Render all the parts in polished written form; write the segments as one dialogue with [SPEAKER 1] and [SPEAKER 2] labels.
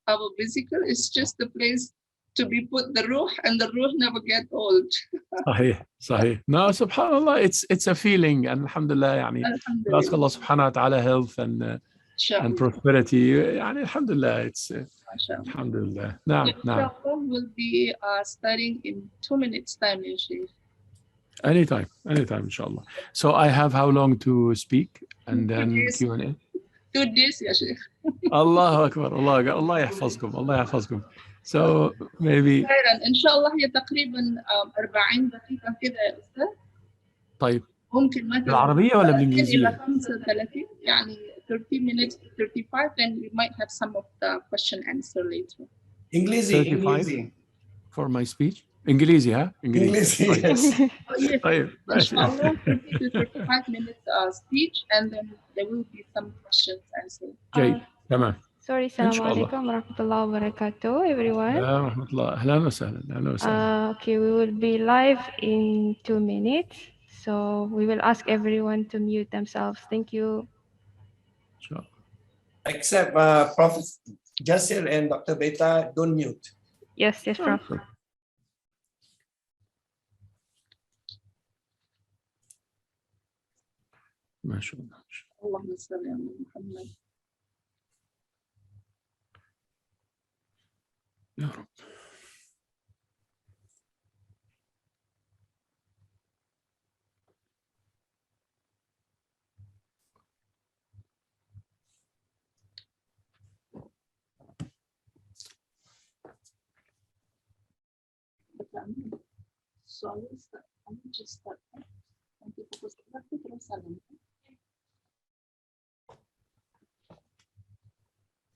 [SPEAKER 1] our vehicle is just the place to be put the ruh, and the ruh never get old.
[SPEAKER 2] صحيح صحيح. No, subhanallah, it's a feeling, and alhamdulillah, يعني ask Allah subhanahu wa ta'ala health and prosperity. يعني alhamdulillah, it's alhamdulillah. نعم نعم.
[SPEAKER 1] We'll be starting in 2 minutes time, ya Sheikh.
[SPEAKER 2] Anytime, inshallah. So I have how long to speak, and then Q&A?
[SPEAKER 1] 2 days, ya Sheikh.
[SPEAKER 2] Allahu Akbar, Allah يحفظكم, Allah يحفظكم. So maybe
[SPEAKER 1] إن شاء الله هي تقريبا 40 دقيقة كده يا أستاذ.
[SPEAKER 2] طيب.
[SPEAKER 1] ممكن مثلا
[SPEAKER 2] بالعربية ولا بالإنجليزية؟
[SPEAKER 1] إلى 35 يعني 30 minutes to 35, then we might have some of the question answer later.
[SPEAKER 3] إنجليزي.
[SPEAKER 2] For my speech. إنجليزي ها؟
[SPEAKER 3] إنجليزي.
[SPEAKER 1] Yes.
[SPEAKER 2] طيب.
[SPEAKER 1] إن شاء الله 30 to 35 minutes speech, and then there will be some questions answered.
[SPEAKER 2] جيد. تمام.
[SPEAKER 4] Sorry, السلام عليكم ورحمة الله وبركاته, everyone.
[SPEAKER 2] ورحمة الله. أهلا وسهلا.
[SPEAKER 4] Okay, we will be live in 2 minutes, so we will ask everyone to mute themselves. Thank you.
[SPEAKER 2] Sure.
[SPEAKER 3] Except Prof. Jasir and Dr. Beta, don't mute.
[SPEAKER 4] Yes, Prof.
[SPEAKER 2] ما شاء الله.
[SPEAKER 1] اللهم صل على محمد.
[SPEAKER 2] يا رب.
[SPEAKER 1] So I will just start.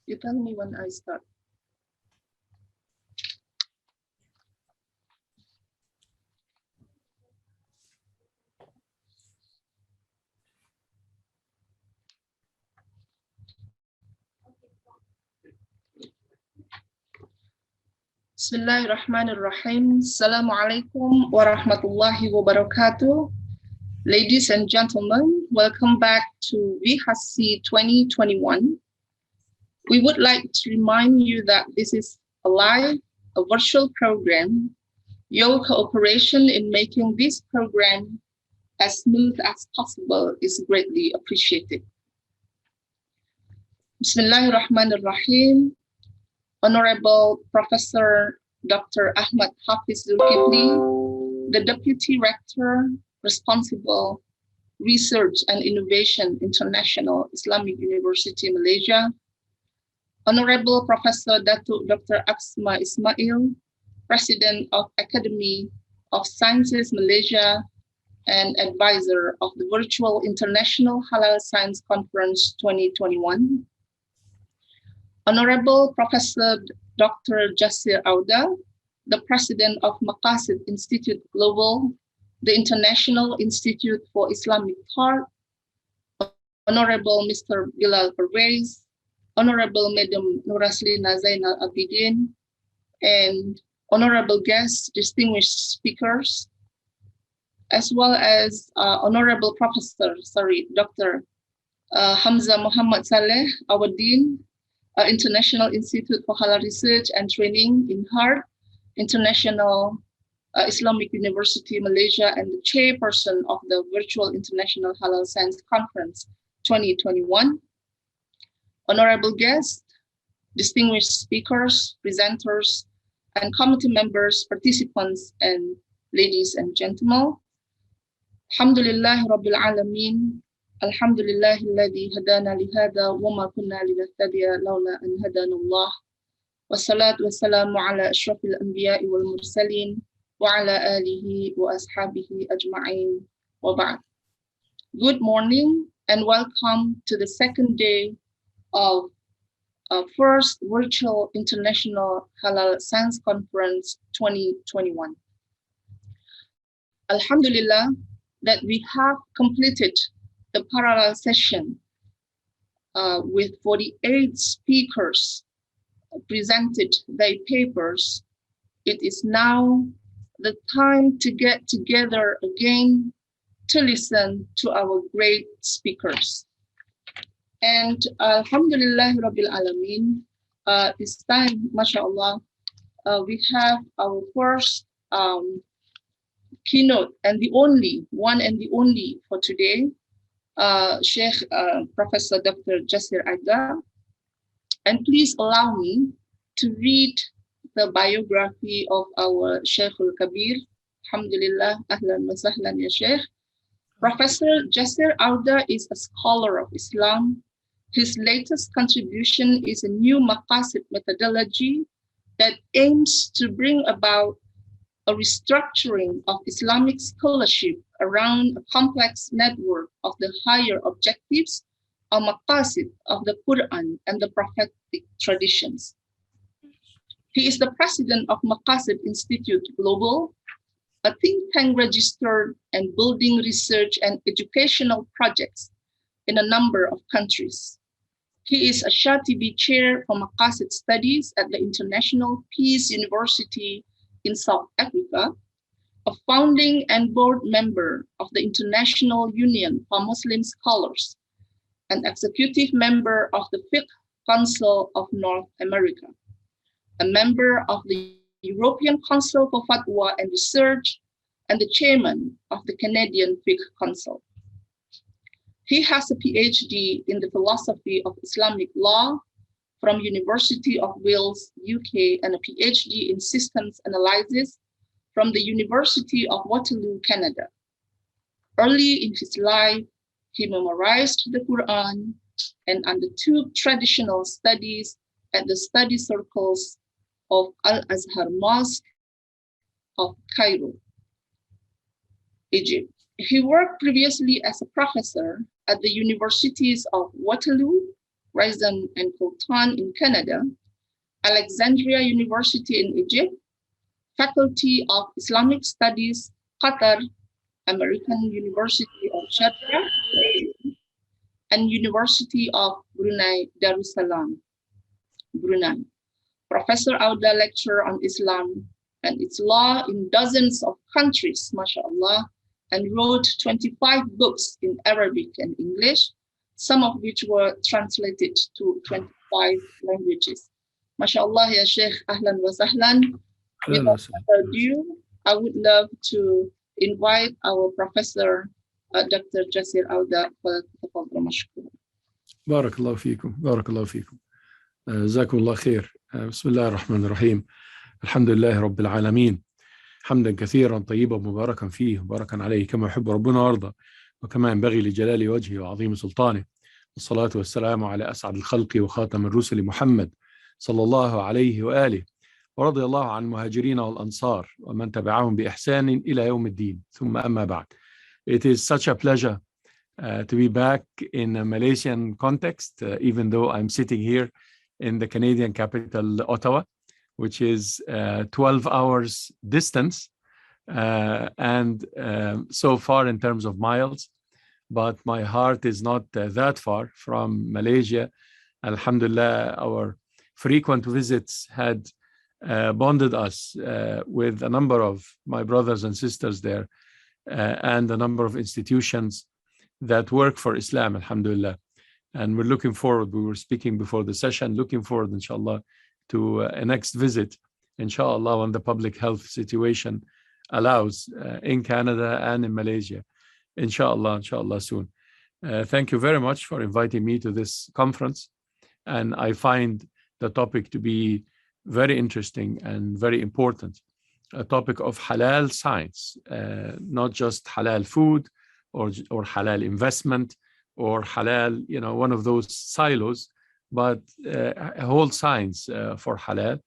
[SPEAKER 1] You tell me when I start. Bismillahirrahmanirrahim. Assalamu alaikum wa rahmatullahi wa barakatuh. Ladies and gentlemen, welcome back to Vihasc' 2021. We would like to remind you that this is a virtual program. Your cooperation in making this program as smooth as possible is greatly appreciated. Bismillahirrahmanirrahim. Honorable Professor Dr. Ahmad Hafiz Zulkifli, the Deputy Rector responsible Research and Innovation International Islamic University, Malaysia. Honorable Professor Dr. Aksma Ismail, President of Academy of Sciences, Malaysia, and advisor of the Virtual International Halal Science Conference 2021. Honorable Professor Dr. Jasir Auda, the President of Maqasid Institute Global, the International Institute for Islamic Thought. Honorable Mr. Bilal Pervez, Honorable Madam Nuraslina Zainal Abidin, and honorable guests, distinguished speakers, as well as Honorable Professor, Dr. Hamza Muhammad Saleh, our Dean, International Institute for Halal Research and Training in HART, International Islamic University, Malaysia, and the chairperson of the Virtual International Halal Science Conference 2021. Honorable guests, distinguished speakers, presenters, and committee members, participants, and ladies and gentlemen. Alhamdulillah Rabbil Alameen. Alhamdulillah alladhi hadana lihada wa ma kunna linahtadiya lawla an hadana Allah. Wassalatu wassalamu ala ashrafil anbiya'i wal mursalin wa ala alihi wa ashabihi ajma'in wa ba'd. Good morning and welcome to the second day of first Virtual International Halal Science Conference 2021. Alhamdulillah that we have completed the parallel session with 48 speakers presented their papers. It is now the time to get together again to listen to our great speakers. And Alhamdulillah Rabbil Alameen, this time, mashallah, we have our first keynote and the only for today, Sheikh Professor Dr. Jasir Aida. And please allow me to read the biography of our Sheikh al-Kabir. Alhamdulillah, ahlan wa sahlan ya Sheikh. Professor Jasir Auda is a scholar of Islam. His latest contribution is a new maqasid methodology that aims to bring about a restructuring of Islamic scholarship around a complex network of the higher objectives or maqasid of the Quran and the prophetic traditions. He is the president of Maqasid Institute Global, a think tank registered and building research and educational projects in a number of countries. He is a Shatibi Chair for Maqasid Studies at the International Peace University in South Africa, a founding and board member of the International Union for Muslim Scholars, an executive member of the Fiqh Council of North America, a member of the European Council for Fatwa and Research, and the chairman of the Canadian Fiqh Council. He has a PhD in the philosophy of Islamic law from University of Wales, UK, and a PhD in systems analysis from the University of Waterloo, Canada. Early in his life, he memorized the Quran and undertook traditional studies at the study circles of Al-Azhar Mosque of Cairo, Egypt. He worked previously as a professor at the universities of Waterloo, Ryerson, and Fulton in Canada, Alexandria University in Egypt, Faculty of Islamic Studies, Qatar, American University of Sharjah, and University of Brunei Darussalam, Brunei. Professor Auda lectured on Islam and its law in dozens of countries, mashallah, and wrote 25 books in Arabic and English, some of which were translated to 25 languages. MashaAllah, ya Sheikh, ahlan wa sahlan. Without further ado, I would love to invite our Professor, Dr. Jasir Auda, for the program.
[SPEAKER 2] بارك الله فيكم بارك الله فيكم جزاكم الله خير. بسم الله الرحمن الرحيم. الحمد لله رب العالمين حمدا كثيرا طيبا مباركا فيه مباركا عليه كما يحب ربنا ويرضى وكما ينبغي لجلال وجهه وعظيم سلطانه، والصلاة والسلام على أسعد الخلق وخاتم الرسل محمد صلى الله عليه وآله، ورضي الله عن المهاجرين والأنصار ومن تبعهم بإحسان إلى يوم الدين. ثم أما بعد. It is such a pleasure to be back in a Malaysian context, even though I'm sitting here in the Canadian capital, Ottawa, which is 12 hours distance and so far in terms of miles, but my heart is not that far from Malaysia. Alhamdulillah, our frequent visits had bonded us with a number of my brothers and sisters there and a number of institutions that work for Islam, alhamdulillah. And we're looking forward, we were speaking before the session, looking forward, inshallah, to a next visit, inshallah, when the public health situation allows in Canada and in Malaysia, inshallah soon. Thank you very much for inviting me to this conference. And I find the topic to be very interesting and very important, a topic of halal science, not just halal food or halal investment or halal, one of those silos, but a whole science for halal.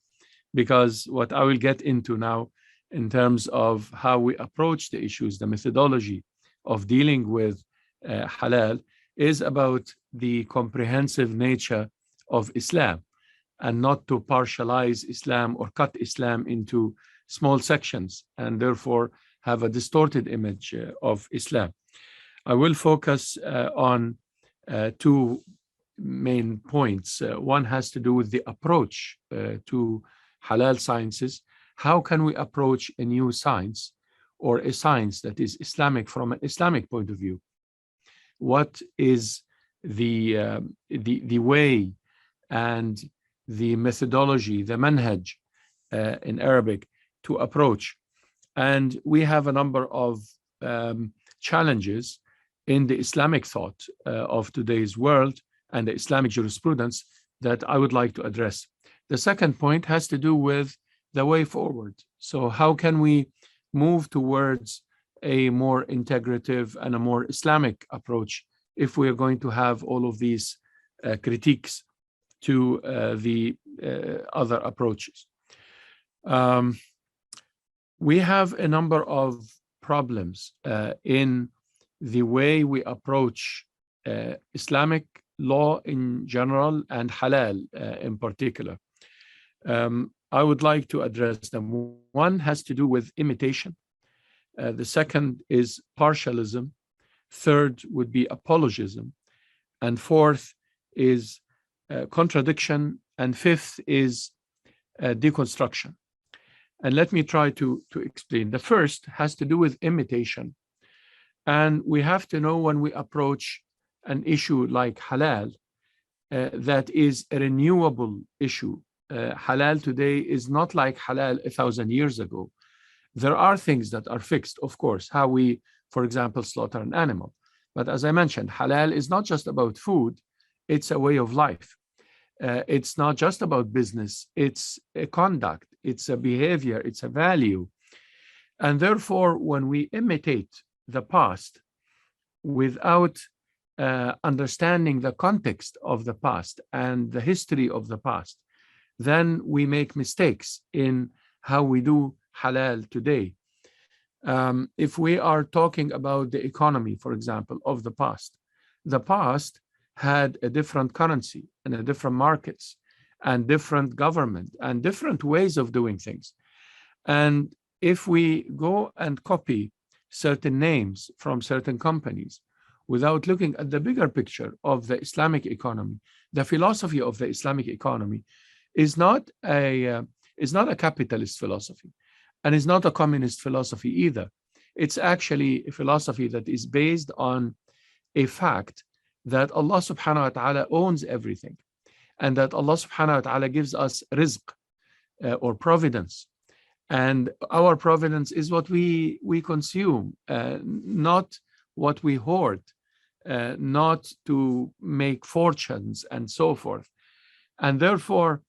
[SPEAKER 2] Because what I will get into now in terms of how we approach the issues, the methodology of dealing with halal is about the comprehensive nature of Islam, and not to partialize Islam or cut Islam into small sections and therefore have a distorted image of Islam. I will focus on two main points. One has to do with the approach to halal sciences. How can we approach a new science or a science that is Islamic from an Islamic point of view? What is the way and the methodology, the manhaj in Arabic to approach. And we have a number of challenges in the Islamic thought of today's world and the Islamic jurisprudence that I would like to address. The second point has to do with the way forward. So how can we move towards a more integrative and a more Islamic approach if we are going to have all of these critiques to the other approaches? We have a number of problems in the way we approach Islamic law in general and halal in particular. I would like to address them. One has to do with imitation. The second is partialism. Third would be apologism. And fourth is contradiction. And fifth is deconstruction. And let me try to explain. The first has to do with imitation. And we have to know when we approach an issue like halal, that is a renewable issue. Halal today is not like halal 1,000 years ago. There are things that are fixed, of course, how we, for example, slaughter an animal. But as I mentioned, halal is not just about food, it's a way of life. It's not just about business, it's a conduct, it's a behavior, it's a value. And therefore, when we imitate the past without understanding the context of the past and the history of the past, then we make mistakes in how we do halal today. If we are talking about the economy, for example, of the past had a different currency and a different markets and different government and different ways of doing things. And if we go and copy certain names from certain companies without looking at the bigger picture of the Islamic economy, the philosophy of the Islamic economy is not a capitalist philosophy and is not a communist philosophy either. It's actually a philosophy that is based on a fact that Allah subhanahu wa ta'ala owns everything and that Allah subhanahu wa ta'ala gives us rizq or providence. And our providence is what we consume, not what we hoard, not to make fortunes and so forth. And therefore,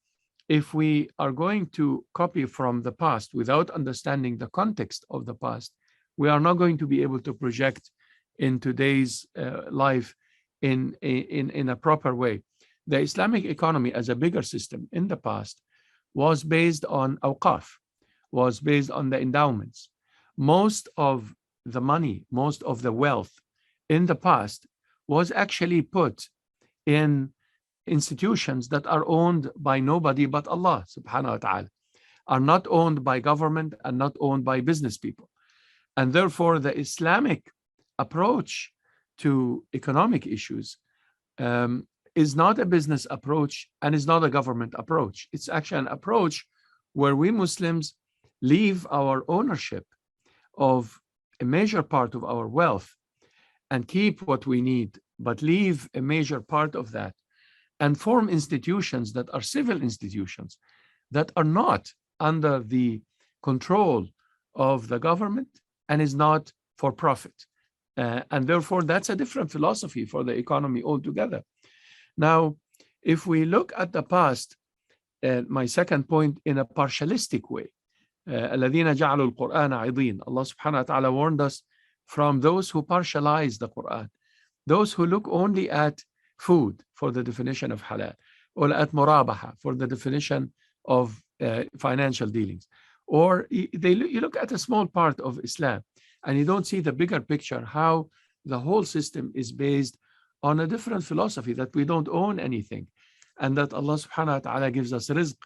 [SPEAKER 2] if we are going to copy from the past without understanding the context of the past, we are not going to be able to project in today's life in a proper way. The Islamic economy as a bigger system in the past was based on awqaf, was based on the endowments. Most of the money, most of the wealth in the past was actually put in institutions that are owned by nobody but Allah subhanahu wa ta'ala, are not owned by government and not owned by business people. And therefore the Islamic approach to economic issues is not a business approach and is not a government approach. It's actually an approach where we Muslims leave our ownership of a major part of our wealth and keep what we need, but leave a major part of that and form institutions that are civil institutions that are not under the control of the government and is not for profit. And therefore, that's a different philosophy for the economy altogether. Now, if we look at the past, my second point, in a partialistic way, الَّذِينَ جَعَلُوا الْقُرْآنَ عِضِينَ, Allah subhanahu wa ta'ala warned us from those who partialize the Quran, those who look only at food for the definition of halal, or at murabaha for the definition of financial dealings, or you look at a small part of Islam and you don't see the bigger picture, how the whole system is based on a different philosophy, that we don't own anything and that Allah subhanahu wa ta'ala gives us rizq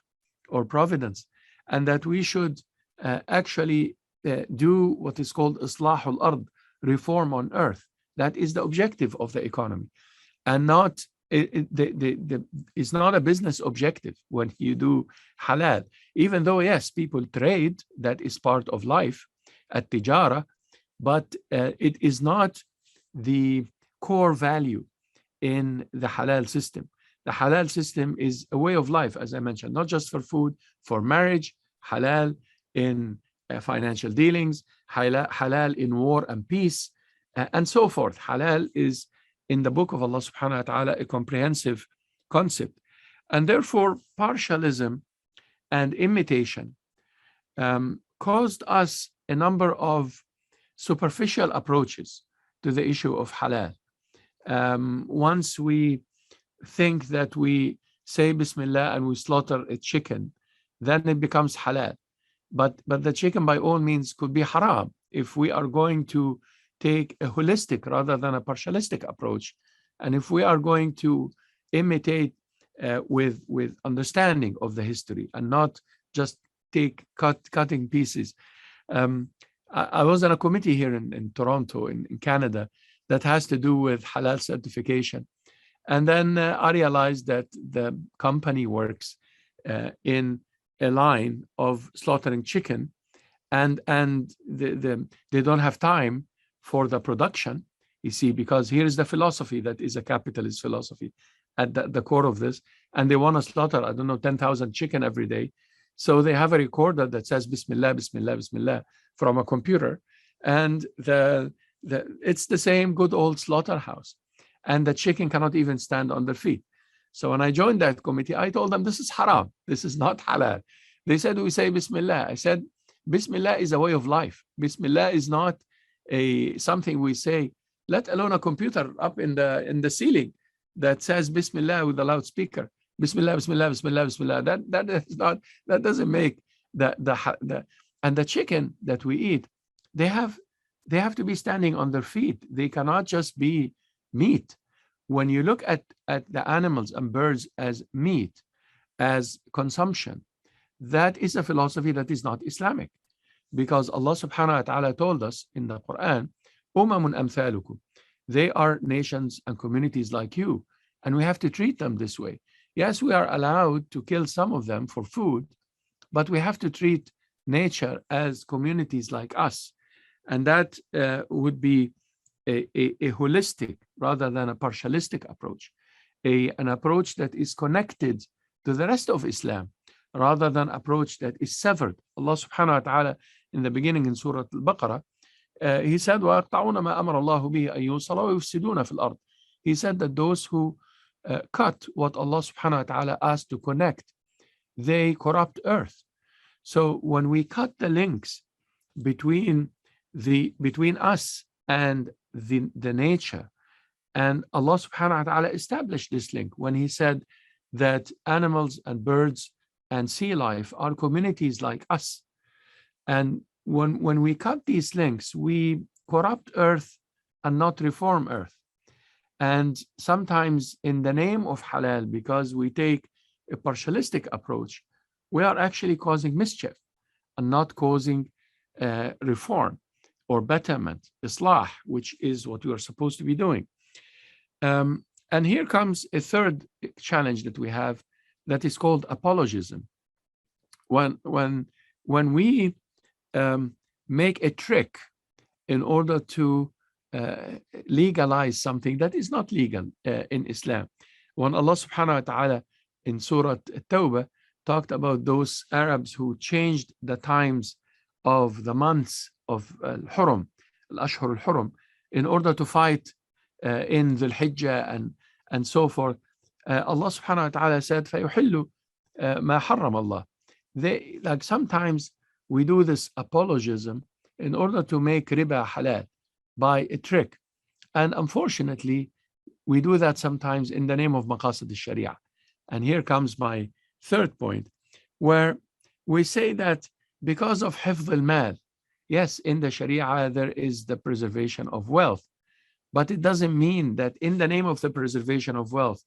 [SPEAKER 2] or providence, and that we should actually do what is called islahul ard, reform on earth. That is the objective of the economy, and not it's not a business objective when you do halal. Even though, yes, people trade, that is part of life at tijara, but it is not the core value in the halal system. The halal system is a way of life, as I mentioned, not just for food, for marriage, halal in financial dealings, halal in war and peace, and so forth. Halal is in the book of Allah subhanahu wa ta'ala a comprehensive concept. And therefore, partialism and imitation caused us a number of superficial approaches to the issue of halal. Once we think that we say Bismillah and we slaughter a chicken, then it becomes halal. But the chicken by all means could be haram if we are going to take a holistic rather than a partialistic approach. And if we are going to imitate with understanding of the history and not just take cutting pieces. I was on a committee here in Toronto, in Canada, that has to do with halal certification. And then I realized that the company works in a line of slaughtering chicken, and they don't have time for the production, you see, because here is the philosophy that is a capitalist philosophy at the core of this, and they want to slaughter, I don't know, 10,000 chicken every day. So they have a recorder that says Bismillah, Bismillah, Bismillah from a computer, and it's the same good old slaughterhouse, and the chicken cannot even stand on their feet. So when I joined that committee, I told them, this is haram, this is not halal. They said, we say Bismillah. I said, Bismillah is a way of life. Bismillah is not something we say, let alone a computer up in the ceiling that says Bismillah with a loudspeaker. Bismillah, Bismillah, Bismillah, Bismillah. That doesn't make and the chicken that we eat, they have to be standing on their feet. They cannot just be meat. When you look at the animals and birds as meat, as consumption, that is a philosophy that is not Islamic, because Allah subhanahu wa ta'ala told us in the Quran, umamun amthalukum, they are nations and communities like you, and we have to treat them this way. Yes, we are allowed to kill some of them for food, but we have to treat nature as communities like us, and that would be a holistic rather than a partialistic approach, an approach that is connected to the rest of Islam rather than approach that is severed. Allah subhanahu wa ta'ala in the beginning in Surah Al-Baqarah, he said, وَيَقْطَعُونَ مَا أَمَرَ اللَّهُ بِهِ أَن يُوصَلَ وَيُفْسِدُونَ فِي الْأَرْضِ. He said that those who cut what Allah subhanahu wa ta'ala asked to connect, they corrupt earth. So when we cut the links between us and the nature, and Allah subhanahu wa ta'ala established this link when he said that animals and birds and sea life are communities like us. And when we cut these links, we corrupt earth and not reform earth. And sometimes in the name of halal, because we take a partialistic approach, we are actually causing mischief and not causing reform or betterment, islah, which is what we are supposed to be doing. And here comes a third challenge that we have, that is called apologism. When we make a trick in order to legalize something that is not legal in Islam. When Allah subhanahu wa ta'ala in Surah At-Tawbah talked about those Arabs who changed the times of the months of Al-Hurum, Al-Ashhur Al-Hurum, in order to fight in Dhul Hijjah and so forth. Allah subhanahu wa ta'ala said, فَيُحِلُّ مَا حَرَّمَ اللَّهُ. Like sometimes we do this apologism in order to make riba halal by a trick. And unfortunately, we do that sometimes in the name of maqasid al-sharia. And here comes my third point, where we say that because of hifz al-mal, yes, in the sharia there is the preservation of wealth, but it doesn't mean that in the name of the preservation of wealth,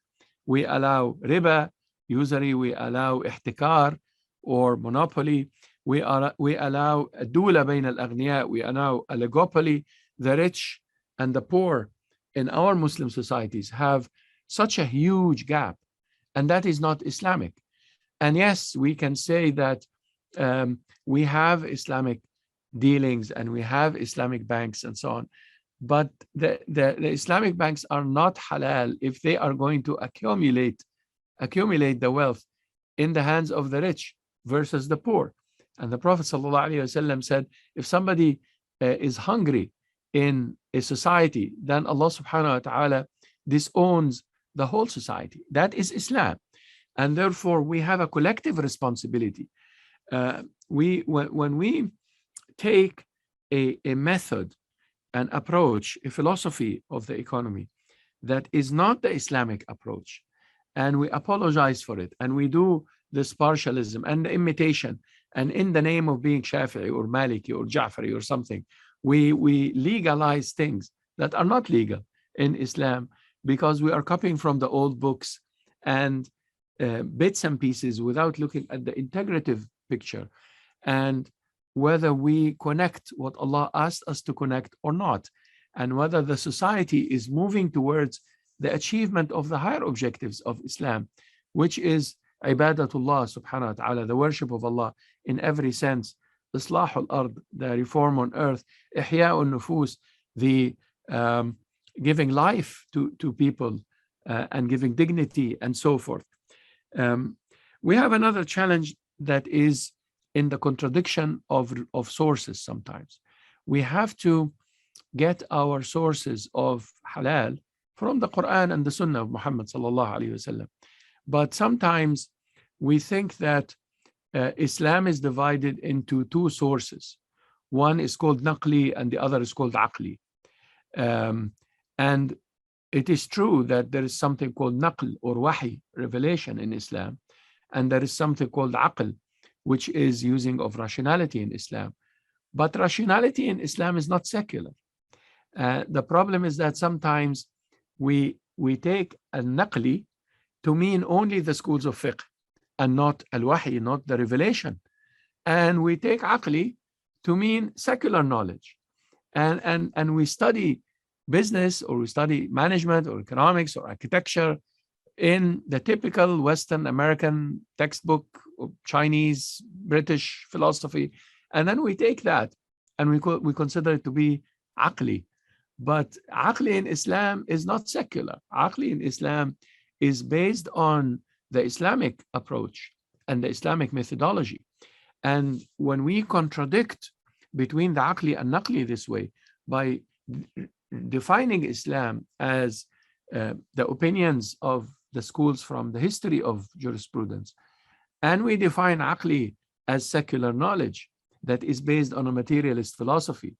[SPEAKER 2] we allow riba, usury, we allow ihtikar or monopoly, we allow dula bayn al-aghniya, we allow oligopoly. The rich and the poor in our Muslim societies have such a huge gap, and that is not Islamic. And yes, we can say that we have Islamic dealings and we have Islamic banks and so on, but the Islamic banks are not halal if they are going to accumulate accumulate the wealth in the hands of the rich versus the poor. And the Prophet ﷺ said, if somebody is hungry in a society, then Allah subhanahu wa ta'ala disowns the whole society. That is Islam. And therefore, we have a collective responsibility. When we take a method, an approach, a philosophy of the economy that is not the Islamic approach, and we apologize for it, and we do this partialism and the imitation, and in the name of being Shafi'i or Maliki or Ja'fari or something, we legalize things that are not legal in Islam because we are copying from the old books and bits and pieces without looking at the integrative picture and whether we connect what Allah asked us to connect or not, and whether the society is moving towards the achievement of the higher objectives of Islam, which is ibadatullah subhanahu wa ta'ala, the worship of Allah in every sense, islahul ard, the reform on earth, ihya'un nufus, the giving life to people and giving dignity and so forth. We have another challenge that is in the contradiction of sources sometimes. We have to get our sources of halal from the Quran and the Sunnah of Muhammad sallallahu alaihi wasallam. But sometimes we think that Islam is divided into two sources. One is called naqli and the other is called aqli. And it is true that there is something called naql or wahi, revelation in Islam, and there is something called aql, which is using of rationality in Islam. But rationality in Islam is not secular. The problem is that sometimes we take al-naqli to mean only the schools of fiqh and not al-wahi, not the revelation. And we take aqli to mean secular knowledge. And we study business, or we study management or economics or architecture in the typical Western American textbook of Chinese, British philosophy. And then we take that and we consider it to be aqli. But aqli in Islam is not secular. Aqli in Islam is based on the Islamic approach and the Islamic methodology. And when we contradict between the aqli and naqli this way, by defining Islam as the opinions of the schools from the history of jurisprudence, and we define aqli as secular knowledge that is based on a materialist philosophy.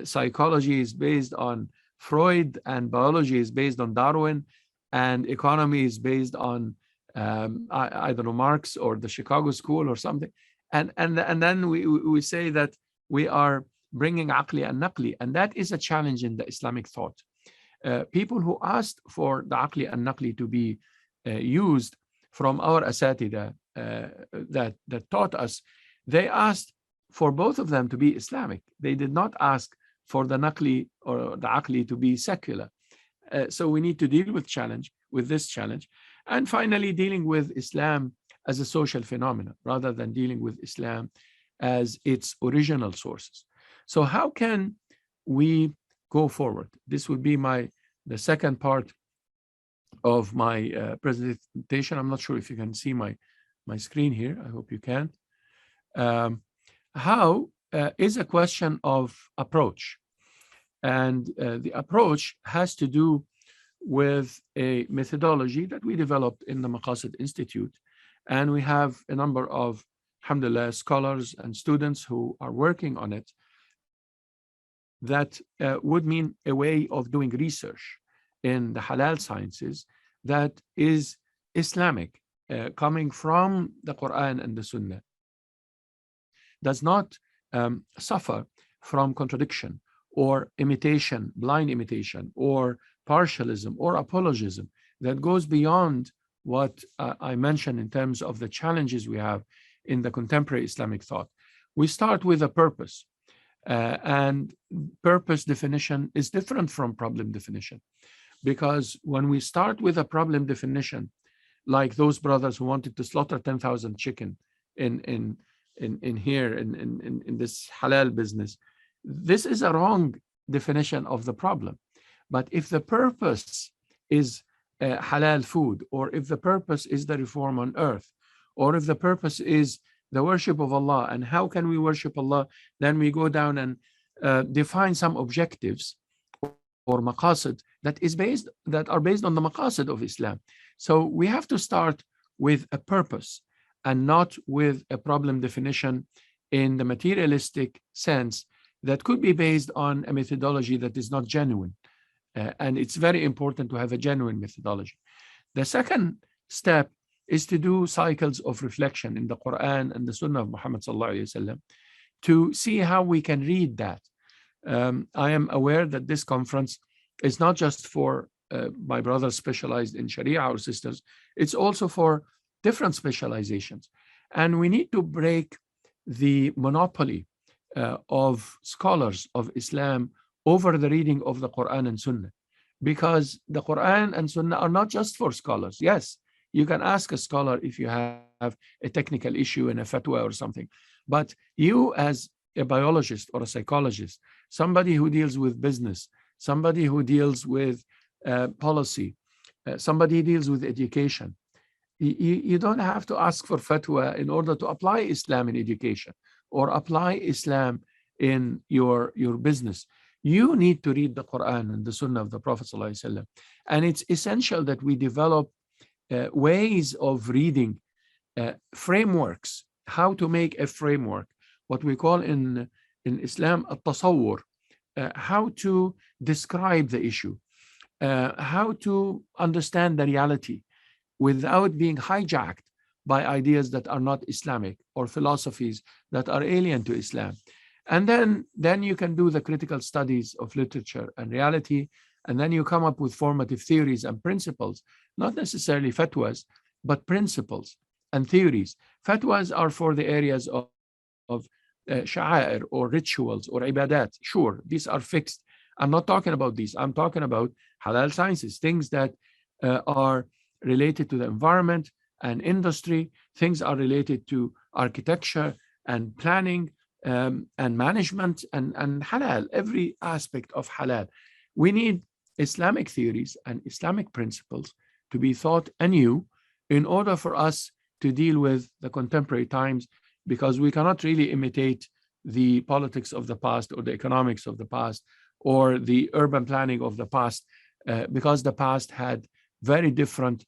[SPEAKER 2] Psychology is based on Freud, and biology is based on Darwin, and economy is based on I don't know, Marx or the Chicago School or something. And then we say that we are bringing aqli and naqli, and that is a challenge in the Islamic thought. People who asked for the aqli and naqli to be used from our asatida that taught us, they asked for both of them to be Islamic. They did not ask for the naqli or the aqli to be secular. So we need to deal with this challenge. And finally, dealing with Islam as a social phenomenon rather than dealing with Islam as its original sources. So how can we go forward? This would be the second part of my presentation. I'm not sure if you can see my screen here. I hope you can. How is a question of approach. And the approach has to do with a methodology that we developed in the Maqasid Institute. And we have a number of, alhamdulillah, scholars and students who are working on it. That would mean a way of doing research in the halal sciences that is Islamic, coming from the Quran and the Sunnah, does not suffer from contradiction or imitation, blind imitation, or partialism or apologism that goes beyond what I mentioned in terms of the challenges we have in the contemporary Islamic thought. We start with a purpose, and purpose definition is different from problem definition, because when we start with a problem definition, like those brothers who wanted to slaughter 10,000 chicken in this halal business, this is a wrong definition of the problem. But if the purpose is halal food, or if the purpose is the reform on earth, or if the purpose is the worship of Allah, and how can we worship Allah, then we go down and define some objectives or maqasid that are based on the maqasid of Islam. So we have to start with a purpose and not with a problem definition in the materialistic sense that could be based on a methodology that is not genuine. And it's very important to have a genuine methodology. The second step is to do cycles of reflection in the Quran and the Sunnah of Muhammad sallallahu alaihi wasallam to see how we can read that. I am aware that this conference is not just for my brothers specialized in Sharia or sisters, it's also for different specializations. And we need to break the monopoly of scholars of Islam over the reading of the Quran and Sunnah, because the Quran and Sunnah are not just for scholars. Yes, you can ask a scholar if you have a technical issue in a fatwa or something, but you as a biologist or a psychologist, somebody who deals with business, somebody who deals with policy, somebody who deals with education, you don't have to ask for fatwa in order to apply Islam in education or apply Islam in your business. You need to read the Quran and the Sunnah of the Prophet ﷺ. And it's essential that we develop ways of reading, frameworks, how to make a framework, what we call in Islam a tasawwur, how to describe the issue, how to understand the reality without being hijacked by ideas that are not Islamic or philosophies that are alien to Islam. And then you can do the critical studies of literature and reality, and then you come up with formative theories and principles, not necessarily fatwas, but principles and theories. Fatwas are for the areas of sha'air or rituals or ibadat. Sure, these are fixed. I'm not talking about these. I'm talking about halal sciences, things that are related to the environment and industry, things are related to architecture and planning and management and halal, every aspect of halal. We need Islamic theories and Islamic principles to be thought anew in order for us to deal with the contemporary times, because we cannot really imitate the politics of the past or the economics of the past or the urban planning of the past, because the past had very different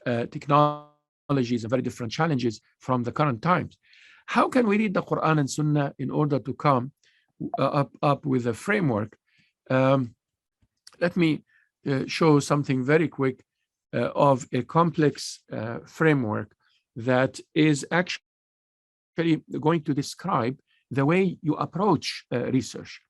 [SPEAKER 2] technologies and very different challenges from the current times. How can we read the Quran and Sunnah in order to come up with a framework? Let me show something very quick of a complex framework that is actually going to describe the way you approach research.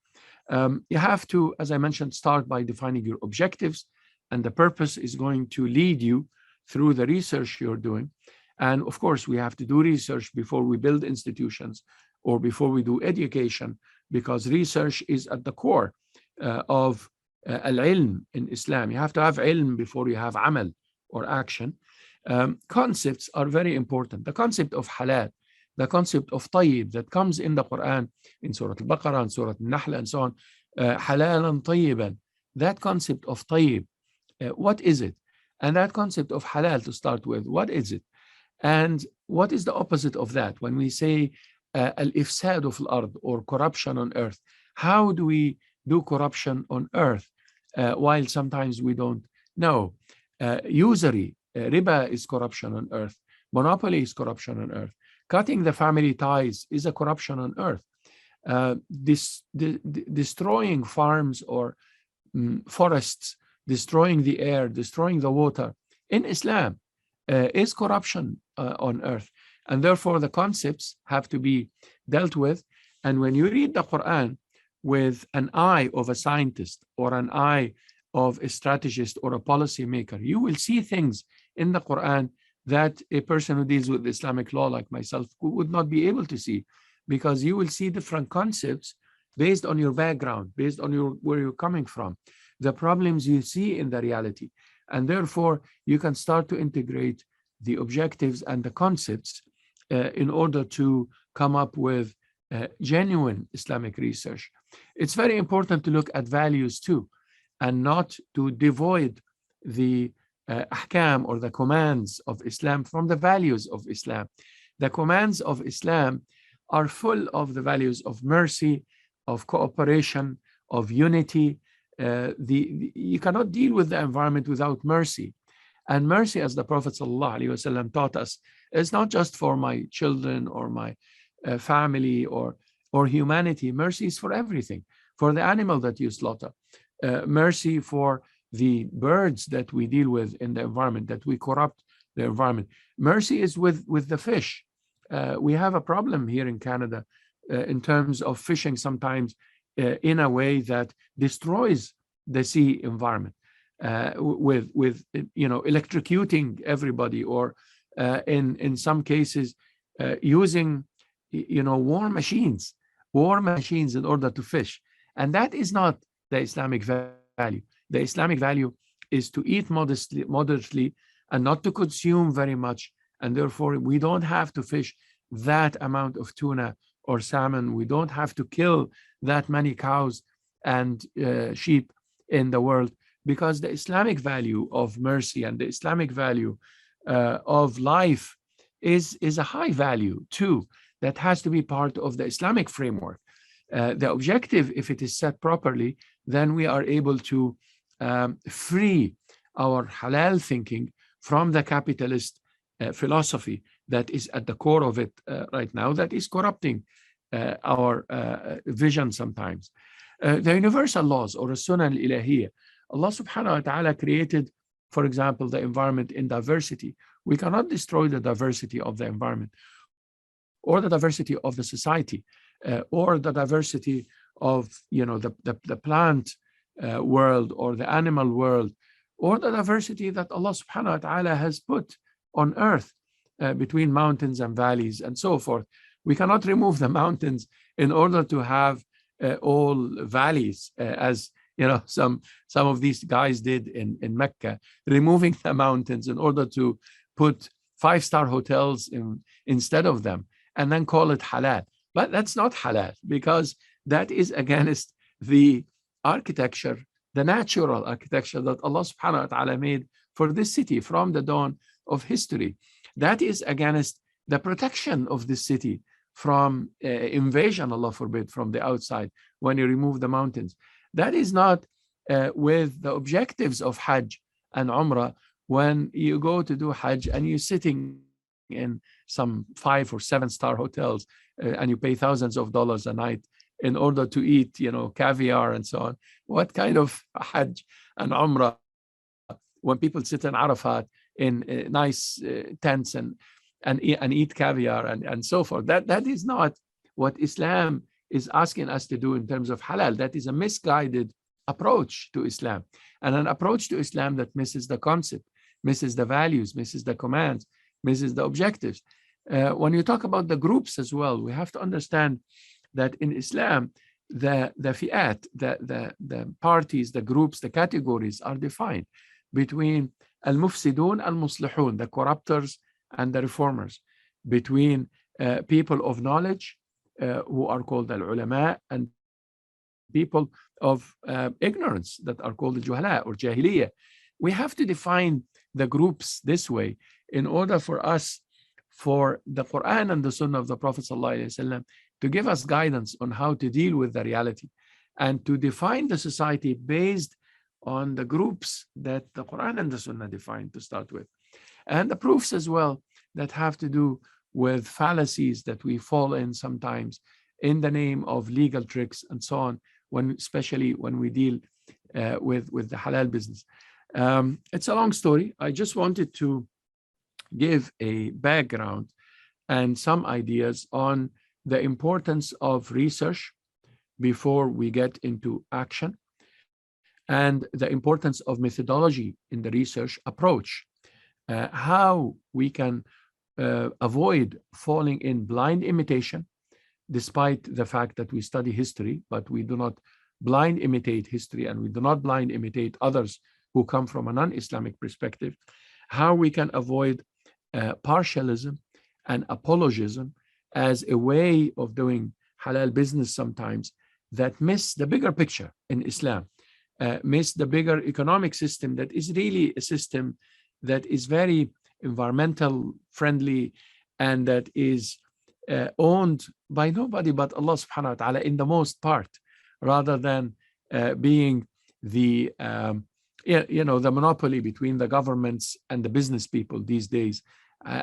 [SPEAKER 2] You have to, as I mentioned, start by defining your objectives, and the purpose is going to lead you through the research you're doing. And of course, we have to do research before we build institutions or before we do education, because research is at the core of al-ilm in Islam. You have to have ilm before you have amal or action. Concepts are very important. The concept of halal, the concept of tayyib that comes in the Quran, in Surah Al-Baqarah and Surah Al-Nahl and so on, halalan tayyiban, that concept of tayyib, what is it? And that concept of halal to start with, what is it? And what is the opposite of that? When we say al-ifsad of al-ard, or corruption on earth, how do we do corruption on earth while sometimes we don't know? Usury, riba is corruption on earth. Monopoly is corruption on earth. Cutting the family ties is a corruption on earth. Destroying farms or forests, destroying the air, destroying the water in Islam is corruption on earth. And therefore, the concepts have to be dealt with. And when you read the Quran with an eye of a scientist or an eye of a strategist or a policymaker, you will see things in the Quran that a person who deals with Islamic law like myself would not be able to see, because you will see different concepts based on your background, based on where you're coming from, the problems you see in the reality. And therefore, you can start to integrate the objectives and the concepts in order to come up with genuine Islamic research. It's very important to look at values too, and not to devoid the ahkam, or the commands of Islam, from the values of Islam. The commands of Islam are full of the values of mercy, of cooperation, of unity. You cannot deal with the environment without mercy. And mercy, as the Prophet ﷺ taught us, is not just for my children or my family or humanity. Mercy is for everything, for the animal that you slaughter, mercy for the birds that we deal with in the environment, that we corrupt the environment. Mercy is with the fish. We have a problem here in Canada in terms of fishing sometimes in a way that destroys the sea environment, with electrocuting everybody, or in some cases using war machines in order to fish. And that is not the Islamic value. The Islamic value is to eat moderately and not to consume very much. And therefore, we don't have to fish that amount of tuna or salmon. We don't have to kill that many cows and sheep in the world, because the Islamic value of mercy and the Islamic value of life is a high value too, that has to be part of the Islamic framework. The objective, if it is set properly, then we are able to free our halal thinking from the capitalist philosophy that is at the core of it right now, that is corrupting our vision sometimes. The universal laws, or Sunnah al-Ilahiyya, Allah subhanahu wa ta'ala created, for example, the environment in diversity. We cannot destroy the diversity of the environment, or the diversity of the society, or the diversity of the plant world, or the animal world, or the diversity that Allah subhanahu wa ta'ala has put on earth between mountains and valleys and so forth. We cannot remove the mountains in order to have all valleys, as some of these guys did in Mecca, removing the mountains in order to put 5-star hotels instead of them, and then call it halal. But that's not halal, because that is against the architecture, the natural architecture that Allah subhanahu wa ta'ala made for this city from the dawn of history. That is against the protection of this city from invasion, Allah forbid, from the outside when you remove the mountains. That is not with the objectives of Hajj and Umrah. When you go to do Hajj and you're sitting in some 5 or 7-star hotels and you pay thousands of dollars a night in order to eat, caviar and so on. What kind of Hajj and Umrah when people sit in Arafat in nice tents and eat caviar and so forth? That is not what Islam is asking us to do in terms of halal. That is a misguided approach to Islam, and an approach to Islam that misses the concept, misses the values, misses the commands, misses the objectives. When you talk about the groups as well, we have to understand that in Islam, the fi'at, the parties, the groups, the categories are defined between al-mufsidun al-muslihun, the corruptors and the reformers, between people of knowledge who are called al-ulama, and people of ignorance that are called juhala or jahiliyyah. We have to define the groups this way in order for us, for the Quran and the Sunnah of the Prophet ﷺ to give us guidance on how to deal with the reality, and to define the society based on the groups that the Quran and the Sunnah define to start with. And the proofs as well that have to do with fallacies that we fall in sometimes in the name of legal tricks and so on, especially when we deal with the halal business. It's a long story. I just wanted to give a background and some ideas on the importance of research before we get into action, and the importance of methodology in the research approach, how we can avoid falling in blind imitation, despite the fact that we study history, but we do not blind imitate history, and we do not blind imitate others who come from a non-Islamic perspective, how we can avoid partialism and apologism as a way of doing halal business sometimes that miss the bigger picture in Islam, miss the bigger economic system that is really a system that is very environmental friendly and that is owned by nobody but Allah subhanahu wa ta'ala in the most part, rather than being the the monopoly between the governments and the business people these days,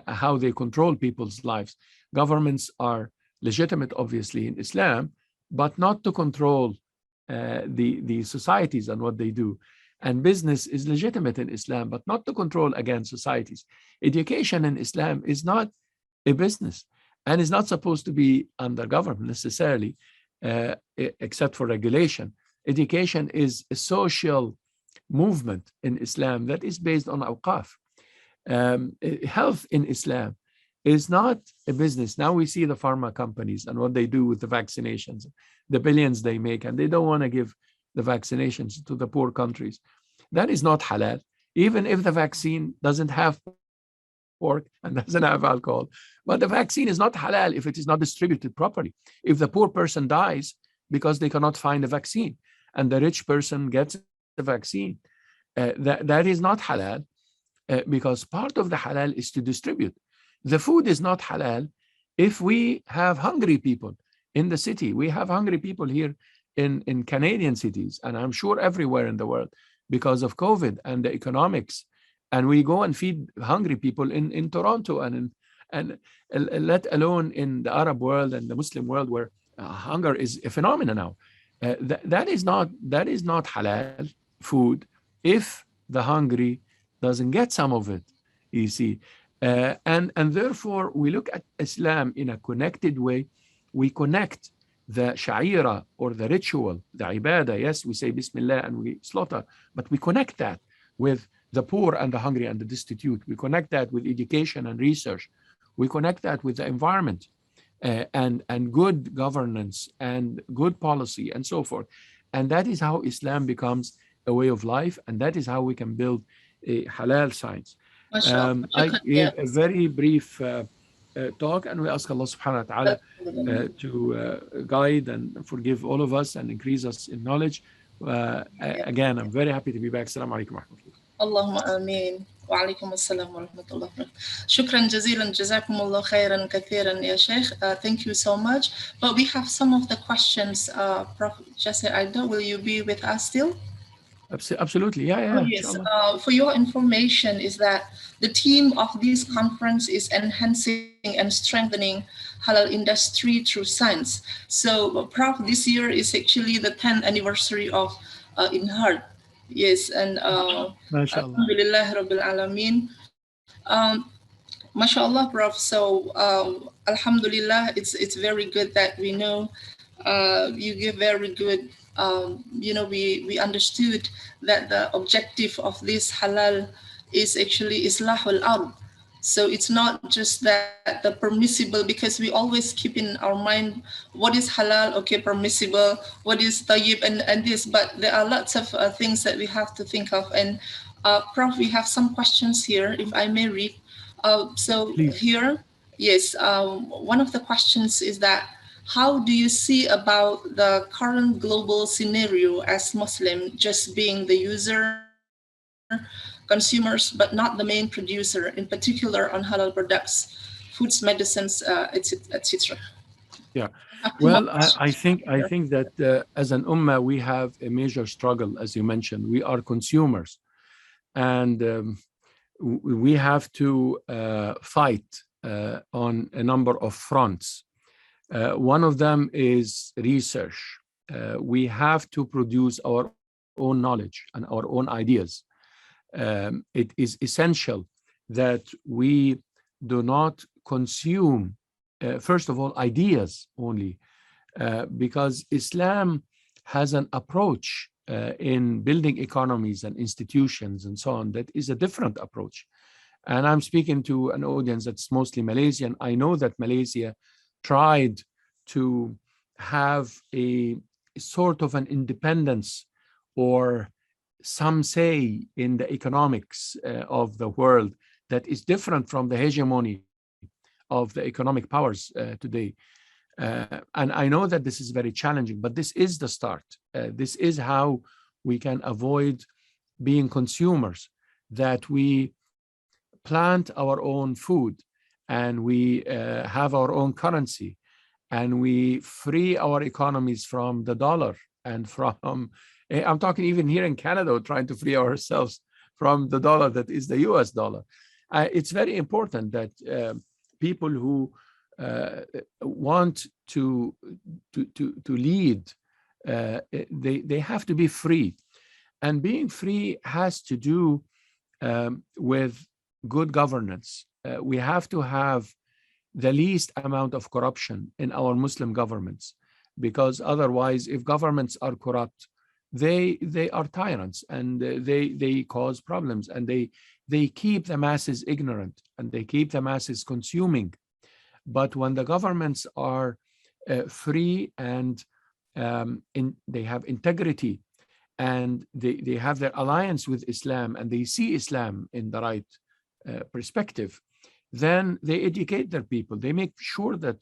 [SPEAKER 2] how they control people's lives. Governments are legitimate, obviously, in Islam, but not to control the societies and what they do. And business is legitimate in Islam, but not to control, again, societies. Education in Islam is not a business and is not supposed to be under government necessarily, except for regulation. Education is a social movement in Islam that is based on awqaf. Health in Islam is not a business. Now we see the pharma companies and what they do with the vaccinations, the billions they make, and they don't want to give the vaccinations to the poor countries. That is not halal, even if the vaccine doesn't have pork and doesn't have alcohol. But the vaccine is not halal if it is not distributed properly. If the poor person dies because they cannot find a vaccine and the rich person gets the vaccine, that is not halal, because part of the halal is to distribute. The food is not halal if we have hungry people in the city. We have hungry people here in Canadian cities, and I'm sure everywhere in the world, because of COVID and the economics. And we go and feed hungry people in Toronto and let alone in the Arab world and the Muslim world, where hunger is a phenomenon now. That is not halal food if the hungry doesn't get some of it, you see. And therefore, we look at Islam in a connected way. We connect the sha'ira or the ritual, the ibadah. Yes, we say Bismillah and we slaughter, but we connect that with the poor and the hungry and the destitute. We connect that with education and research. We connect that with the environment and good governance and good policy and so forth. And that is how Islam becomes a way of life, and that is how we can build a halal science. I gave a very brief talk, and we ask Allah subhanahu wa ta'ala to guide and forgive all of us and increase us in knowledge. Again, I'm very happy to be back. Assalamu alaikum wa rahmatullah.
[SPEAKER 1] اللهم آمين وعليكم السلام ورحمة الله وبركاته. شكرا جزيلا جزاكم الله خيرا كثيرا يا شيخ. Thank you so much. But we have some of the questions. Prof. Jasir Aida, will you be with us still?
[SPEAKER 2] Absolutely, yeah.
[SPEAKER 1] Yes. For your information, is that the theme of this conference is enhancing and strengthening halal industry through science. So, Prof, this year is actually the 10th anniversary of InHeart. Yes, and Alhamdulillah Rabbil Alameen. MashaAllah, Prof. So, Alhamdulillah, it's very good that we know you give very good. We understood that the objective of this halal is actually islahul ard. So it's not just that the permissible, because we always keep in our mind what is halal, okay, permissible, what is tayyib and this, but there are lots of things that we have to think of. And Prof, we have some questions here, if I may read. So
[SPEAKER 2] please.
[SPEAKER 1] Here, yes, one of the questions is that, how do you see about the current global scenario as Muslim just being the user, consumers, but not the main producer, in particular on halal products, foods, medicines, etc.?
[SPEAKER 2] Yeah, well, I think that as an ummah, we have a major struggle, as you mentioned. We are consumers, and we have to fight on a number of fronts. One of them is research. We have to produce our own knowledge and our own ideas. It is essential that we do not consume, first of all, ideas only, because Islam has an approach in building economies and institutions and so on that is a different approach. And I'm speaking to an audience that's mostly Malaysian. I know that Malaysia tried to have a sort of an independence or some say in the economics of the world that is different from the hegemony of the economic powers today. And I know that this is very challenging, but this is the start. This is how we can avoid being consumers, that we plant our own food, and we have our own currency, and we free our economies from the dollar and from, I'm talking even here in Canada, trying to free ourselves from the dollar that is the US dollar. It's very important that people who want to lead, they have to be free. And being free has to do with good governance. We have to have the least amount of corruption in our Muslim governments, because otherwise, if governments are corrupt, they are tyrants, and they cause problems, and they keep the masses ignorant, and they keep the masses consuming. But when the governments are free, and they have integrity, and they have their alliance with Islam, and they see Islam in the right perspective, then they educate their people. They make sure that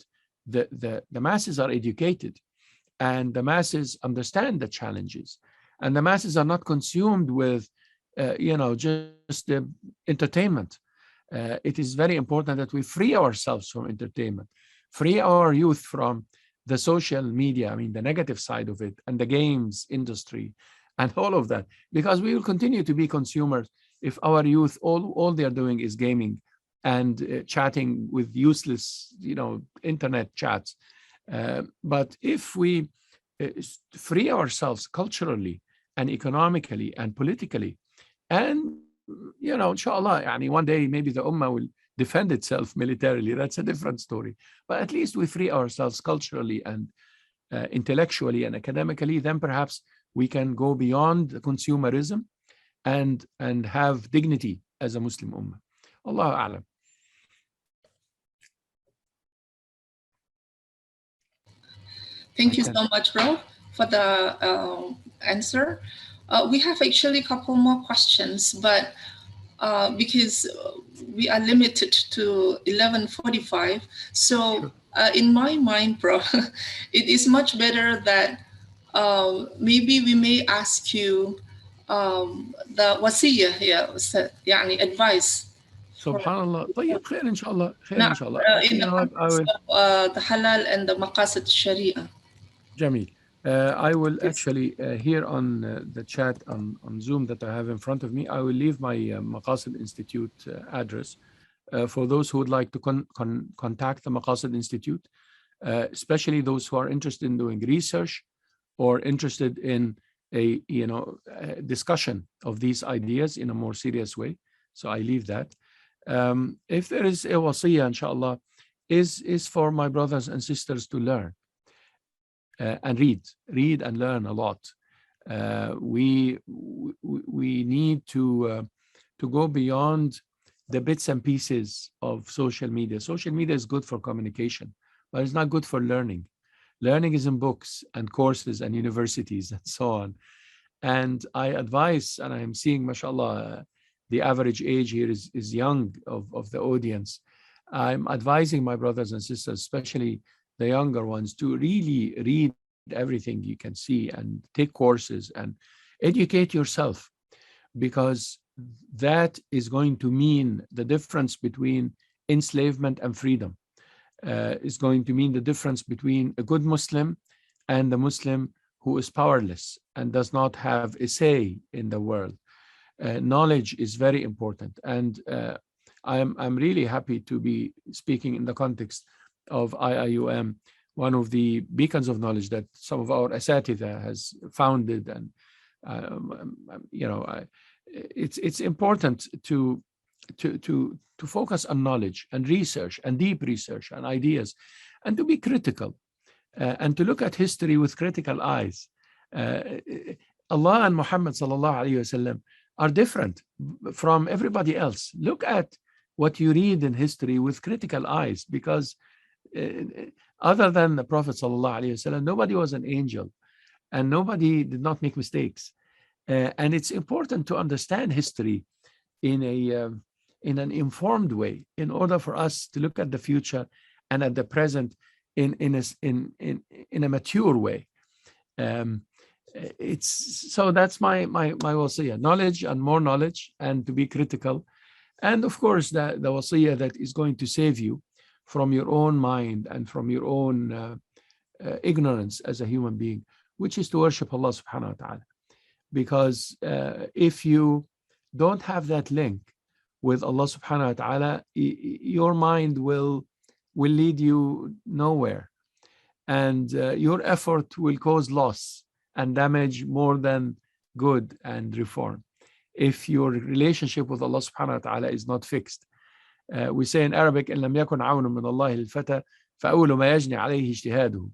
[SPEAKER 2] the masses are educated, and the masses understand the challenges, and the masses are not consumed with just entertainment. It is very important that we free ourselves from entertainment, free our youth from the social media, I mean the negative side of it, and the games industry and all of that, because we will continue to be consumers if our youth, all they're doing is gaming and chatting with useless, internet chats. But if we free ourselves culturally and economically and politically, and inshallah, one day maybe the ummah will defend itself militarily. That's a different story. But at least we free ourselves culturally and intellectually and academically, then perhaps we can go beyond consumerism and have dignity as a Muslim ummah. Allahu a'lam.
[SPEAKER 1] Thank you so much, bro, for the answer. We have actually a couple more questions, but because we are limited to 11:45, so in my mind, bro, it is much better that maybe we may ask you the wasiyah, يعني advice.
[SPEAKER 2] Subhanallah. طيب خير إن شاء الله. خير إن شاء الله.
[SPEAKER 1] In the context of the halal and the maqasid sharia.
[SPEAKER 2] Jamil. I will actually, here on the chat on Zoom that I have in front of me, I will leave my Maqasid Institute address for those who would like to contact the Maqasid Institute, especially those who are interested in doing research or interested in a discussion of these ideas in a more serious way. So I leave that. If there is a wasiyah, inshallah, is for my brothers and sisters to learn. And read and learn a lot. We need to go beyond the bits and pieces of social media. Social media is good for communication, but it's not good for learning. Learning is in books and courses and universities and so on. And I advise, and I am seeing, mashallah, the average age here is young of the audience. I'm advising my brothers and sisters, especially the younger ones, to really read everything you can see and take courses and educate yourself, because that is going to mean the difference between enslavement and freedom. Is going to mean the difference between a good Muslim and a Muslim who is powerless and does not have a say in the world. Knowledge is very important, and I'm really happy to be speaking in the context of IIUM, one of the beacons of knowledge that some of our asatidha has founded. And it's important to focus on knowledge and research and deep research and ideas, and to be critical and to look at history with critical eyes. Allah and Muhammad sallallahu alaihi wasallam are different from everybody else. Look at what you read in history with critical eyes, because other than the Prophet ﷺ, nobody was an angel, and nobody did not make mistakes. And it's important to understand history in an informed way, in order for us to look at the future and at the present in a mature way. So that's my wasiyah: knowledge and more knowledge, and to be critical, And of course, the wasiyah that is going to save you from your own mind and from your own ignorance as a human being, which is to worship Allah subhanahu wa ta'ala. Because if you don't have that link with Allah subhanahu wa ta'ala, your mind will lead you nowhere. And your effort will cause loss and damage more than good and reform. If your relationship with Allah subhanahu wa ta'ala is not fixed. We say in Arabic, إن لم يكن عون من الله للفتى فأول ما يجني عليه اجتهاده.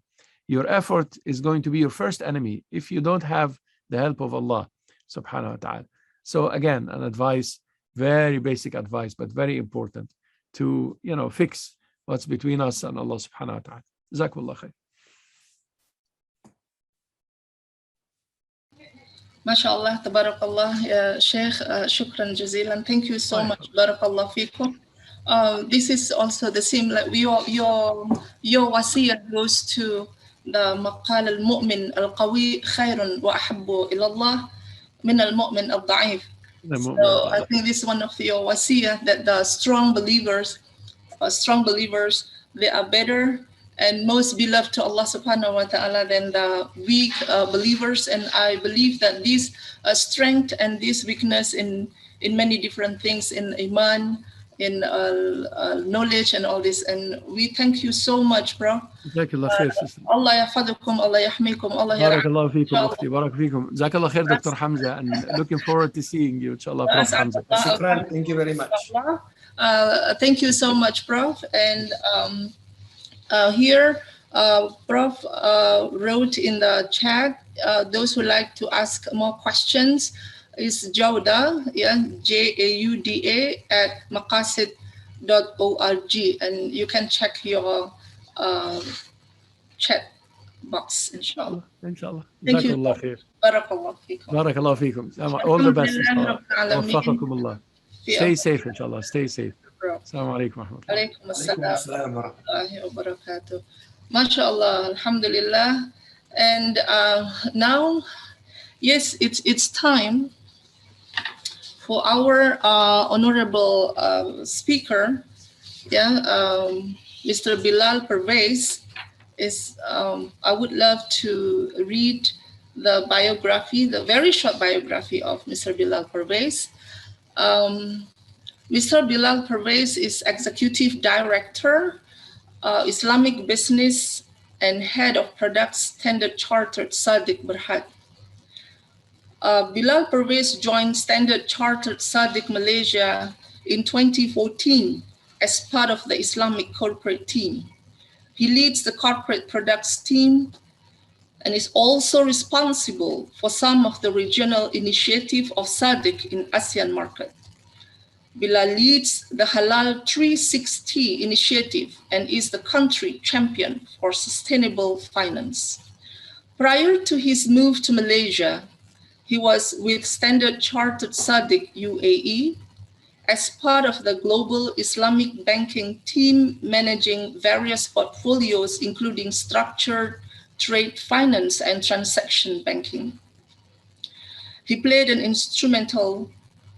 [SPEAKER 2] Your effort is going to be your first enemy if you don't have the help of Allah subhanahu wa ta'ala. So again, an advice, very basic advice, but very important to, fix what's between us and Allah subhanahu wa ta'ala. Jazakallah khair.
[SPEAKER 1] MashaAllah, tabarakallah, Sheikh, shukran jazilan. Thank you so much, barakallah fikum. This is also the same, like your wasiyah goes to the maqal al-mu'min al-qawi khayrun wa ahabbu ilallah min al-mu'min al-da'if. So I think this is one of your wasiyah, that the strong believers, they are better and most beloved to Allah subhanahu wa ta'ala than the weak believers. And I believe that this strength and this weakness in many different things, in iman, in knowledge and all this. And we thank you so much, bro. Allah yahfadukum, Allah yahmikum, Allah
[SPEAKER 2] Barakallahu feekum, ukhti, barak feekum. Jazakallah khair, Dr. Hamza, and looking forward to seeing you, inshallah, Prof. Hamza.
[SPEAKER 3] Shukran, thank you very much.
[SPEAKER 1] Thank you so much, Prof. And here, Prof wrote in the chat, those who like to ask more questions is Jauda, Jauda at maqasid.org, and you can check your chat box, inshallah.
[SPEAKER 2] Inshallah.
[SPEAKER 1] Thank you.
[SPEAKER 2] Barakallah feekum. Barakallah feekum. All the best, inshallah. Waffaqakum Allah. Stay safe, inshallah. Stay safe. Assalamu alaikum wa rahmatullah.
[SPEAKER 1] Alaikum assalam wa rahmatullahi wa barakatuh. MashaAllah, alhamdulillah. And now, yes, it's time for our honorable speaker, Mr. Bilal Pervez. I would love to read the biography, the very short biography of Mr. Bilal Pervez. Mr. Bilal Pervez is Executive Director, Islamic Business and Head of Products, Standard Chartered Sadiq Berhad. Bilal Pervez joined Standard Chartered Sadiq Malaysia in 2014 as part of the Islamic corporate team. He leads the corporate products team and is also responsible for some of the regional initiative of Sadiq in ASEAN market. Bilal leads the Halal 360 initiative and is the country champion for sustainable finance. Prior to his move to Malaysia, he was with Standard Chartered Sadiq UAE as part of the global Islamic banking team managing various portfolios, including structured trade finance and transaction banking. He played an instrumental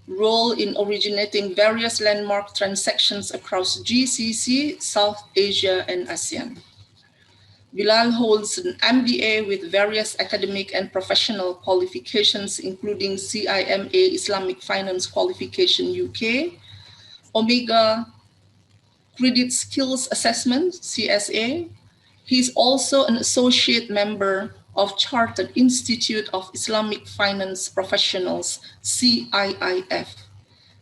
[SPEAKER 1] role in originating various landmark transactions across GCC, South Asia, and ASEAN. Bilal holds an MBA with various academic and professional qualifications, including CIMA Islamic Finance Qualification UK, Omega Credit Skills Assessment, CSA. He is also an associate member of Chartered Institute of Islamic Finance Professionals, CIIF.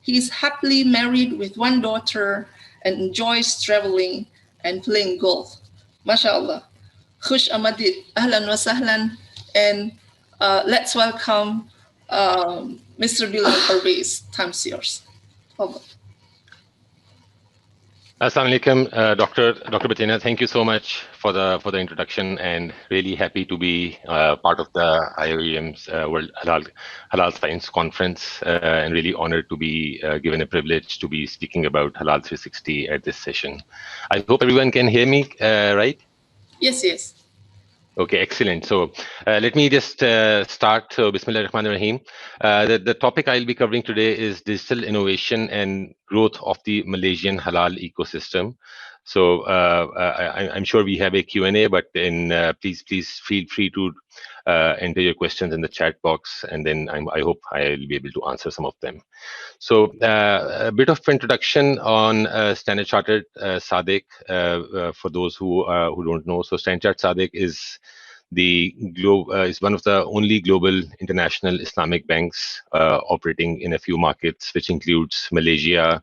[SPEAKER 1] He is happily married with one daughter and enjoys traveling and playing golf. MashaAllah. Khush Amadid, Ahlan wa Sahlan, and let's welcome Mr. Bilal Pervez. Time's yours. Over.
[SPEAKER 5] Assalamu alaikum, Dr. Bettina. Thank you so much for the introduction, and really happy to be part of the IOEM's World Halal Science Conference, and really honored to be given a privilege to be speaking about Halal 360 at this session. I hope everyone can hear me, right?
[SPEAKER 1] Yes, yes.
[SPEAKER 5] Okay, excellent. So let me just start. So Bismillah ar-Rahman ar-Rahim. The topic I'll be covering today is digital innovation and growth of the Malaysian halal ecosystem. So I'm sure we have a Q&A, but please feel free to enter your questions in the chat box, and then I hope I'll be able to answer some of them. So a bit of introduction on Standard Chartered SADC for those who don't know. So Standard Chartered SADC is is one of the only global international Islamic banks operating in a few markets, which includes Malaysia,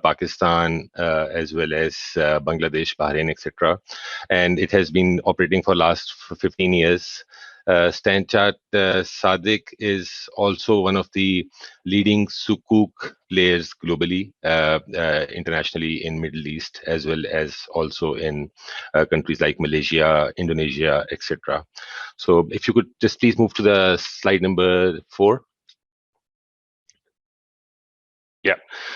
[SPEAKER 5] Pakistan, as well as Bangladesh, Bahrain, etc. And it has been operating for last 15 years. Standard Chartered SADC is also one of the leading sukuk players globally, internationally in Middle East, as well as also in countries like Malaysia, Indonesia, etc. So if you could just please move to the slide number 4.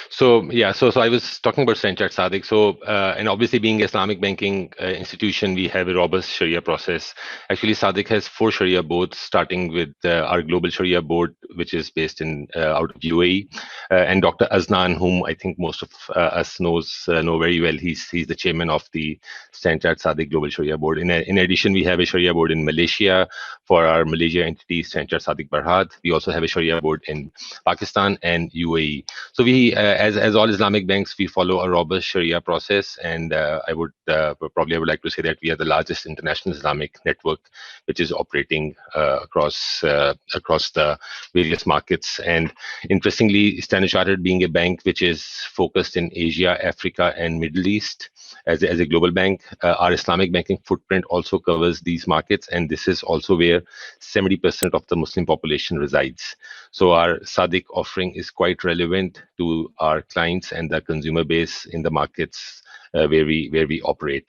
[SPEAKER 5] So I was talking about Standard Chartered SADC. So and obviously being an Islamic banking institution, we have a robust Sharia process. Actually, SADC has 4 Sharia boards, starting with our global Sharia board, which is based in out of UAE, and Dr. Aznan, whom I think most of us know very well. He's the chairman of the Standard Chartered SADC Global Sharia Board. In addition, we have a Sharia board in Malaysia for our Malaysia entity, Standard Chartered SADC Berhad. We also have a Sharia board in Pakistan and UAE. So we, as all Islamic banks, we follow a robust Sharia process, and I would like to say that we are the largest international Islamic network, which is operating across the various markets. And interestingly, Standard Chartered, being a bank which is focused in Asia, Africa, and Middle East, as a global bank, our Islamic banking footprint also covers these markets, and this is also where 70% of the Muslim population resides. So our SADC offering is quite relevant to our clients and the consumer base in the markets where we operate.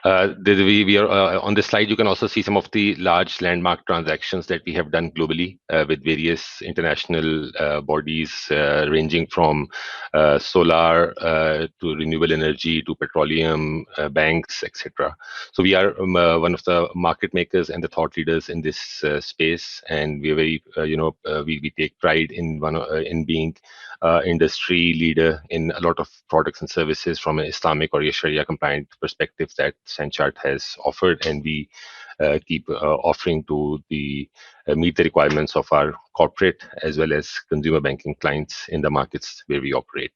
[SPEAKER 5] We are on this slide. You can also see some of the large landmark transactions that we have done globally with various international bodies, ranging from solar to renewable energy to petroleum, banks, etc. So we are one of the market makers and the thought leaders in this space, and we are very, we take pride in being industry leader in a lot of products and services from an Islamic or a Sharia compliant perspective that Standard Chartered has offered, and we keep offering to meet the requirements of our corporate as well as consumer banking clients in the markets where we operate.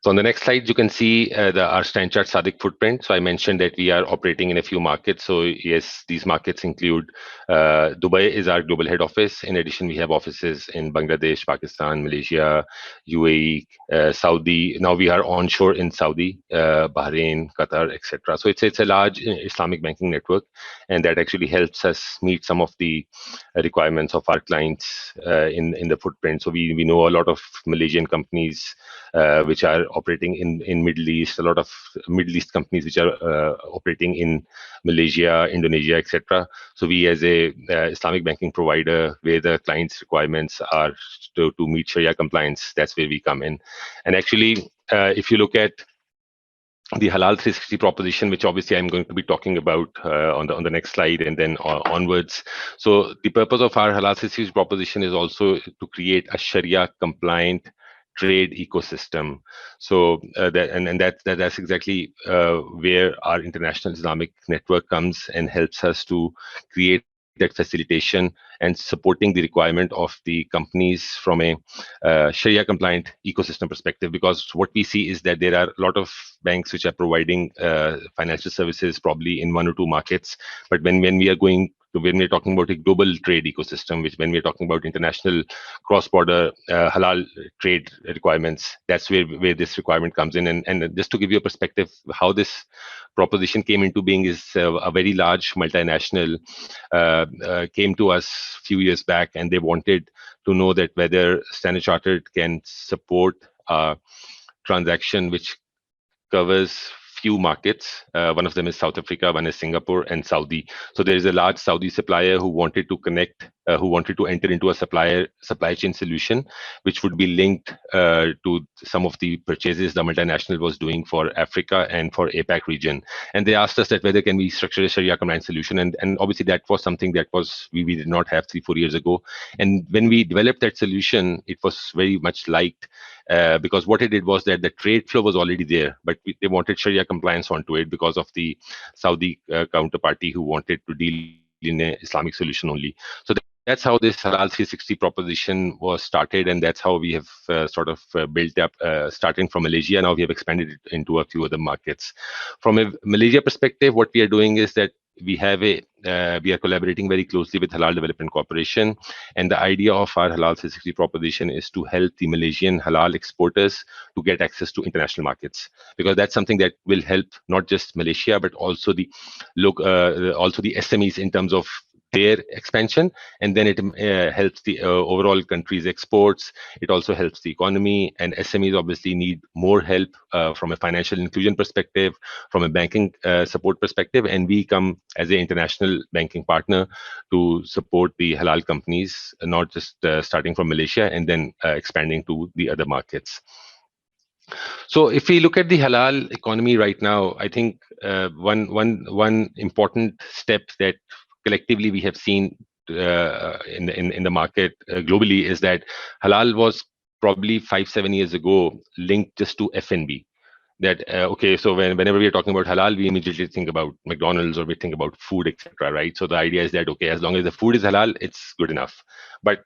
[SPEAKER 5] So on the next slide, you can see our Standard Chartered SADC footprint. So I mentioned that we are operating in a few markets. So yes, these markets include Dubai is our global head office. In addition, we have offices in Bangladesh, Pakistan, Malaysia, UAE, Saudi. Now we are onshore in Saudi, Bahrain, Qatar, etc. So it's a large Islamic banking network, and that actually helps us meet some of the requirements of our clients in the footprint. So we know a lot of Malaysian companies which are operating in Middle East, a lot of Middle East companies which are operating in Malaysia, Indonesia, etc. So we, as a Islamic banking provider, where the client's requirements are to meet Sharia compliance, that's where we come in. And actually, if you look at the Halal 360 proposition, which obviously I'm going to be talking about on the next slide and then onwards. So the purpose of our Halal 360 proposition is also to create a Sharia compliant trade ecosystem. So that's exactly where our international Islamic network comes and helps us to create that facilitation and supporting the requirement of the companies from a Sharia compliant ecosystem perspective. Because what we see is that there are a lot of banks which are providing financial services probably in 1 or 2 markets, but when we are talking about a global trade ecosystem, when we're talking about international cross-border halal trade requirements, that's where this requirement comes in. And just to give you a perspective, how this proposition came into being is a very large multinational came to us a few years back, and they wanted to know that whether Standard Chartered can support a transaction which covers few markets. One of them is South Africa, one is Singapore, and Saudi. So there is a large Saudi supplier who wanted to connect, who wanted to enter into a supply chain solution, which would be linked to some of the purchases the multinational was doing for Africa and for APAC region. And they asked us that whether can we structure a Sharia compliant solution, and obviously that was something that was we did not have 3-4 years ago. And when we developed that solution, it was very much liked because what it did was that the trade flow was already there, but they wanted Sharia compliance onto it because of the Saudi counterparty who wanted to deal in an Islamic solution only. So that's how this Halal 360 proposition was started, and that's how we have built up, starting from Malaysia. Now we have expanded it into a few other markets. From a Malaysia perspective, what we are doing is that we are collaborating very closely with Halal Development Corporation, and the idea of our Halal 360 proposition is to help the Malaysian halal exporters to get access to international markets, because that's something that will help not just Malaysia but also the SMEs in terms of their expansion, and then it helps the overall country's exports. It also helps the economy, and SMEs obviously need more help from a financial inclusion perspective, from a banking support perspective, and we come as an international banking partner to support the halal companies, not just starting from Malaysia and then expanding to the other markets. So if we look at the halal economy right now, I think one important step that collectively we have seen in the market globally is that halal was probably 5-7 years ago linked just to F&B. That okay, so whenever we are talking about halal, we immediately think about McDonald's or we think about food, etc. Right? So the idea is that okay, as long as the food is halal, it's good enough. But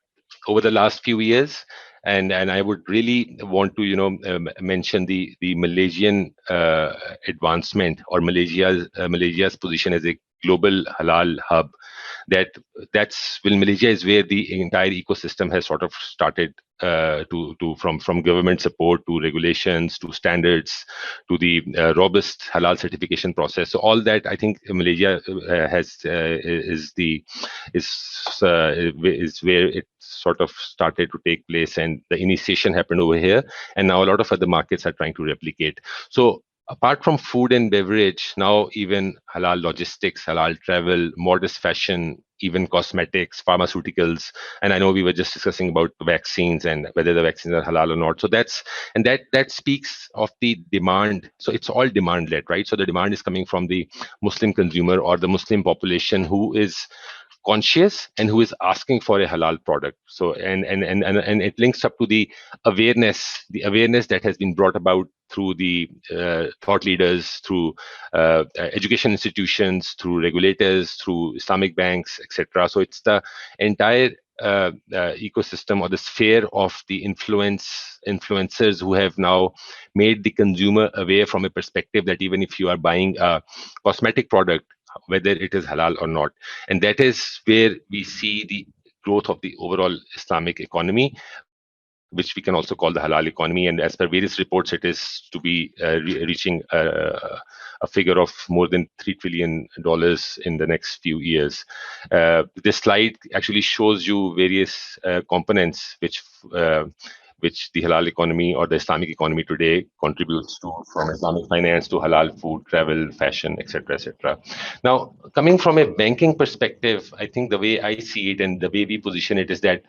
[SPEAKER 5] over the last few years, and I would really want to mention the Malaysian advancement, or Malaysia's position as a global halal hub. That's Malaysia is where the entire ecosystem has sort of started from government support to regulations to standards to the robust halal certification process. So all that, I think Malaysia is where it sort of started to take place, and the initiation happened over here, and now a lot of other markets are trying to replicate. So apart from food and beverage, now even halal logistics, halal travel, modest fashion, even cosmetics, pharmaceuticals, and I know we were just discussing about vaccines and whether the vaccines are halal or not. So that speaks of the demand. So it's all demand led, right? So the demand is coming from the Muslim consumer or the Muslim population who is conscious and who is asking for a halal product. So and it links up to the awareness that has been brought about through the thought leaders, through education institutions, through regulators, through Islamic banks, etc. So it's the entire ecosystem or the sphere of the influencers who have now made the consumer aware from a perspective that even if you are buying a cosmetic product, whether it is halal or not. And that is where we see the growth of the overall Islamic economy, which we can also call the halal economy. And as per various reports, it is to be reaching a figure of more than $3 trillion in the next few years. This slide actually shows you various components which the halal economy or the Islamic economy today contributes to, from Islamic finance to halal food, travel, fashion, etc., etc. Now, coming from a banking perspective, I think the way I see it and the way we position it is that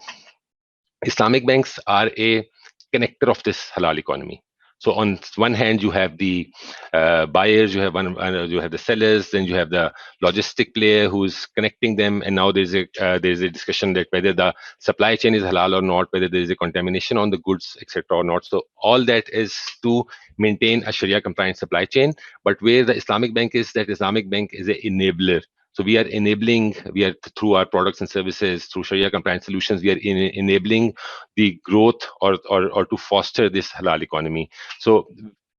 [SPEAKER 5] Islamic banks are a connector of this halal economy. So on one hand, you have the buyers, you have the sellers, then you have the logistic player who's connecting them, and now there's a discussion that whether the supply chain is halal or not, whether there is a contamination on the goods, etc. or not. So all that is to maintain a Sharia compliant supply chain. But where the Islamic bank is, that Islamic bank is an enabler. So we are through our products and services, through Sharia compliant solutions, we are enabling the growth or to foster this halal economy. So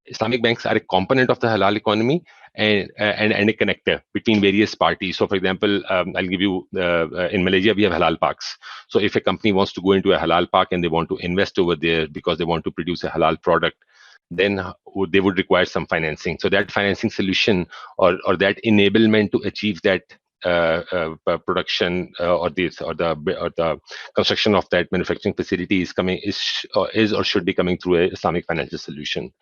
[SPEAKER 5] Islamic banks are a component of the halal economy and a connector between various parties. So for example, I'll give you, in Malaysia, we have halal parks. So if a company wants to go into a halal park and they want to invest over there because they want to produce a halal product, then they would require some financing. So that financing solution or that enablement to achieve that production or the construction of that manufacturing facility is or should be coming through a Islamic financial solution.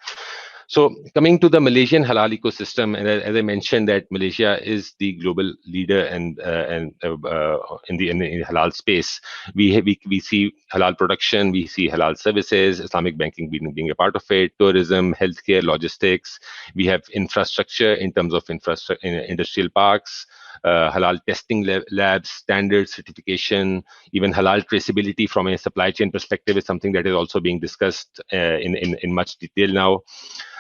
[SPEAKER 5] So coming to the Malaysian halal ecosystem, and as I mentioned, that Malaysia is the global leader in the halal space. We see halal production, we see halal services, Islamic banking being a part of it, tourism, healthcare, logistics. We have infrastructure in terms of industrial parks, halal testing labs, standard certification, even halal traceability from a supply chain perspective is something that is also being discussed in much detail now.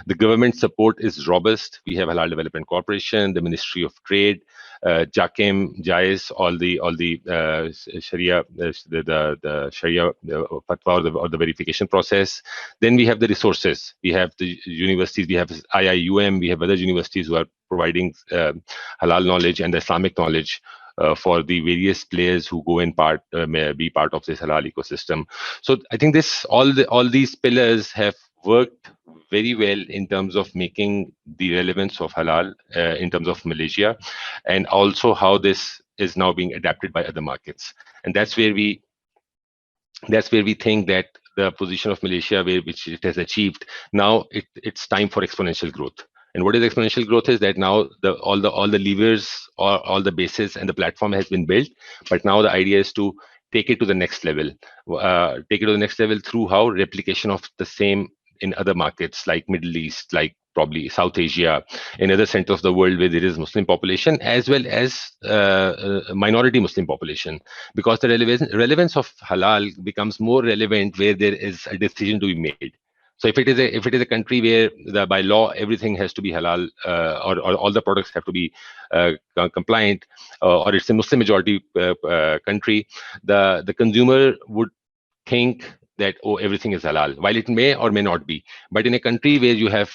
[SPEAKER 5] The government support is robust. We have Halal Development Corporation, the Ministry of Trade, JAKIM, JAIS, all the Sharia, the Sharia fatwa or the verification process. Then we have the resources. We have the universities. We have IIUM. We have other universities who are providing halal knowledge and the Islamic knowledge for the various players who go in may be part of this halal ecosystem. So I think all these pillars have worked very well in terms of making the relevance of halal in terms of Malaysia, and also how this is now being adapted by other markets. And that's where we think that the position of Malaysia, which it has achieved, now it's time for exponential growth. And what is exponential growth is that now all the levers, all the bases and the platform has been built, but now the idea is to take it to the next level. Take it to the next level through how replication of the same in other markets like Middle East, like probably South Asia, in other centers of the world where there is Muslim population, as well as minority Muslim population, because the relevance of halal becomes more relevant where there is a decision to be made. So if it is a country where by law everything has to be halal, or all the products have to be compliant, or it's a Muslim majority country, the consumer would think that, oh, everything is halal, while it may or may not be. But in a country where you have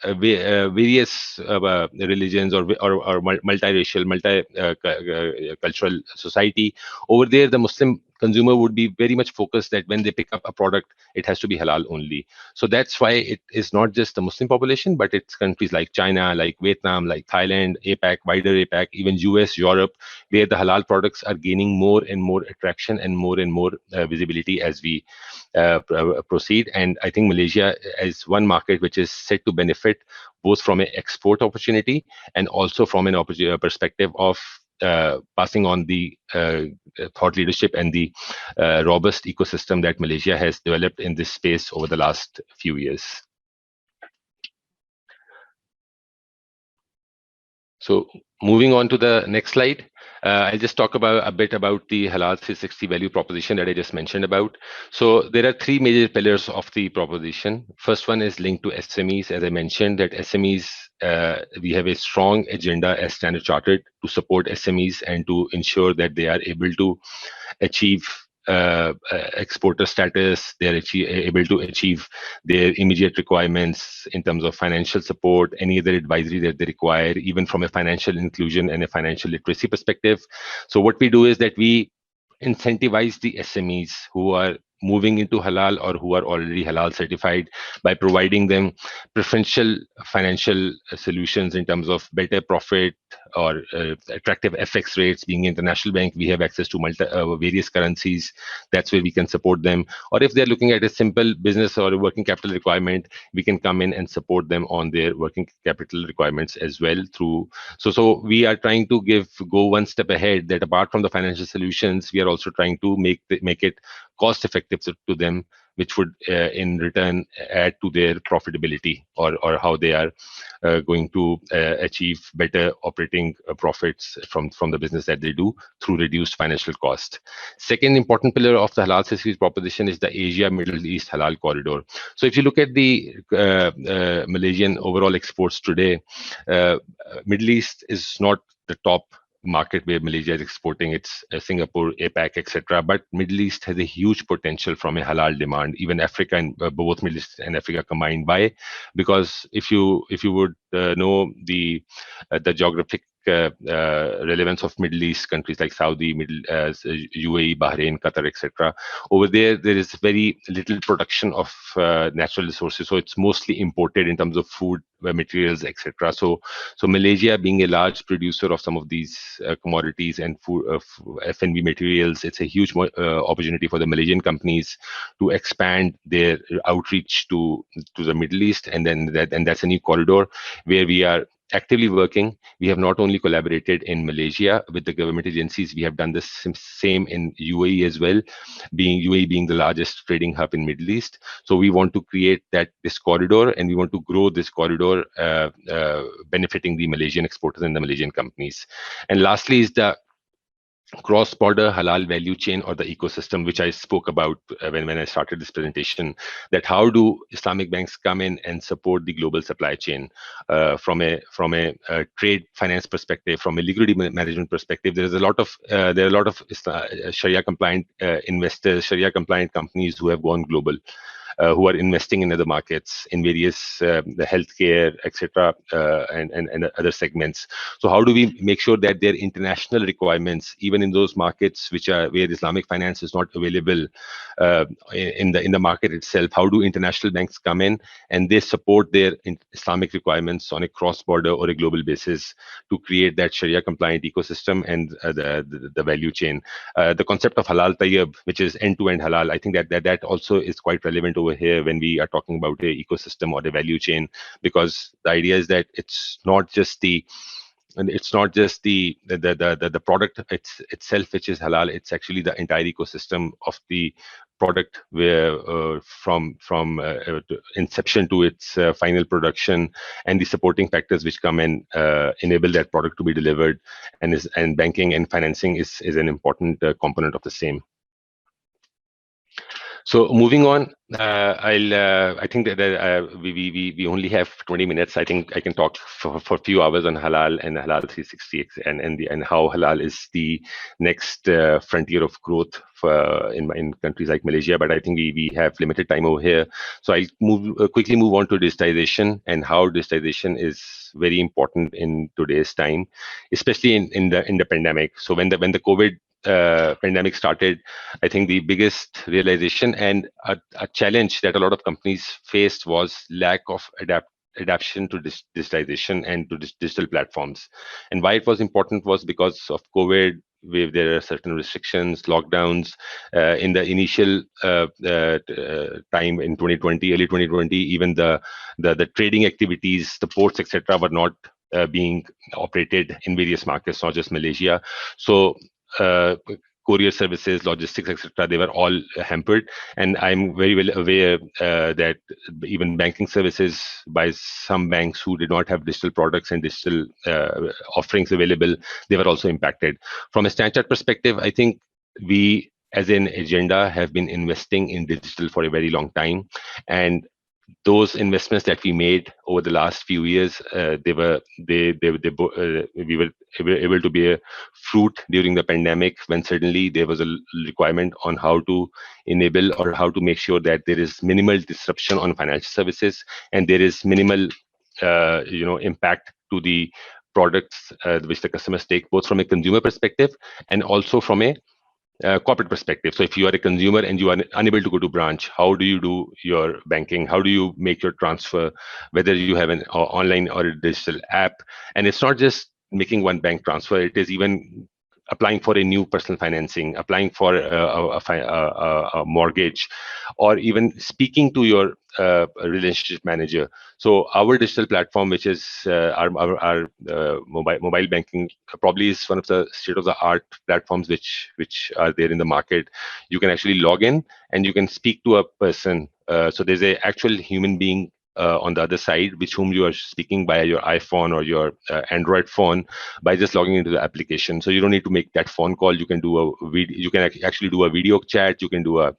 [SPEAKER 5] various religions or multiracial, multicultural society, over there the Muslim consumer would be very much focused that when they pick up a product, it has to be halal only. So that's why it is not just the Muslim population, but it's countries like China, like Vietnam, like Thailand, APAC, wider APAC, even US, Europe, where the halal products are gaining more and more attraction and more visibility as we proceed. And I think Malaysia is one market which is set to benefit both from an export opportunity and also from an perspective of passing on the thought leadership and the robust ecosystem that Malaysia has developed in this space over the last few years. So moving on to the next slide, I'll just talk a bit about the Halal 360 value proposition that I just mentioned about. So there are three major pillars of the proposition. First one is linked to SMEs. As I mentioned, that SMEs, we have a strong agenda as Standard Chartered to support SMEs and to ensure that they are able to achieve exporter status. They are able to achieve their immediate requirements in terms of financial support, any other advisory that they require, even from a financial inclusion and a financial literacy perspective. So what we do is that we incentivize the SMEs who are moving into halal or who are already halal certified by providing them preferential financial solutions in terms of better profit or attractive FX rates. Being international bank, we have access to various currencies. That's where we can support them. Or if they're looking at a simple business or a working capital requirement, we can come in and support them on their working capital requirements as well. So we are trying to go one step ahead, that apart from the financial solutions, we are also trying to make it cost effective to them, which would in return add to their profitability or how they are going to achieve better operating profits from the business that they do through reduced financial cost. Second important pillar of the Halal series proposition is the Asia Middle East Halal Corridor. So if you look at the Malaysian overall exports today, Middle East is not the top market where Malaysia is exporting. It's Singapore, APAC, etc. But Middle East has a huge potential from a halal demand. Even Africa and both Middle East and Africa combined. Why? Because if you would know the relevance of Middle East countries like Saudi, UAE, Bahrain, Qatar, etc. Over there is very little production of natural resources, so it's mostly imported in terms of food materials, etc. So Malaysia, being a large producer of some of these commodities and food F&B materials, it's a huge opportunity for the Malaysian companies to expand their outreach to the Middle East, and that's a new corridor where we are actively working. We have not only collaborated in Malaysia with the government agencies, we have done the same in UAE as well, UAE being the largest trading hub in Middle East. So we want to create this corridor, and we want to grow this corridor, benefiting the Malaysian exporters and the Malaysian companies. And lastly is the cross-border halal value chain, or the ecosystem, which I spoke about when I started this presentation, that how do Islamic banks come in and support the global supply chain from a trade finance perspective, from a liquidity management perspective. There are a lot of Sharia compliant investors, Sharia compliant companies who have gone global, who are investing in other markets, in various the healthcare, etc., and other segments. So how do we make sure that their international requirements, even in those markets where Islamic finance is not available in the market itself, how do international banks come in and they support their Islamic requirements on a cross-border or a global basis to create that Sharia compliant ecosystem and the value chain. The concept of halal tayyib, which is end-to-end halal, I think that also is quite relevant over here when we are talking about a ecosystem or the value chain, because the idea is that it's not just the product itself which is halal. It's actually the entire ecosystem of the product, where from inception to its final production, and the supporting factors which come and enable that product to be delivered, and banking and financing is an important component of the same. So moving on, I think that we only have 20 minutes. I think I can talk for a few hours on halal and halal 360 and how halal is the next frontier of growth in countries like Malaysia. But I think we have limited time over here, so I'll quickly move on to digitization and how digitization is very important in today's time, especially in the pandemic. So when the COVID pandemic started, I think the biggest realization and a challenge that a lot of companies faced was lack of adaptation to digitization and to digital platforms. And why it was important was because of COVID, where there are certain restrictions, lockdowns. In the initial time in 2020, early 2020, even the trading activities, the ports, etc., were not being operated in various markets, not just Malaysia. So courier services, logistics, etc., they were all hampered. And I'm very well aware that even banking services by some banks who did not have digital products and digital offerings available, they were also impacted. From a Stanchart perspective, I think we as an agenda have been investing in digital for a very long time. And those investments that we made over the last few years, we were able to bear fruit during the pandemic, when suddenly there was a requirement on how to enable or how to make sure that there is minimal disruption on financial services and there is minimal impact to the products which the customers take, both from a consumer perspective and also from a corporate perspective. So if you are a consumer and you are unable to go to branch, how do you do your banking? How do you make your transfer, whether you have an online or a digital app? And it's not just making one bank transfer, it is even applying for a new personal financing, applying for a mortgage, or even speaking to your relationship manager. So our digital platform, which is our mobile banking, probably is one of the state-of-the-art platforms which are there in the market. You can actually log in and you can speak to a person. So there's an actual human being on the other side, with whom you are speaking via your iPhone or your Android phone by just logging into the application. So you don't need to make that phone call. You can do actually do a video chat. You can do a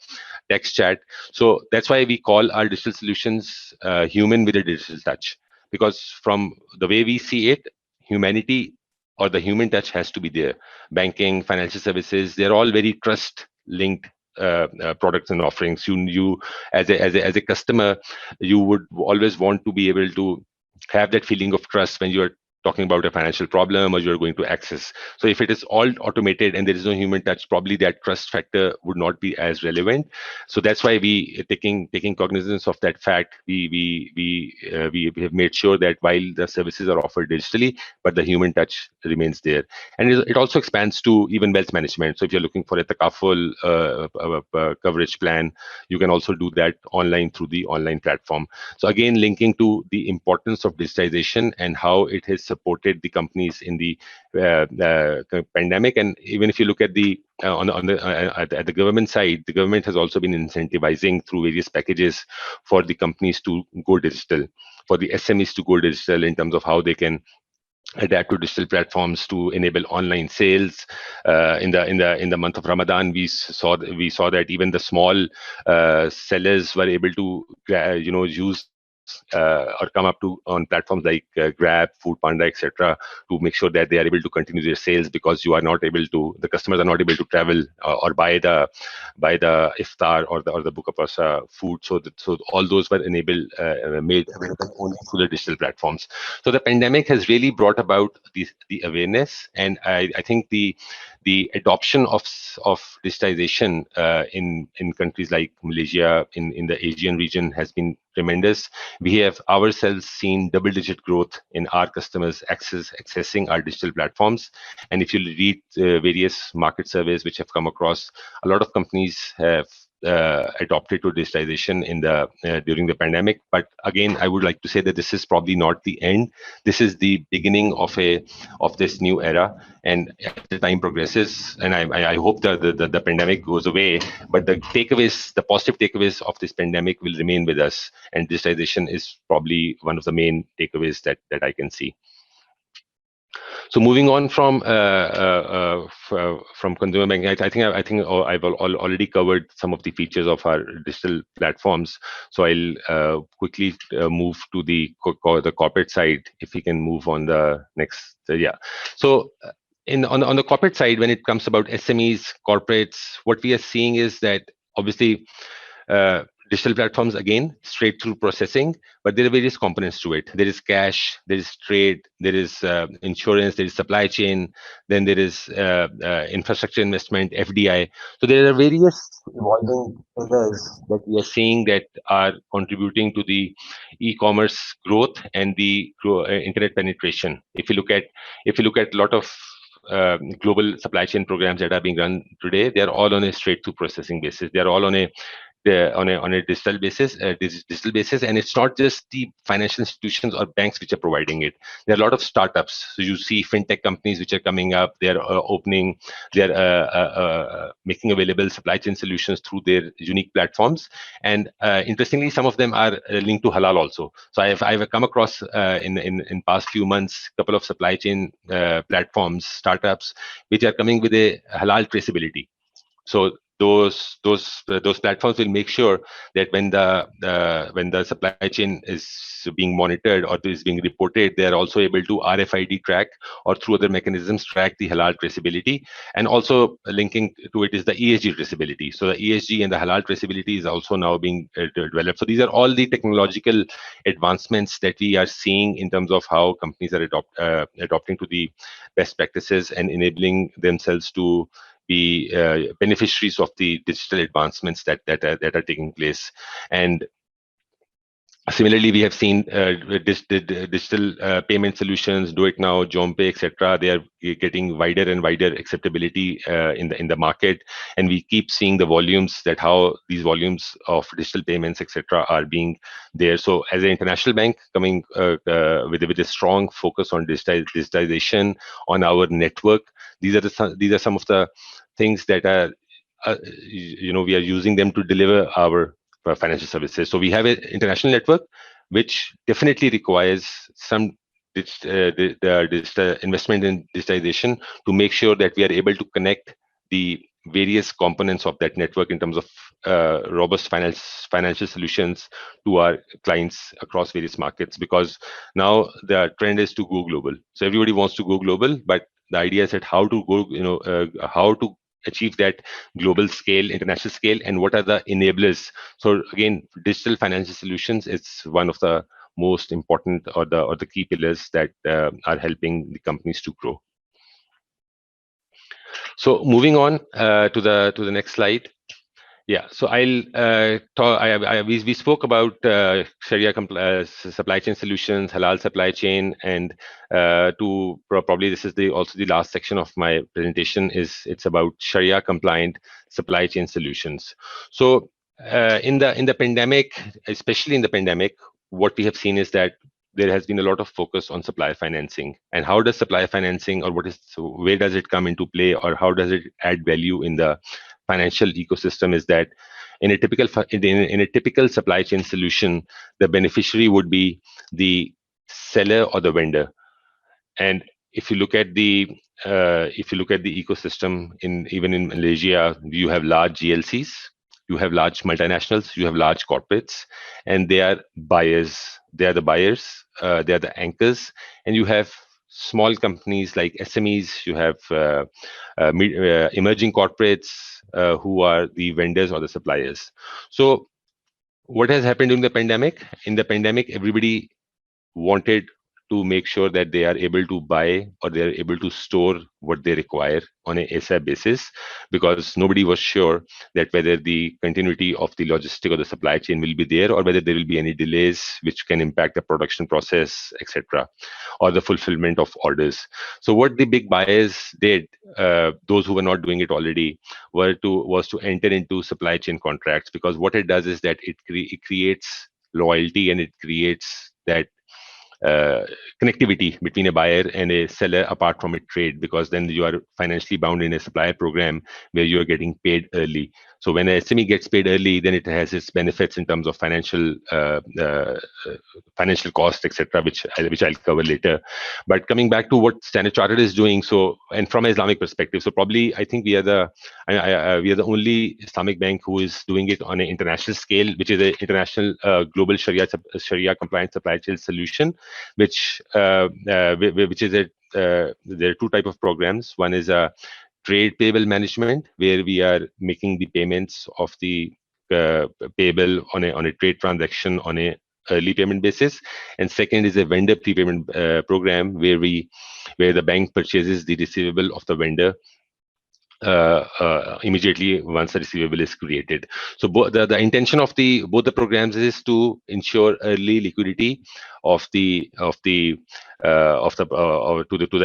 [SPEAKER 5] text chat. So that's why we call our digital solutions human with a digital touch, because from the way we see it, humanity or the human touch has to be there. Banking, financial services, they're all very trust linked products and offerings. You as a customer, you would always want to be able to have that feeling of trust when you are talking about a financial problem or you're going to access. So if it is all automated and there is no human touch, probably that trust factor would not be as relevant. So that's why we taking cognizance of that fact, we have made sure that while the services are offered digitally, but the human touch remains there. And it also expands to even wealth management. So if you're looking for a takaful coverage plan, you can also do that online through the online platform. So again, linking to the importance of digitization and how it has supported the companies in the pandemic. And even if you look at the at the government side, the government has also been incentivizing through various packages for the companies to go digital, for the SMEs to go digital in terms of how they can adapt to digital platforms to enable online sales. In the month of Ramadan, we saw that even the small sellers were able to use or come up to on platforms like Grab, Foodpanda, etc., to make sure that they are able to continue their sales, because the customers are not able to travel or buy the iftar or the buka prasa food. So all those were made available only through the digital platforms. So the pandemic has really brought about the awareness, and I think the adoption of digitization in countries like Malaysia, in the Asian region, has been tremendous. We have ourselves seen double-digit growth in our customers accessing our digital platforms. And if you read various market surveys which have come across, a lot of companies have adopted to digitization during the pandemic. But again, I would like to say that this is probably not the end. This is the beginning of this new era. And as the time progresses, and I hope that the pandemic goes away, but the positive takeaways of this pandemic will remain with us. And digitization is probably one of the main takeaways that I can see. So moving on from consumer banking, I think I've already covered some of the features of our digital platforms. So I'll quickly move to the corporate side. If we can move on the next, yeah. So on the corporate side, when it comes about SMEs, corporates, what we are seeing is that obviously digital platforms, again, straight through processing, but there are various components to it. There is cash, there is trade, there is insurance, there is supply chain, then there is infrastructure investment, FDI. So there are various evolving pillars that we are seeing that are contributing to the e-commerce growth and the internet penetration. If you look at a lot of global supply chain programs that are being run today, they are all on a straight through processing basis. They are all on a digital basis, and it's not just the financial institutions or banks which are providing it. There are a lot of startups. So you see fintech companies which are coming up. They are making available supply chain solutions through their unique platforms. And interestingly, some of them are linked to halal also. So I've come across in past few months a couple of supply chain platforms, startups, which are coming with a halal traceability. So those platforms will make sure that when the supply chain is being monitored or is being reported, they are also able to RFID track or through other mechanisms track the halal traceability. And also linking to it is the ESG traceability. So the ESG and the halal traceability is also now being developed. So these are all the technological advancements that we are seeing in terms of how companies are adopting to the best practices and enabling themselves to be beneficiaries of the digital advancements that are taking place. And similarly, we have seen digital payment solutions, Do It Now, JomPay, etc. They are getting wider and wider acceptability in the market, and we keep seeing the volumes how these volumes of digital payments, etc., are being there. So, as an international bank coming with a strong focus on digitization on our network, these are some of the things that are we are using them to deliver our financial services. So we have an international network, which definitely requires some digital investment in digitization to make sure that we are able to connect the various components of that network in terms of robust financial solutions to our clients across various markets. Because now the trend is to go global. So everybody wants to go global, but the idea is that how to go, how to achieve that global scale, international scale, and what are the enablers. So again, digital financial solutions is one of the most important or the key pillars that are helping the companies to grow. So moving on to the next slide. Yeah, so I'll talk. We spoke about Sharia supply chain solutions, halal supply chain, and probably this is also the last section of my presentation. It's about Sharia compliant supply chain solutions. So in the pandemic, especially in the pandemic, what we have seen is that there has been a lot of focus on supply financing, and how does supply financing, or where does it come into play, or how does it add value in the financial ecosystem, is that in a typical supply chain solution, the beneficiary would be the seller or the vendor. And if you look at the ecosystem, even in Malaysia, you have large GLCs, you have large multinationals, you have large corporates, and they are buyers. They are the buyers. They are the anchors, and you have small companies like SMEs. You have emerging corporates who are the vendors or the suppliers. So what has happened during the pandemic? In the pandemic, everybody wanted to make sure that they are able to buy or they are able to store what they require on a ASAP basis, because nobody was sure that whether the continuity of the logistic or the supply chain will be there, or whether there will be any delays which can impact the production process, etc., or the fulfillment of orders. So what the big buyers did, those who were not doing it already, was to enter into supply chain contracts, because what it does is that it creates loyalty, and it creates that connectivity between a buyer and a seller apart from a trade, because then you are financially bound in a supplier program where you are getting paid early. So when a SME gets paid early, then it has its benefits in terms of financial cost, etc., which I'll cover later. But coming back to what Standard Chartered is doing, so, and from an Islamic perspective, so probably I think we are the only Islamic bank who is doing it on an international scale, which is an international global Sharia compliant supply chain solution, which is there are two types of programs. One is a trade payable management, where we are making the payments of the payable on a trade transaction on a early payment basis, and second is a vendor prepayment program, where the bank purchases the receivable of the vendor immediately once the receivable is created. So the intention of both the programs is to ensure early liquidity to the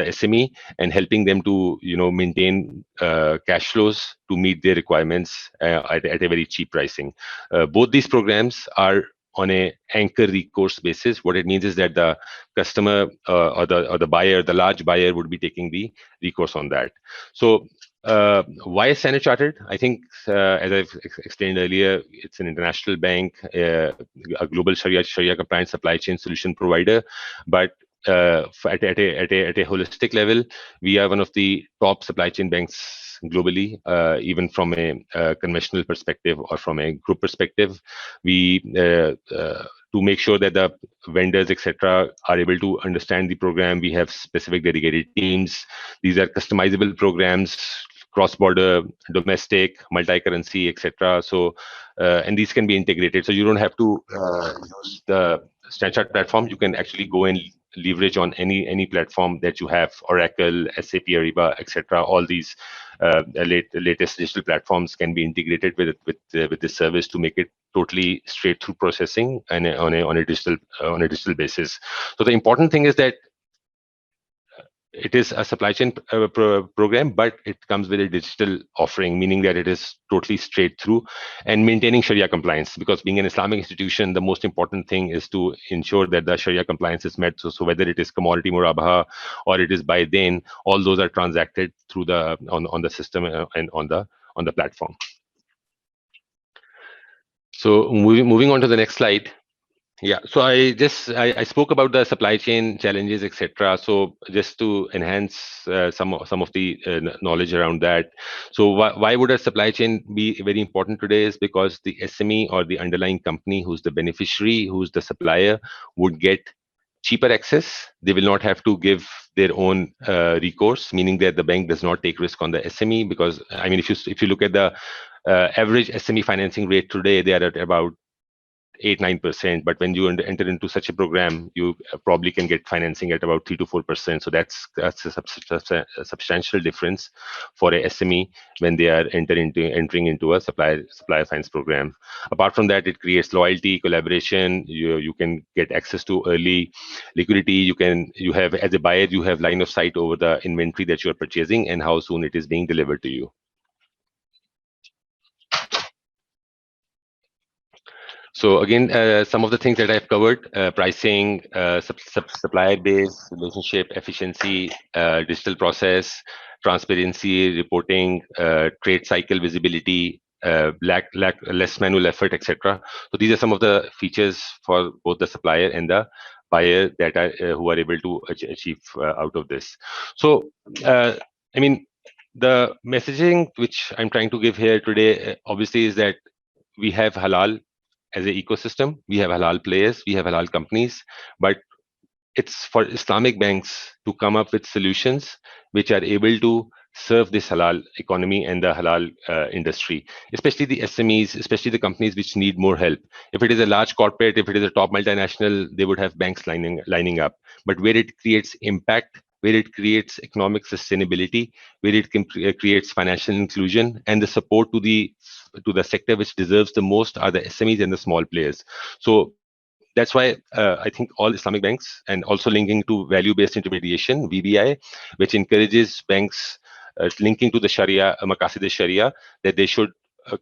[SPEAKER 5] SME, and helping them to maintain cash flows to meet their requirements at a very cheap pricing. Both these programs are on a anchor recourse basis. What it means is that the customer or the buyer, the large buyer, would be taking the recourse on that. So why is Standard Chartered? I think, as I've explained earlier, it's an international bank, a global Sharia compliant supply chain solution provider. But at a holistic level, we are one of the top supply chain banks globally, even from a conventional perspective or from a group perspective. We to make sure that the vendors, etc., are able to understand the program, we have specific dedicated teams. These are customizable programs, cross-border, domestic, multi-currency, etc. So, and these can be integrated. So you don't have to use the Standard Chartered platform. You can actually go and leverage on any platform that you have, Oracle, SAP, Ariba, etc. All these latest digital platforms can be integrated with this service to make it totally straight through processing and on a digital basis. So the important thing is that it is a supply chain program, but it comes with a digital offering, meaning that it is totally straight through, and maintaining Sharia compliance. Because being an Islamic institution, the most important thing is to ensure that the Sharia compliance is met. So whether it is commodity murabaha or it is buy then, all those are transacted through on the system and on the platform. So moving on to the next slide. Yeah, so I spoke about the supply chain challenges, etc. So just to enhance some of the knowledge around that. So why would a supply chain be very important today? Is because the SME or the underlying company, who's the beneficiary, who's the supplier, would get cheaper access. They will not have to give their own recourse, meaning that the bank does not take risk on the SME. Because I mean, if you look at the average SME financing rate today, they are at about 8-9%, but when you enter into such a program, you probably can get financing at about 3 to 4%. So that's a substantial difference for a SME when they are entering into a supplier finance program. Apart from that, it creates loyalty, collaboration. You can get access to early liquidity. You have, as a buyer, you have line of sight over the inventory that you are purchasing and how soon it is being delivered to you. So again, some of the things that I've covered: pricing, supplier base, relationship, efficiency, digital process, transparency, reporting, trade cycle visibility, less manual effort, etc. So these are some of the features for both the supplier and the buyer that are who are able to achieve out of this. So I mean, the messaging which I'm trying to give here today, obviously, is that we have halal as an ecosystem. We have halal players, we have halal companies, but it's for Islamic banks to come up with solutions which are able to serve this halal economy and the halal industry, especially the SMEs, especially the companies which need more help. If it is a large corporate, if it is a top multinational, they would have banks lining up. But where it creates impact, where it creates economic sustainability, where it creates financial inclusion and the support to the sector which deserves the most, are the SMEs and the small players. So that's why I think all Islamic banks, and also linking to value-based intermediation, VBI, which encourages banks linking to the Sharia, Maqasid Sharia, that they should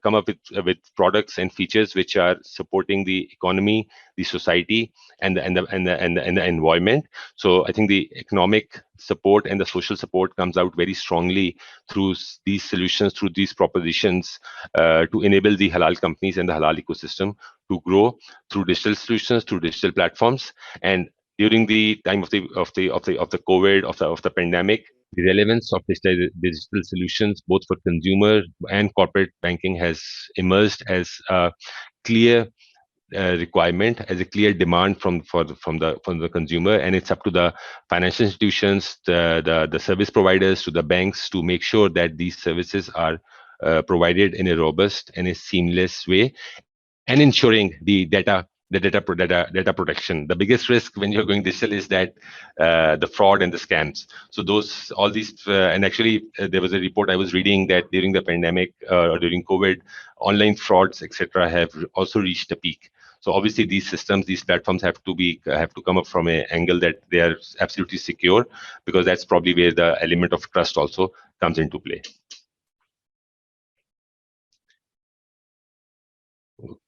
[SPEAKER 5] come up with products and features which are supporting the economy, the society, and the environment. So I think the economic support and the social support comes out very strongly through these solutions, through these propositions, to enable the halal companies and the halal ecosystem to grow through digital solutions, through digital platforms. And during the time of the COVID, of the pandemic, the relevance of digital solutions, both for consumer and corporate banking, has emerged as a clear requirement, as a clear demand from the consumer, and it's up to the financial institutions, the service providers, to the banks, to make sure that these services are provided in a robust and a seamless way, and ensuring the data protection. The biggest risk when you're going digital is that the fraud and the scams. So all these and actually there was a report I was reading that during the pandemic or during COVID, online frauds, etc., have also reached a peak. So obviously these systems, these platforms have to come up from an angle that they are absolutely secure, because that's probably where the element of trust also comes into play.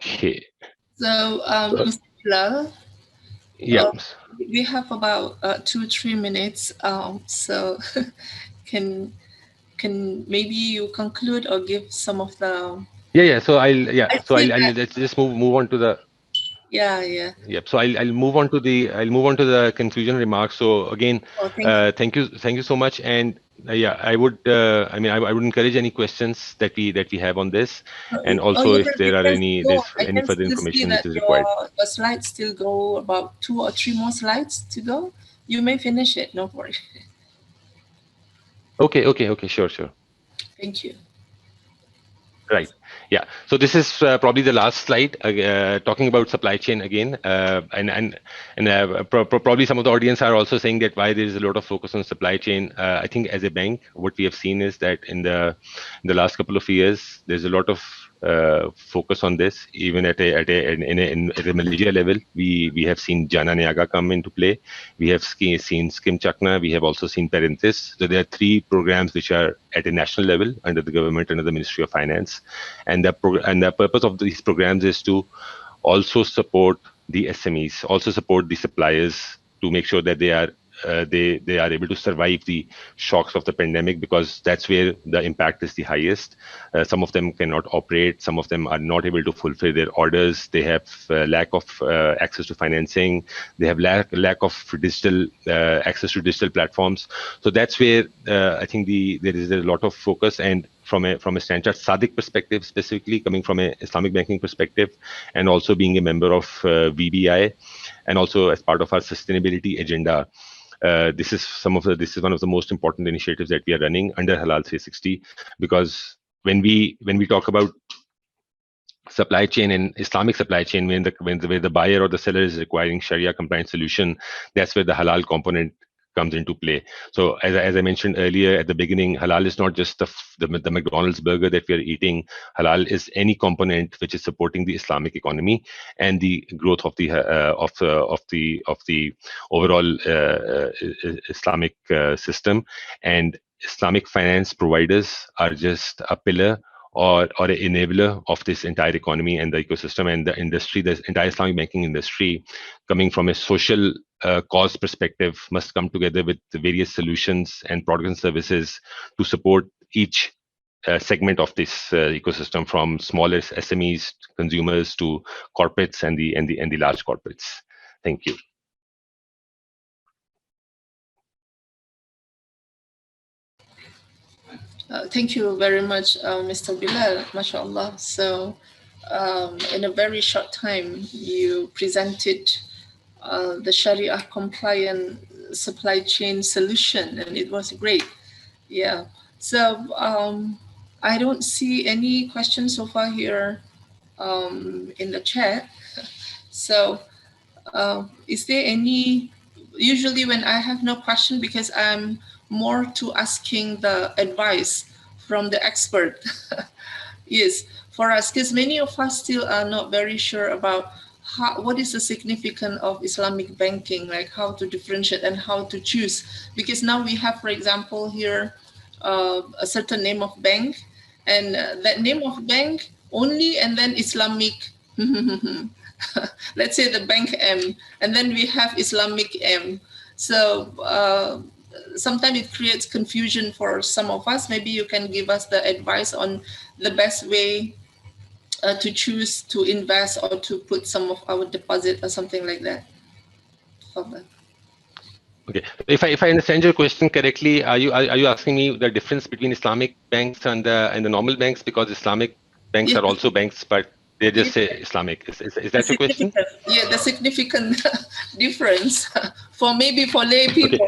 [SPEAKER 5] Okay.
[SPEAKER 1] So, Mr. Bilal,
[SPEAKER 5] yeah,
[SPEAKER 1] we have about 2-3 minutes. So, can maybe you conclude or give some of the
[SPEAKER 5] So I'll let's just move on to the Yep. So I'll move on to the conclusion remarks. So again, thank you so much. And I would I would encourage any questions that we have on this, and also if there are any further information which is required.
[SPEAKER 1] The slides still go about 2 or 3 more slides to go. You may finish it. No worry.
[SPEAKER 5] Okay. Sure.
[SPEAKER 1] Thank you.
[SPEAKER 5] Right. Yeah. So this is probably the last slide, talking about supply chain again, and probably some of the audience are also saying that why there is a lot of focus on supply chain. I think as a bank, what we have seen is that in the last couple of years, there's a lot of focus on this. Even at a Malaysia level, we have seen Jana Niaga come into play. We have seen Skim Chakna. We have also seen Parentis. So there are 3 programs which are at a national level under the government, under the Ministry of Finance, and the purpose of these programs is to also support the SMEs, also support the suppliers, to make sure that they are able to survive the shocks of the pandemic, because that's where the impact is the highest. Some of them cannot operate, some of them are not able to fulfill their orders, they have lack of access to financing, they have lack of digital access to digital platforms. So that's where I think there is a lot of focus. And from a Standard Sadiq perspective, specifically coming from an Islamic banking perspective, and also being a member of VBI, and also as part of our sustainability agenda, this is one of the most important initiatives that we are running under Halal 360, because when we talk about supply chain and Islamic supply chain, when the buyer or the seller is requiring Sharia compliant solution, that's where the halal component comes into play. So as I mentioned earlier at the beginning, halal is not just the McDonald's burger that we are eating. Halal is any component which is supporting the Islamic economy and the growth of the overall Islamic system. And Islamic finance providers are just a pillar or an enabler of this entire economy and the ecosystem and the industry. The entire Islamic banking industry, coming from a social cause perspective, must come together with the various solutions and products and services to support each segment of this ecosystem, from smallest SMEs, consumers, to corporates and the large corporates. Thank you.
[SPEAKER 1] Thank you very much, Mr. Bilal, mashallah. So in a very short time, you presented the Sharia compliant supply chain solution, and it was great. Yeah. So I don't see any questions so far here in the chat. So is there any, usually when I have no question, because I'm more to asking the advice from the expert. Yes, for us, because many of us still are not very sure about what is the significance of Islamic banking, like how to differentiate and how to choose. Because now we have, for example, here a certain name of bank, and that name of bank only, and then Islamic, let's say the bank M, and then we have Islamic M. So sometimes it creates confusion for some of us. Maybe you can give us the advice on the best way to choose to invest or to put some of our deposit or something like that.
[SPEAKER 5] Okay, if I understand your question correctly, are you asking me the difference between Islamic banks and the normal banks? Because Islamic banks are also banks, but they just say Islamic. Is that your question?
[SPEAKER 1] Yeah, the significant difference for lay people. Okay.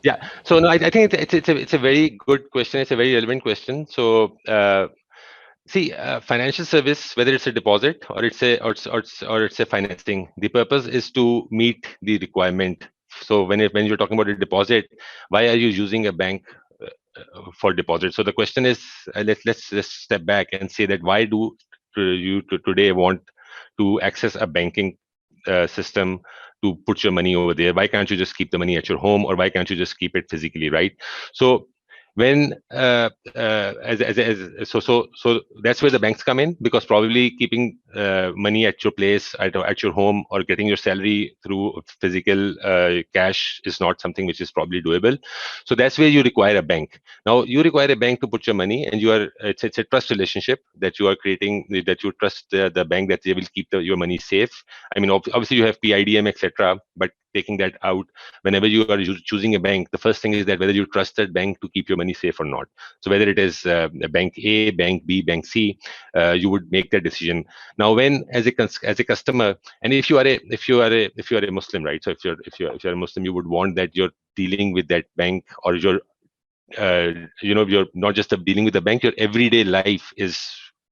[SPEAKER 5] Yeah. So no, I think it's a very good question. It's a very relevant question. So see, financial service, whether it's a deposit or it's a financing, the purpose is to meet the requirement. So when you're talking about a deposit, why are you using a bank for deposit? So the question is, let's step back and say that why do you today want to access a banking system to put your money over there? Why can't you just keep the money at your home, or why can't you just keep it physically, right? So when so that's where the banks come in, because probably keeping money at your place, at your home, or getting your salary through physical cash is not something which is probably doable. So that's where you require a bank. Now you require a bank to put your money, and it's a trust relationship that you are creating, that you trust the bank that they will keep your money safe. I mean, obviously you have PIDM, etc., but taking that out, whenever you are choosing a bank, the first thing is that whether you trust that bank to keep your money safe or not. So whether it is bank A, bank B, bank C, you would make that decision. Now, when as a customer, and if you are a Muslim, right? So if you're a Muslim, you would want that you're dealing with that bank, or you're you're not just dealing with the bank, your everyday life is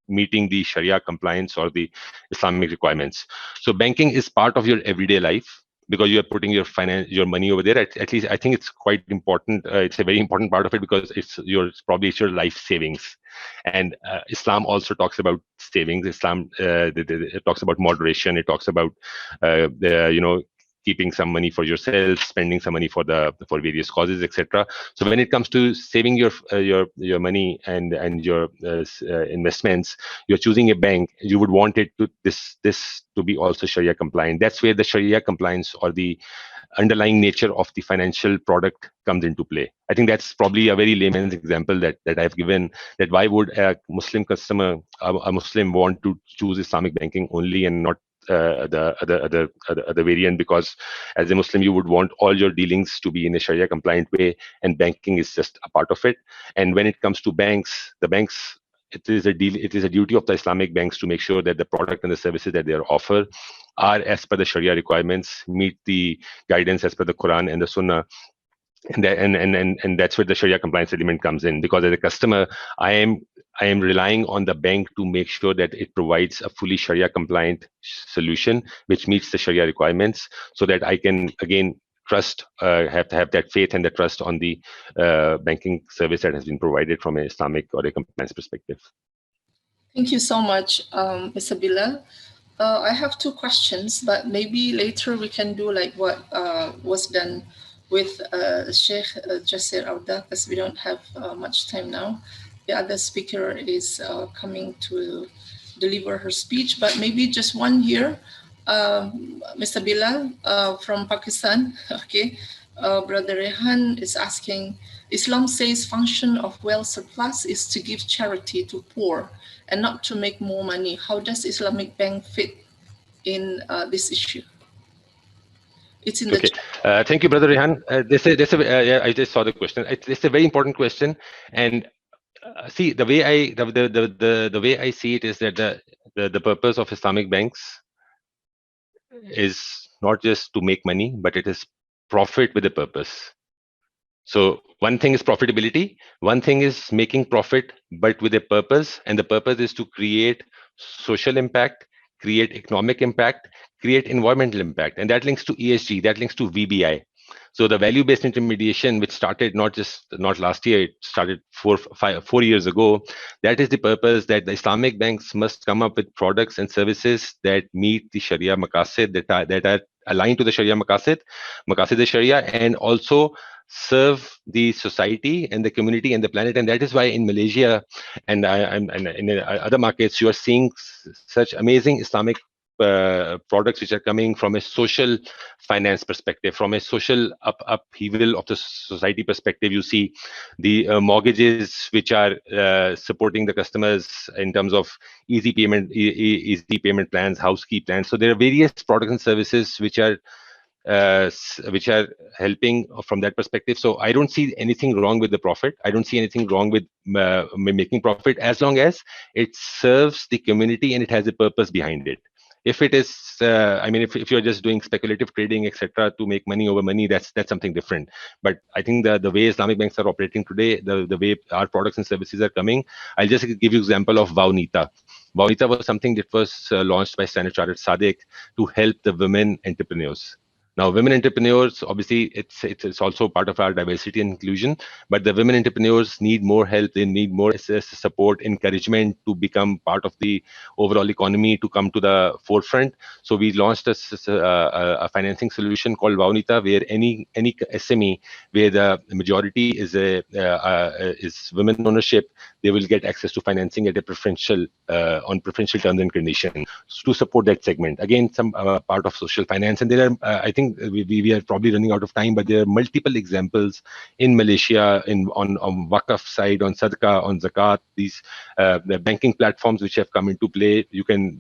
[SPEAKER 5] meeting the Sharia compliance or the Islamic requirements. So banking is part of your everyday life, because you are putting your money over there. At least I think it's quite important. It's a very important part of it, because it's probably your life savings. And Islam also talks about savings. Islam it talks about moderation. It talks about keeping some money for yourself, spending some money for various causes, etc. So when it comes to saving your money and your investments, you're choosing a bank. You would want it to this to be also Sharia compliant. That's where the Sharia compliance or the underlying nature of the financial product comes into play. I think that's probably a very layman's example that I've given, that why would a Muslim customer, a Muslim, want to choose Islamic banking only and not the other variant? Because as a Muslim, you would want all your dealings to be in a Sharia compliant way, and banking is just a part of it. And when it comes to banks, it is a duty of the Islamic banks to make sure that the product and the services that they offer are as per the Sharia requirements, meet the guidance as per the Quran and the Sunnah. And that's where the Sharia compliance element comes in. Because as a customer, I I am relying on the bank to make sure that it provides a fully Sharia compliant solution, which meets the Sharia requirements, so that I can again trust, have to have that faith and the trust on the banking service that has been provided from an Islamic or a compliance perspective.
[SPEAKER 1] Thank you so much, Mr. Bilal. I have two questions, but maybe later we can do like what was done with Sheikh Jasir Auda, because we don't have much time now. The other speaker is coming to deliver her speech, but maybe just one here. Mr. Bilal from Pakistan, okay. Brother Rehan is asking, Islam says function of wealth surplus is to give charity to poor and not to make more money. How does Islamic Bank fit in this issue? It's in the
[SPEAKER 5] okay. Thank you, Brother Rehan. Yeah, I just saw the question. It's a very important question, and see, the way I see it is that the purpose of Islamic banks is not just to make money, but it is profit with a purpose. So one thing is profitability, one thing is making profit, but with a purpose, and the purpose is to create social impact, create economic impact, create environmental impact, and that links to ESG, that links to VBI. So the value-based intermediation, which started not last year, it started 4 years ago. That is the purpose, that the Islamic banks must come up with products and services that meet the Sharia maqasid, that are aligned to the Sharia maqasid Sharia, and also serve the society and the community and the planet. And that is why in Malaysia and in other markets, you are seeing such amazing Islamic products which are coming from a social finance perspective, from a social upheaval of the society perspective. You see the mortgages which are supporting the customers in terms of easy payment plans, house key plans. So there are various products and services which are helping from that perspective. So I don't see anything wrong with the profit. I don't see anything wrong with making profit, as long as it serves the community and it has a purpose behind it. If it is, if you're just doing speculative trading, etc., to make money over money, that's something different. But I think the way Islamic banks are operating today, the way our products and services are coming, I'll just give you example of Vaunita. Vaunita was something that was launched by Standard Chartered SADC to help the women entrepreneurs. Now, women entrepreneurs, obviously, it's also part of our diversity and inclusion, but the women entrepreneurs need more help. They need more support, encouragement to become part of the overall economy, to come to the forefront. So we launched a financing solution called Vaunita, where any SME where the majority is women ownership, they will get access to financing at a preferential on preferential terms and conditions to support that segment. Again, some part of social finance, and there are I think we are probably running out of time, but there are multiple examples in Malaysia on Waqf side, on Sadaqah, on Zakat, these the banking platforms which have come into play. You can,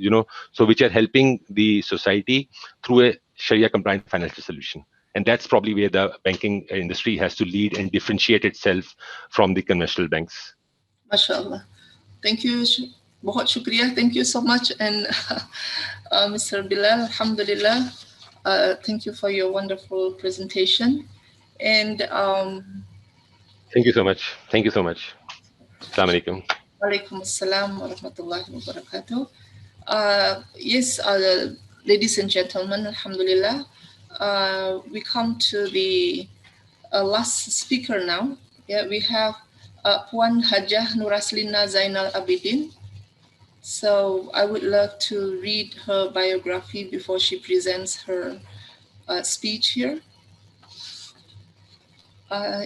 [SPEAKER 5] so which are helping the society through a Sharia compliant financial solution. And that's probably where the banking industry has to lead and differentiate itself from the conventional banks.
[SPEAKER 1] MashaAllah. Thank you. Bahut shukriya. Thank you so much. And Mr. Bilal, alhamdulillah. Thank you for your wonderful presentation. And
[SPEAKER 5] thank you so much. Thank you so much. Assalamu alaikum.
[SPEAKER 1] Walaikum assalam wa rahmatullahi wa barakatuh. Yes, ladies and gentlemen, alhamdulillah, we come to the last speaker now. Yeah, we have Puan Hajah Nuraslina Zainal Abidin. So I would love to read her biography before she presents her speech here.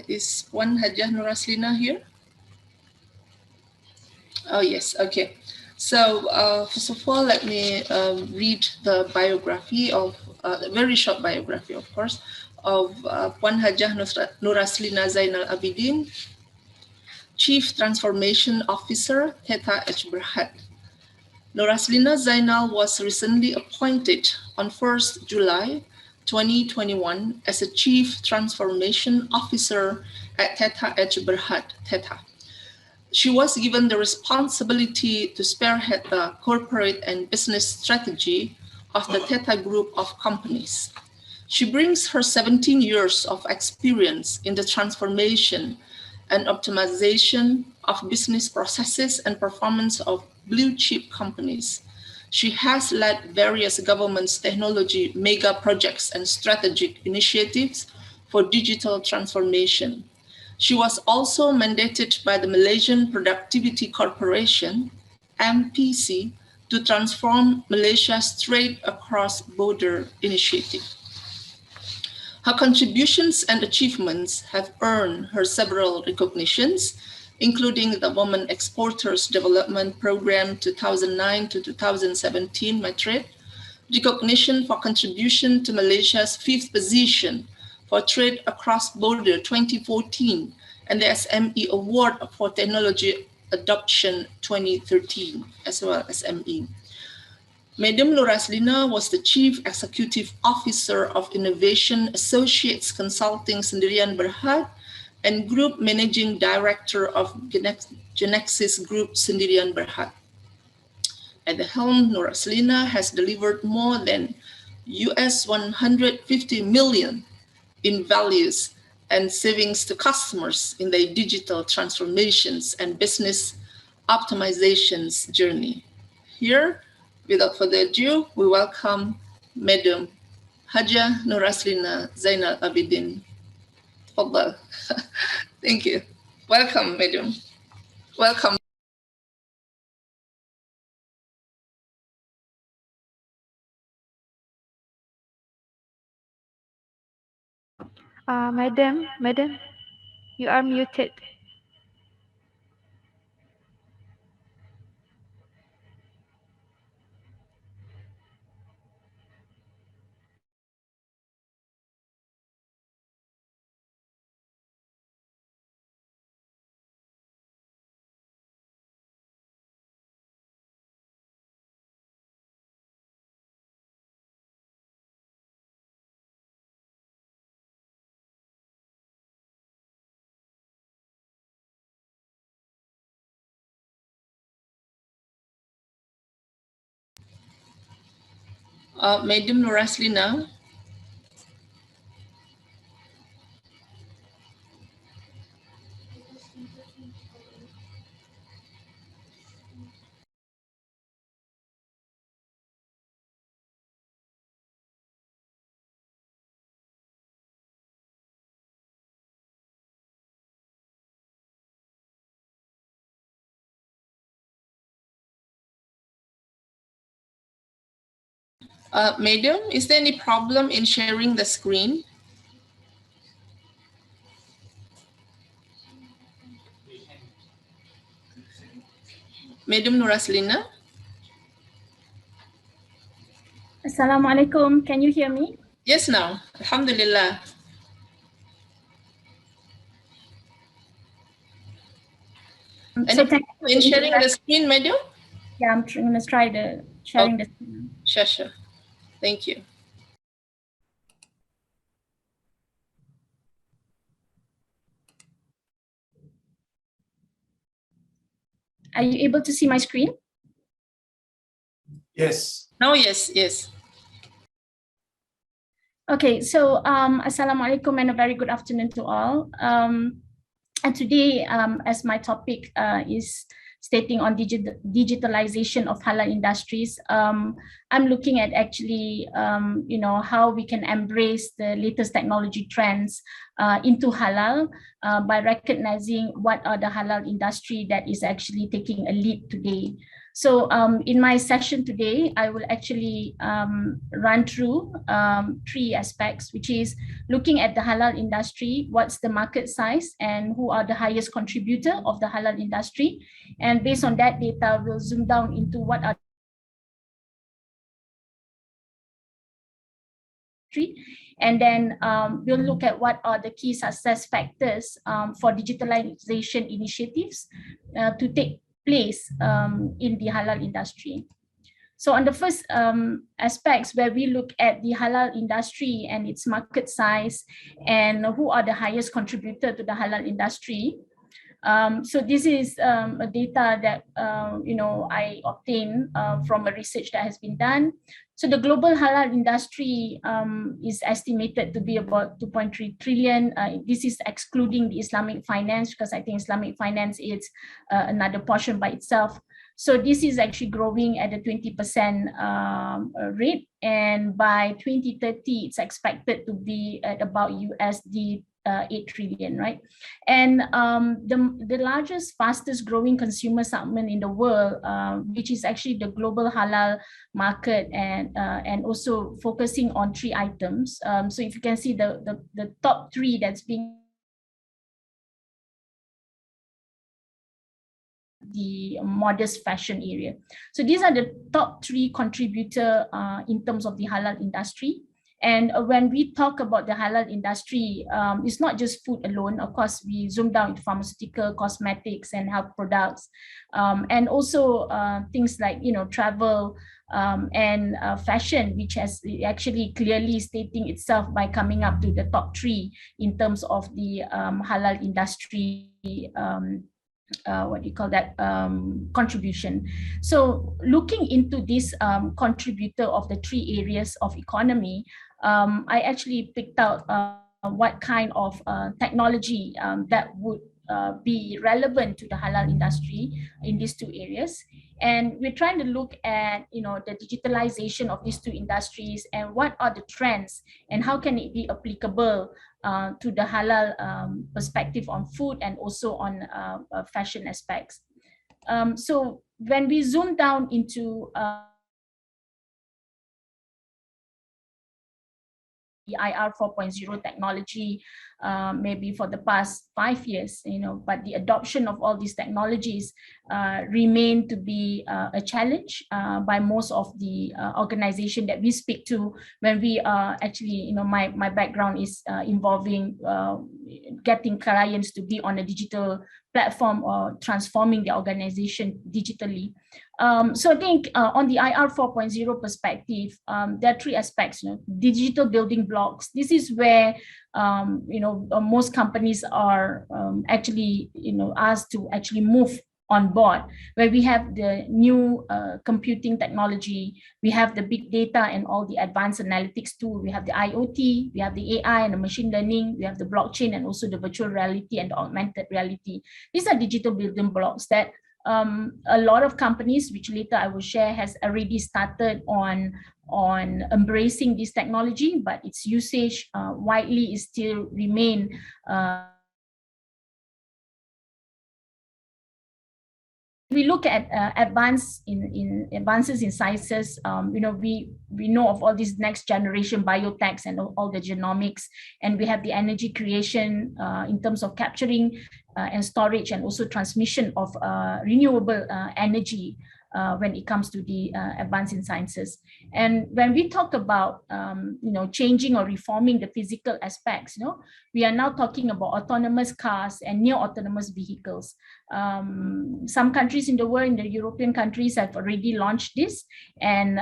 [SPEAKER 1] Is Puan Hajah Nuraslina here? Oh, yes, okay. So first of all, let me read the biography of, a very short biography, of course, of Puan Hajah Nuraslina Zainal Abidin, Chief Transformation Officer, Theta H. Berhad. Nuraslina Zainal was recently appointed on 1st July 2021 as a Chief Transformation Officer at Theta H. Berhad, Theta. She was given the responsibility to spearhead the corporate and business strategy of the Theta Group of companies. She brings her 17 years of experience in the transformation and optimization of business processes and performance of blue chip companies. She has led various government's technology mega projects and strategic initiatives for digital transformation. She was also mandated by the Malaysian Productivity Corporation, MPC, to transform Malaysia's trade across border initiative. Her contributions and achievements have earned her several recognitions, including the Women Exporters Development Program 2009 to 2017 Madrid, recognition for contribution to Malaysia's 5th position for Trade Across Border 2014, and the SME Award for Technology Adoption 2013, as well as ME. Madam Nuraslina was the Chief Executive Officer of Innovation Associates Consulting Sendirian Berhad and Group Managing Director of Genexis Group Sendirian Berhad. At the helm, Nuraslina has delivered more than US 150 million in values and savings to customers in their digital transformations and business optimizations journey. Here, without further ado, we welcome Madam Haja Nuraslina Zainal Abidin. Tafadhal. Thank you. Welcome, Madam. Welcome.
[SPEAKER 4] Madam, you are muted.
[SPEAKER 1] Madam Nuraslina. Madam, is there any problem in sharing the screen? Madam Nuraslina?
[SPEAKER 6] Assalamualaikum. Can you hear me?
[SPEAKER 1] Yes, now. Alhamdulillah.
[SPEAKER 6] So thank you
[SPEAKER 1] in sharing the screen, Madam?
[SPEAKER 6] Yeah, I'm going to try the sharing the screen.
[SPEAKER 1] Sure. Thank you.
[SPEAKER 6] Are you able to see my screen?
[SPEAKER 3] Yes.
[SPEAKER 1] Now, yes.
[SPEAKER 6] Okay, so Assalamualaikum and a very good afternoon to all. And today, as my topic is stating on digitalization of halal industries, I'm looking at actually, how we can embrace the latest technology trends into halal by recognizing what are the halal industry that is actually taking a lead today. So in my session today, I will actually run through 3 aspects, which is looking at the halal industry, what's the market size and who are the highest contributor of the halal industry. And based on that data, we'll zoom down into what are and then we'll look at what are the key success factors for digitalization initiatives to take place in the halal industry. So on the first aspects where we look at the halal industry and its market size and who are the highest contributor to the halal industry, So this is a data that I obtained from a research that has been done. So the global halal industry is estimated to be about 2.3 trillion. This is excluding the Islamic finance, because I think Islamic finance is another portion by itself. So this is actually growing at a 20% rate, and by 2030, it's expected to be at about USD 8 trillion, right? And the largest, fastest growing consumer segment in the world, which is actually the global halal market, and also focusing on 3 items. So if you can see the top 3 that's being the modest fashion area. So these are the top 3 contributor in terms of the halal industry. And when we talk about the halal industry, it's not just food alone. Of course, we zoom down into pharmaceutical, cosmetics, and health products, and also things like travel and fashion, which has actually clearly stating itself by coming up to the top 3 in terms of the halal industry. Contribution. So looking into this contributor of the 3 areas of economy, I actually picked out what kind of technology that would be relevant to the halal industry in these 2 areas. And we're trying to look at the digitalization of these 2 industries, and what are the trends, and how can it be applicable to the halal perspective on food, and also on fashion aspects. So when we zoom down into the IR 4.0 technology, maybe for the past 5 years, but the adoption of all these technologies remain to be a challenge by most of the organization that we speak to, when we are actually, my background is involving getting clients to be on a digital platform or transforming the organization digitally. So I think on the IR 4.0 perspective, there are 3 aspects. Digital building blocks. This is where most companies are actually asked to actually move on board, where we have the new computing technology, we have the big data and all the advanced analytics tool, we have the IoT, we have the AI and the machine learning, we have the blockchain, and also the virtual reality and the augmented reality. These are digital building blocks that a lot of companies, which later I will share, has already started on embracing this technology, but its usage widely is still remain we look at advances in sciences. We know of all these next generation biotechs and all the genomics, and we have the energy creation in terms of capturing and storage, and also transmission of renewable energy when it comes to the advance in sciences. And when we talk about changing or reforming the physical aspects, we are now talking about autonomous cars and near autonomous vehicles. Some countries in the world, in the European countries, have already launched this, and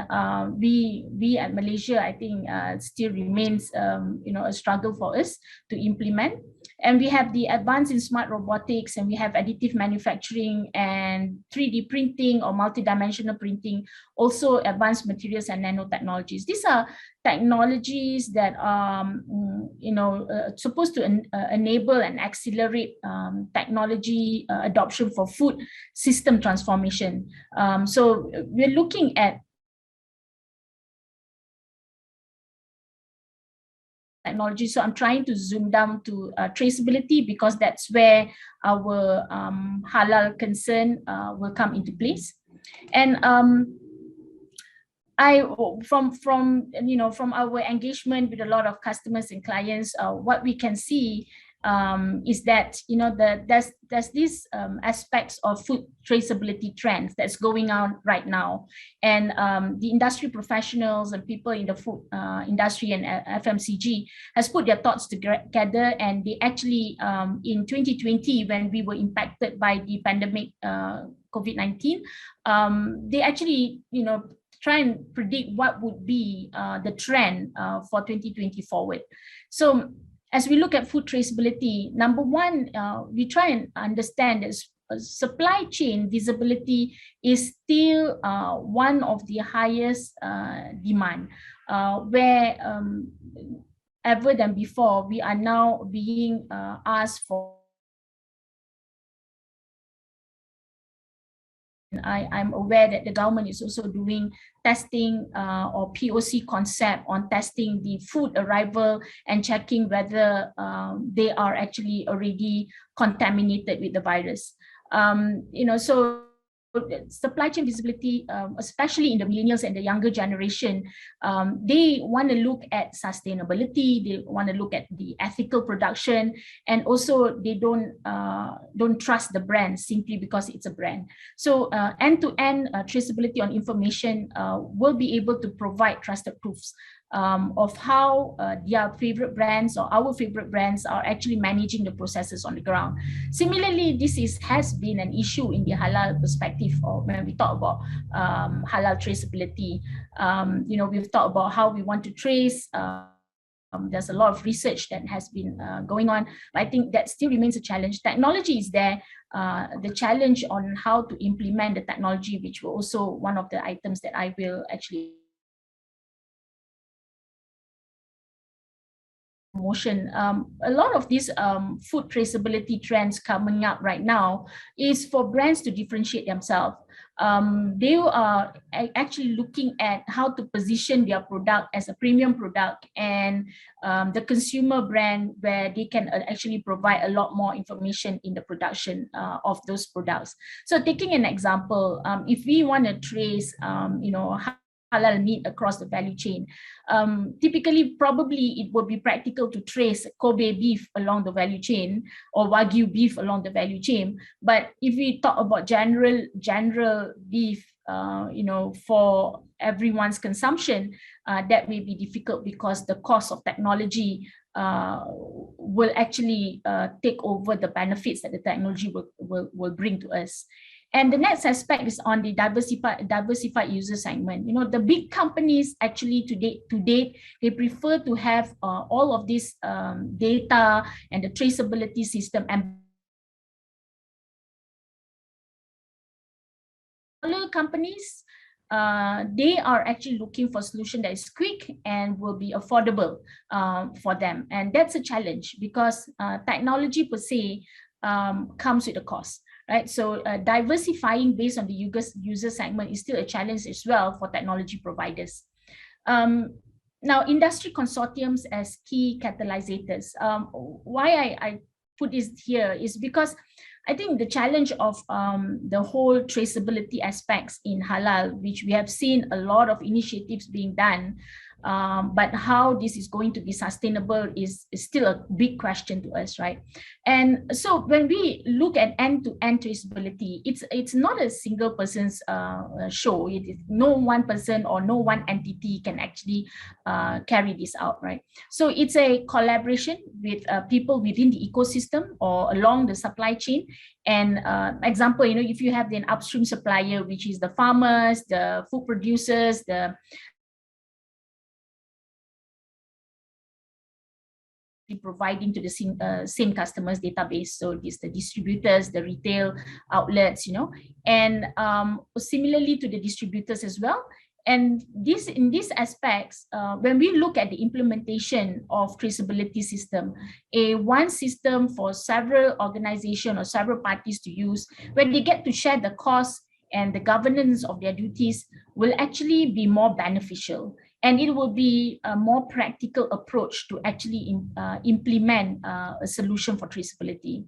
[SPEAKER 6] we at Malaysia, I think, still remains a struggle for us to implement. And we have the advance in smart robotics, and we have additive manufacturing and 3D printing or multidimensional printing, also advanced materials and nanotechnologies. These are technologies that are supposed to enable and accelerate technology adoption for food system transformation. So we're looking at technology. So I'm trying to zoom down to traceability, because that's where our halal concern will come into place. And from our engagement with a lot of customers and clients, what we can see is that there's these aspects of food traceability trends that's going on right now, and the industry professionals and people in the food industry and FMCG has put their thoughts together, and they actually in 2020, when we were impacted by the pandemic COVID-19, they actually try and predict what would be the trend for 2020 forward. So as we look at food traceability, number one, we try and understand that supply chain visibility is still one of the highest demand, where ever than before, we are now being asked for. I'm aware that the government is also doing testing or POC concept on testing the food arrival and checking whether they are actually already contaminated with the virus. So supply chain visibility, especially in the millennials and the younger generation, they want to look at sustainability, they want to look at the ethical production, and also they don't trust the brand simply because it's a brand. So end-to-end traceability on information will be able to provide trusted proofs of how their favorite brands or our favorite brands are actually managing the processes on the ground. Similarly, this has been an issue in the halal perspective, or when we talk about halal traceability. We've talked about how we want to trace. There's a lot of research that has been going on. I think that still remains a challenge. Technology is there. The challenge on how to implement the technology, which were also one of the items that I will actually motion. A lot of these food traceability trends coming up right now is for brands to differentiate themselves. They are actually looking at how to position their product as a premium product and the consumer brand, where they can actually provide a lot more information in the production of those products. So taking an example, if we want to trace, halal meat across the value chain. Typically, probably it would be practical to trace Kobe beef along the value chain or Wagyu beef along the value chain. But if we talk about general beef, for everyone's consumption, that may be difficult because the cost of technology will actually take over the benefits that the technology will bring to us. And the next aspect is on the diversified user segment. The big companies actually to date, they prefer to have all of this data and the traceability system. And smaller companies, they are actually looking for a solution that is quick and will be affordable for them. And that's a challenge because technology per se comes with a cost. Right, so diversifying based on the user segment is still a challenge as well for technology providers. Now, industry consortiums as key catalyzers. Why I put this here is because I think the challenge of the whole traceability aspects in halal, which we have seen a lot of initiatives being done, but how this is going to be sustainable is still a big question to us, right? And so when we look at end-to-end traceability, it's not a single person's show. It is no one person or no one entity can actually carry this out, right? So it's a collaboration with people within the ecosystem or along the supply chain. And example, if you have an upstream supplier, which is the farmers, the food producers, the providing to the same customers database. So it's the distributors, the retail outlets, and similarly to the distributors as well. And in these aspects, when we look at the implementation of traceability system, one system for several organizations or several parties to use, when they get to share the cost and the governance of their duties, will actually be more beneficial. And it will be a more practical approach to actually implement a solution for traceability.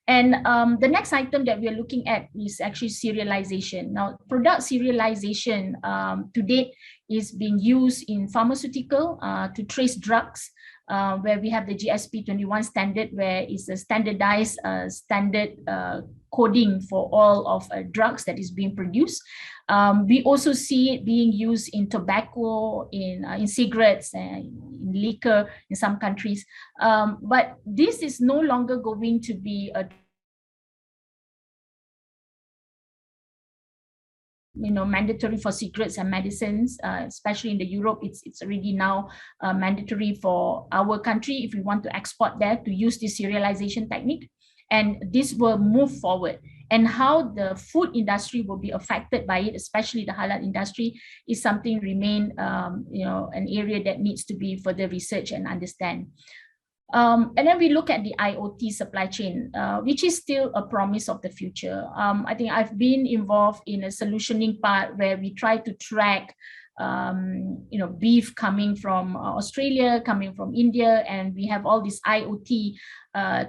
[SPEAKER 6] And the next item that we are looking at is actually serialization. Now, product serialization to date is being used in pharmaceutical to trace drugs, where we have the GSP'21 standard, where it's a standardized standard coding for all of drugs that is being produced. We also see it being used in tobacco, in cigarettes, and in liquor in some countries. But this is no longer going to be mandatory for cigarettes and medicines, especially in the Europe. It's already now mandatory for our country if we want to export there to use this serialization technique. And this will move forward. And how the food industry will be affected by it, especially the halal industry, is something remain an area that needs to be further researched and understand. And then we look at the IoT supply chain, which is still a promise of the future. I think I've been involved in a solutioning part where we try to track beef coming from Australia, coming from India, and we have all these IoT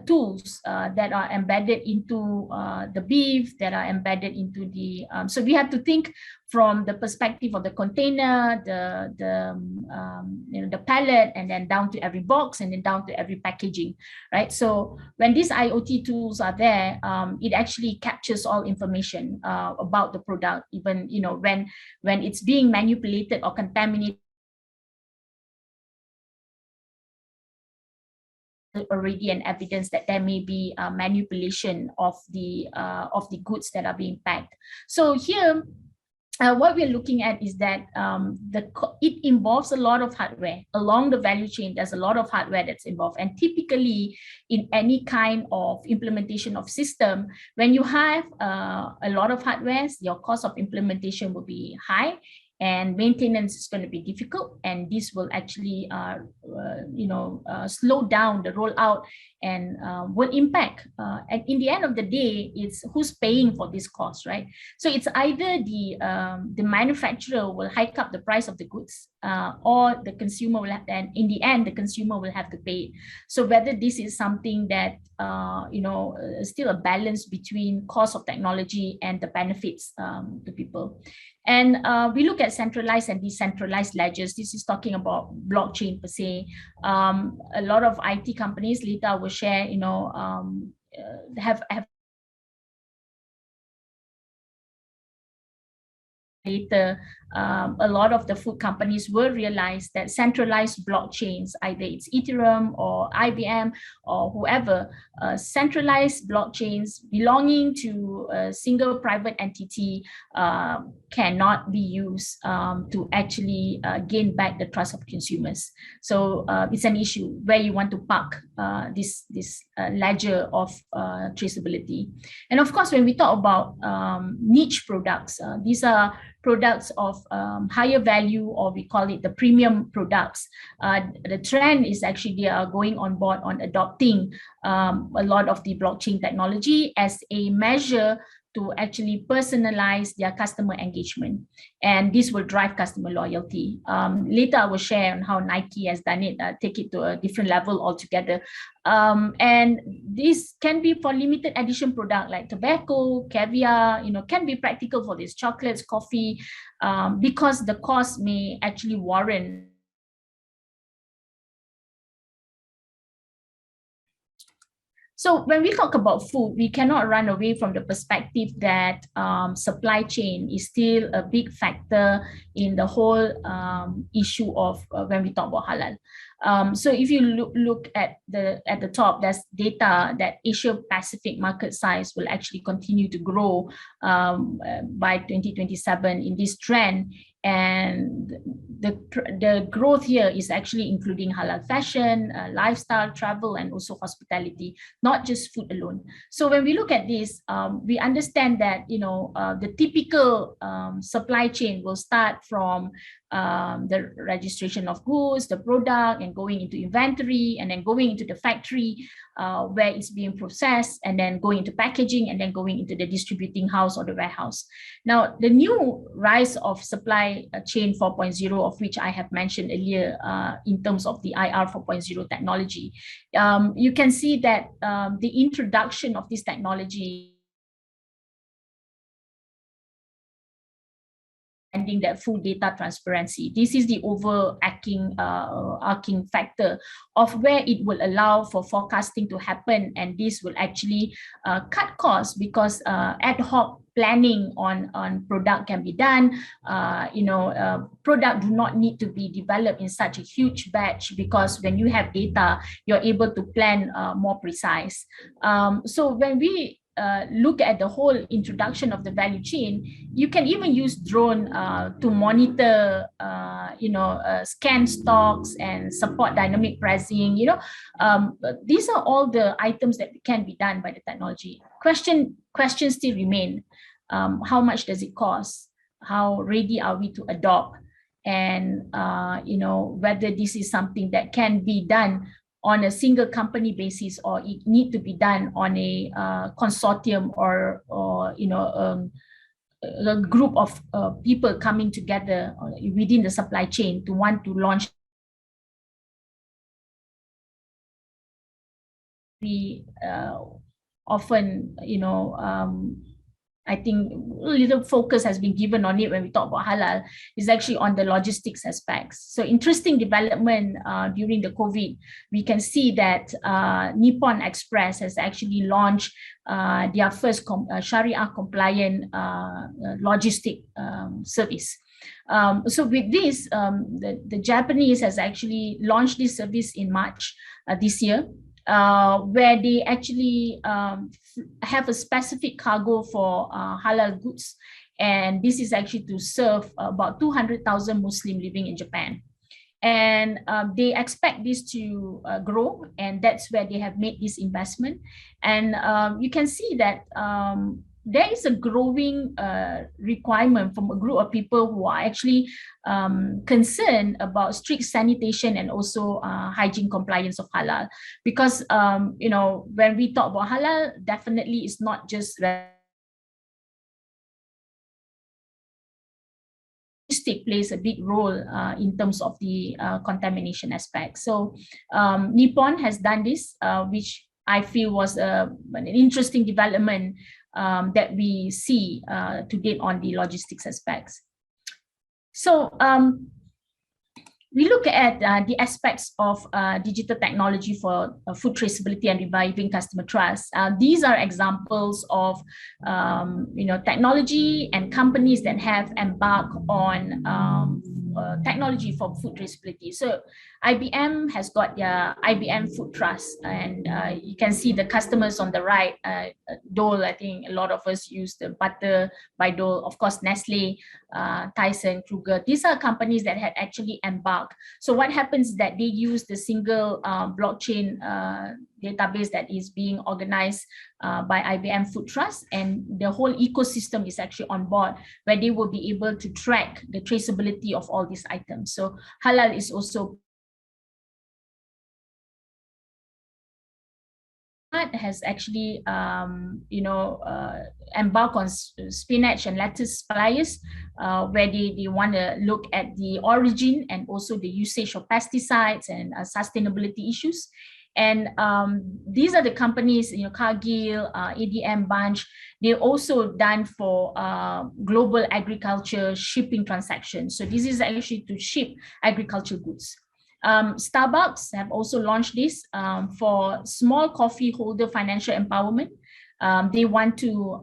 [SPEAKER 6] tools that are embedded into the beef, that are embedded into the, so we have to think from the perspective of the container, the pallet, and then down to every box, and then down to every packaging, right? So when these IoT tools are there, it actually captures all information about the product, even when it's being manipulated or contaminated. Already an evidence that there may be manipulation of the goods that are being packed. So here, what we're looking at is that it involves a lot of hardware along the value chain. There's a lot of hardware that's involved, and typically in any kind of implementation of system, when you have a lot of hardware, your cost of implementation will be high, and maintenance is going to be difficult, and this will actually slow down the rollout and will impact. And in the end of the day, it's who's paying for this cost, right? So it's either the manufacturer will hike up the price of the goods, or the consumer will have, and in the end, the consumer will have to pay it. So whether this is something that still a balance between cost of technology and the benefits to people. And we look at centralized and decentralized ledgers. This is talking about blockchain per se. A lot of IT companies, later will share, have later, a lot of the food companies will realize that centralized blockchains, either it's Ethereum or IBM or whoever, centralized blockchains belonging to a single private entity cannot be used to actually gain back the trust of consumers. So it's an issue where you want to park this ledger of traceability. And of course, when we talk about niche products, these are products of higher value, or we call it the premium products. The trend is actually they are going on board on adopting a lot of the blockchain technology as a measure to actually personalize their customer engagement, and this will drive customer loyalty. Later I will share on how Nike has done it, take it to a different level altogether. And this can be for limited edition product like tobacco, caviar, can be practical for these chocolates, coffee, because the cost may actually warrant. So when we talk about food, we cannot run away from the perspective that supply chain is still a big factor in the whole issue of when we talk about halal. So if you look at the top, there's data that Asia Pacific market size will actually continue to grow by 2027 in this trend. And the growth here is actually including halal fashion, lifestyle, travel, and also hospitality, not just food alone. So when we look at this, we understand that the typical supply chain will start from the registration of goods, the product, and going into inventory, and then going into the factory where it's being processed, and then going into packaging, and then going into the distributing house or the warehouse. Now, the new rise of supply chain 4.0, of which I have mentioned earlier in terms of the IR 4.0 technology, you can see that the introduction of this technology ending that full data transparency. This is the overarching factor of where it will allow for forecasting to happen, and this will actually cut costs because ad hoc planning on product can be done. Product do not need to be developed in such a huge batch, because when you have data, you're able to plan more precise. So when we look at the whole introduction of the value chain, you can even use drone to monitor, scan stocks and support dynamic pricing. These are all the items that can be done by the technology. Questions still remain. How much does it cost? How ready are we to adopt? And whether this is something that can be done on a single company basis, or it need to be done on a consortium or a group of people coming together within the supply chain to want to launch. We often, I think little focus has been given on it when we talk about halal, is actually on the logistics aspects. So interesting development during the COVID, we can see that Nippon Express has actually launched their first Sharia compliant logistic service. So with this, the Japanese has actually launched this service in March this year, where they actually have a specific cargo for halal goods. And this is actually to serve about 200,000 Muslims living in Japan. And they expect this to grow, and that's where they have made this investment. And you can see that there is a growing requirement from a group of people who are actually concerned about strict sanitation and also hygiene compliance of halal. Because, when we talk about halal, definitely it's not just plays a big role in terms of the contamination aspect. So Nippon has done this, which I feel was an interesting development that we see to date on the logistics aspects. So we look at the aspects of digital technology for food traceability and reviving customer trust. These are examples of technology and companies that have embarked on technology for food traceability. So IBM has got their IBM Food Trust, and you can see the customers on the right. Dole, I think a lot of us use the butter by Dole. Of course, Nestle, Tyson, Kruger. These are companies that had actually embarked. So what happens is that they use the single blockchain database that is being organized by IBM Food Trust, and the whole ecosystem is actually on board, where they will be able to track the traceability of all these items. So halal is also has actually embarked on spinach and lettuce suppliers, where they want to look at the origin and also the usage of pesticides and sustainability issues. And these are the companies, Cargill, ADM Bunch. They're also done for global agriculture shipping transactions. So this is actually to ship agriculture goods. Starbucks have also launched this for small coffee holder financial empowerment. They want to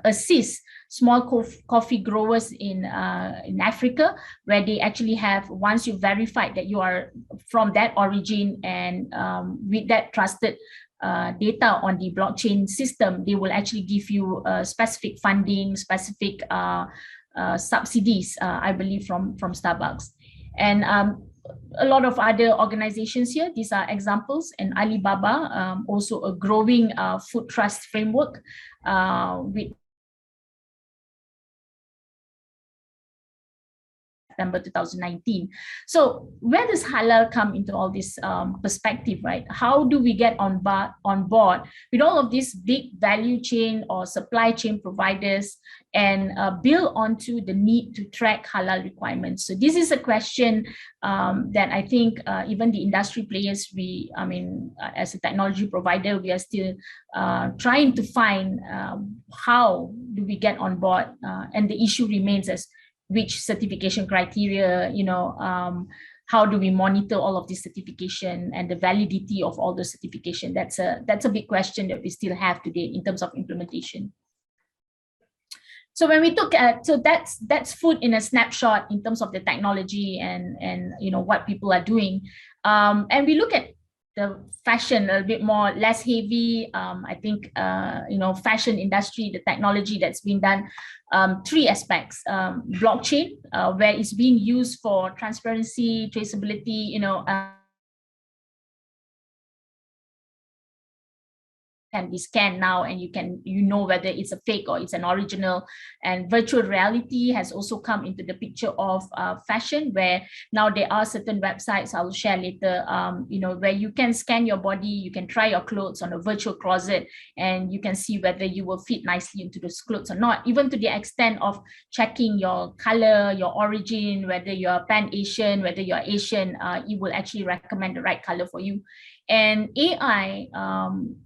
[SPEAKER 6] assist small coffee growers in Africa, where they actually have, once you verified that you are from that origin and with that trusted data on the blockchain system, they will actually give you specific funding, specific subsidies, I believe, from Starbucks. And a lot of other organizations here, these are examples, and Alibaba, also a growing food trust framework with September 2019. So where does halal come into all this perspective, right? How do we get on board with all of these big value chain or supply chain providers and build onto the need to track halal requirements? So this is a question that I think even the industry players, as a technology provider, we are still trying to find how do we get on board, and the issue remains as which certification criteria, how do we monitor all of this certification and the validity of all the certification? That's a big question that we still have today in terms of implementation. So when we look at, so that's food in a snapshot in terms of the technology and what people are doing. And we look at the fashion a bit more less heavy. I think fashion industry, the technology that's been done, three aspects: blockchain, where it's being used for transparency, traceability, can be scanned now, and you know whether it's a fake or it's an original. And virtual reality has also come into the picture of fashion, where now there are certain websites I'll share later, where you can scan your body, you can try your clothes on a virtual closet, and you can see whether you will fit nicely into those clothes or not, even to the extent of checking your color, your origin, whether you're Pan-Asian, whether you're Asian, it will actually recommend the right color for you. And AI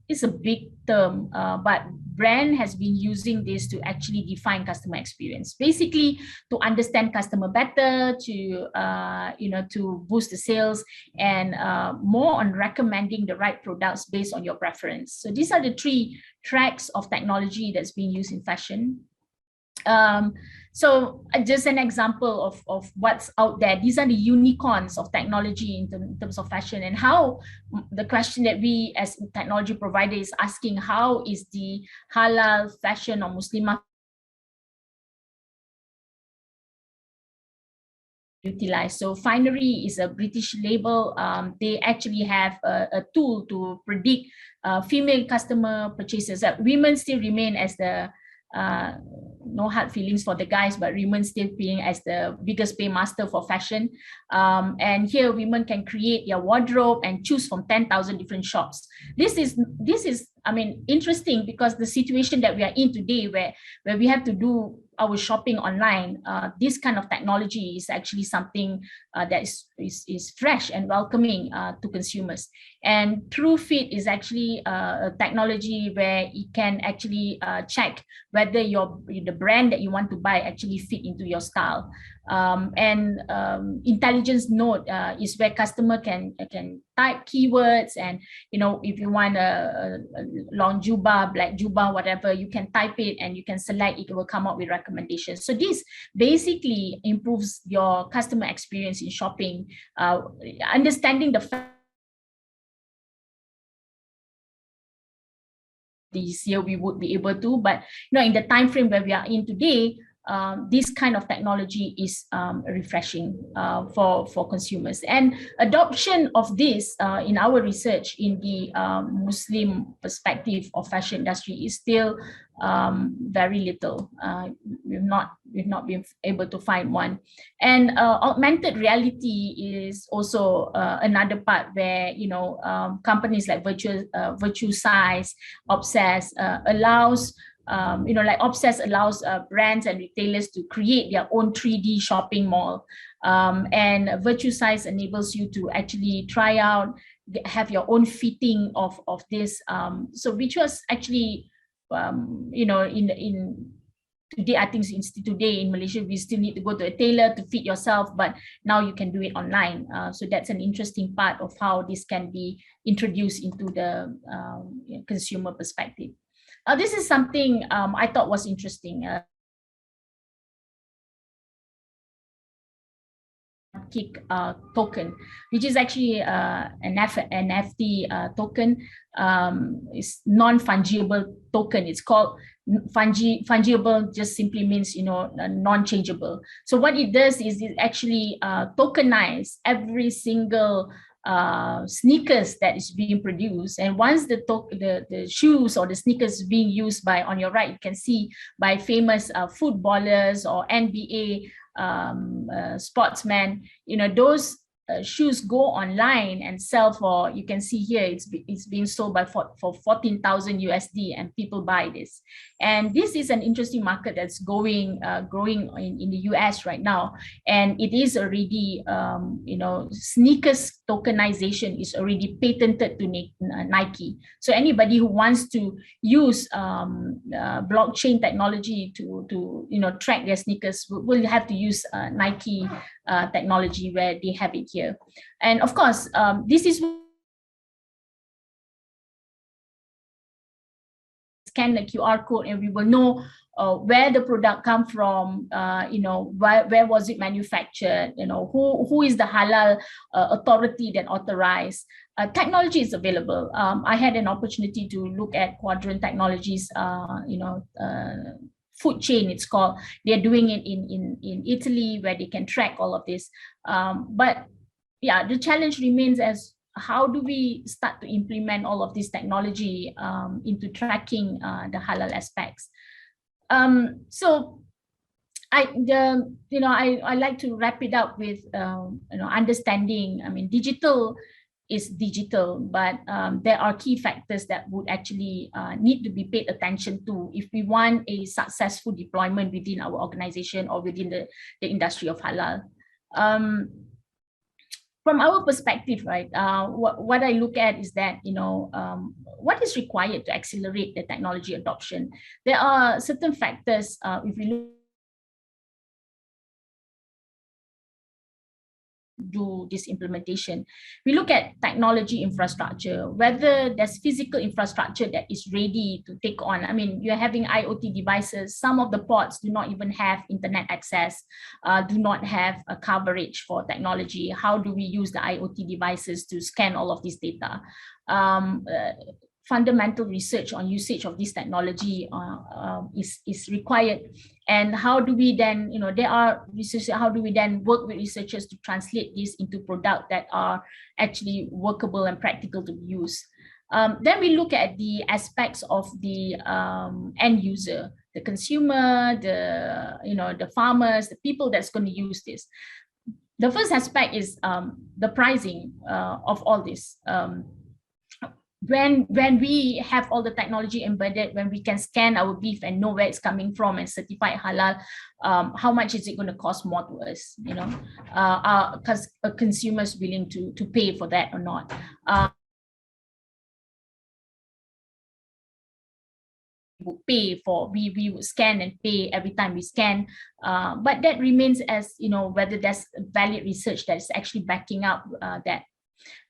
[SPEAKER 6] is a big term, but brand has been using this to actually define customer experience, basically to understand customer better, to boost the sales, and more on recommending the right products based on your preference. So these are the three tracks of technology that's being used in fashion. So just an example of what's out there. These are the unicorns of technology in terms of fashion, and how the question that we as technology provider is asking, how is the halal fashion or Muslimah utilized? So Finery is a British label. They actually have a tool to predict female customer purchases. Women still remain as the no hard feelings for the guys, but women still being as the biggest paymaster for fashion. And here women can create their wardrobe and choose from 10,000 different shops. This is I mean, interesting, because the situation that we are in today, where we have to do our shopping online, this kind of technology is actually something that is fresh and welcoming to consumers. And TrueFit is actually a technology where it can actually check whether the brand that you want to buy actually fit into your style. And intelligence node is where customer can type keywords, and if you want a long juba, black juba, whatever, you can type it and you can select, it will come up with recommendations. So this basically improves your customer experience in shopping, understanding the fact this year we would be able to, but in the time frame where we are in today, this kind of technology is refreshing for consumers. And adoption of this in our research in the Muslim perspective of fashion industry is still very little. We've not been able to find one. And augmented reality is also another part where companies like Virtue Size, Obsess allows like Obsess allows brands and retailers to create their own 3D shopping mall. And Virtue Size enables you to actually try out, have your own fitting of this. So which was actually, in today, I think today in Malaysia, we still need to go to a tailor to fit yourself, but now you can do it online. So that's an interesting part of how this can be introduced into the consumer perspective. This is something I thought was interesting. Kick token, which is actually an NFT token. It's non-fungible token. It's called fungible, just simply means non-changeable. So what it does is it actually tokenize every single sneakers that is being produced, and once the shoes or the sneakers being used by, on your right you can see, by famous footballers or NBA sportsmen, those shoes go online and sell for, you can see here, it's being sold for 14,000 USD, and people buy this. And this is an interesting market that's growing in the US right now, and it is already sneakers tokenization is already patented to Nike. So anybody who wants to use blockchain technology to track their sneakers will have to use Nike technology, where they have it here. And of course, this is scan the QR code and we will know where the product come from, where was it manufactured, who is the halal authority that authorized. Technology is available. I had an opportunity to look at Quadrant Technologies, food chain, it's called. They're doing it in Italy, where they can track all of this. But yeah, the challenge remains as how do we start to implement all of this technology into tracking the halal aspects. So I like to wrap it up with understanding. I mean, digital is digital, but there are key factors that would actually need to be paid attention to if we want a successful deployment within our organization or within the industry of halal. From our perspective, right, what I look at is that, what is required to accelerate the technology adoption? There are certain factors, if we look do this implementation. We look at technology infrastructure, whether there's physical infrastructure that is ready to take on. I mean, you're having IoT devices. Some of the ports do not even have internet access, do not have a coverage for technology. How do we use the IoT devices to scan all of this data? Fundamental research on usage of this technology is required. And how do we then, there are research, how do we then work with researchers to translate this into products that are actually workable and practical to be used? Then we look at the aspects of the end user, the consumer, the farmers, the people that's going to use this. The first aspect is the pricing of all this. When we have all the technology embedded, when we can scan our beef and know where it's coming from and certify halal, how much is it going to cost more to us? Because a consumer is willing to pay for that or not. Pay for, we would scan and pay every time we scan, but that remains as whether there's valid research that is actually backing up that.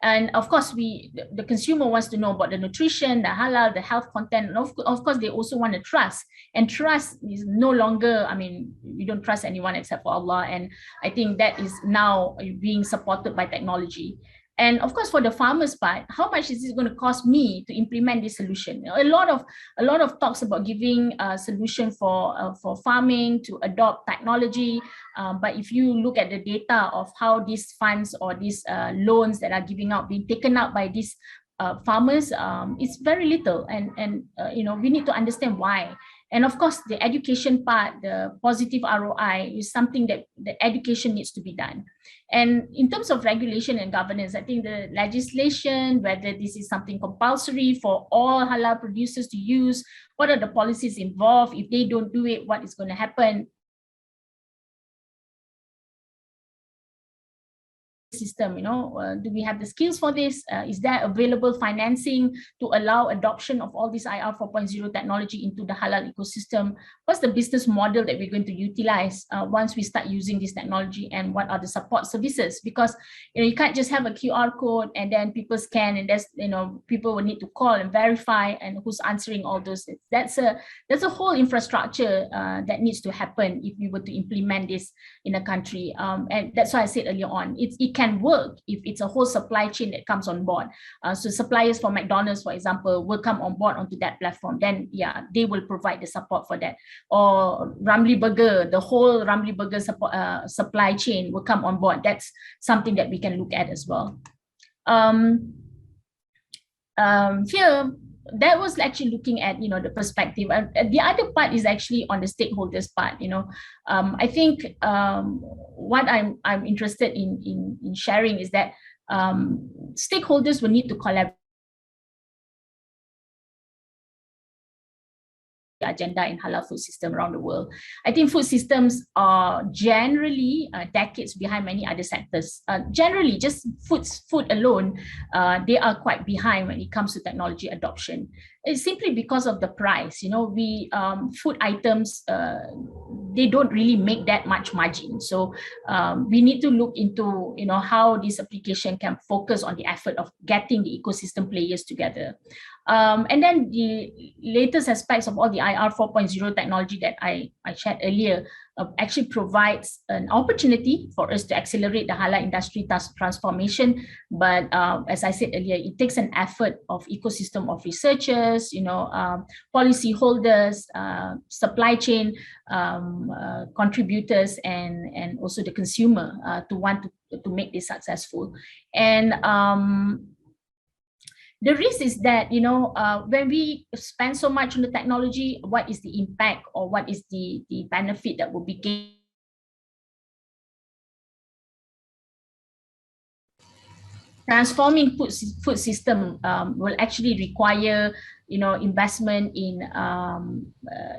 [SPEAKER 6] And of course, the consumer wants to know about the nutrition, the halal, the health content, and of course, they also want to trust. And trust is no longer, I mean, we don't trust anyone except for Allah. And I think that is now being supported by technology. And of course, for the farmers part, how much is it going to cost me to implement this solution? A lot of talks about giving a solution for farming to adopt technology. But if you look at the data of how these funds or these loans that are being taken out by these farmers, it's very little. And we need to understand why. And of course, the education part, the positive ROI is something that the education needs to be done. And in terms of regulation and governance, I think the legislation, whether this is something compulsory for all halal producers to use, what are the policies involved? If they don't do it, what is going to happen? System, do we have the skills for this? Is there available financing to allow adoption of all this IR 4.0 technology into the halal ecosystem? What's the business model that we're going to utilize once we start using this technology, and what are the support services? Because you can't just have a QR code and then people scan, and there's people will need to call and verify, and who's answering all those. That's a whole infrastructure that needs to happen if we were to implement this in a country, and that's why I said earlier on, it can work if it's a whole supply chain that comes on board. So suppliers for McDonald's, for example, will come on board onto that platform. Then yeah, they will provide the support for that. Or Ramly Burger, the whole Ramly Burger supply chain will come on board. That's something that we can look at as well. Here, that was actually looking at the perspective. The other part is actually on the stakeholders part. I think what I'm interested in sharing is that stakeholders will need to collaborate agenda in halal food system around the world. I think food systems are generally decades behind many other sectors. Generally, just food alone, they are quite behind when it comes to technology adoption. It's simply because of the price. Food items, they don't really make that much margin. So we need to look into how this application can focus on the effort of getting the ecosystem players together. And then the latest aspects of all the IR 4.0 technology that I shared earlier actually provides an opportunity for us to accelerate the halal industry transformation. But as I said earlier, it takes an effort of ecosystem of researchers, policy holders, supply chain contributors, and also the consumer to want to make this successful. And the risk is that, when we spend so much on the technology, what is the impact or what is the benefit that will be gained? Transforming food system will actually require, investment in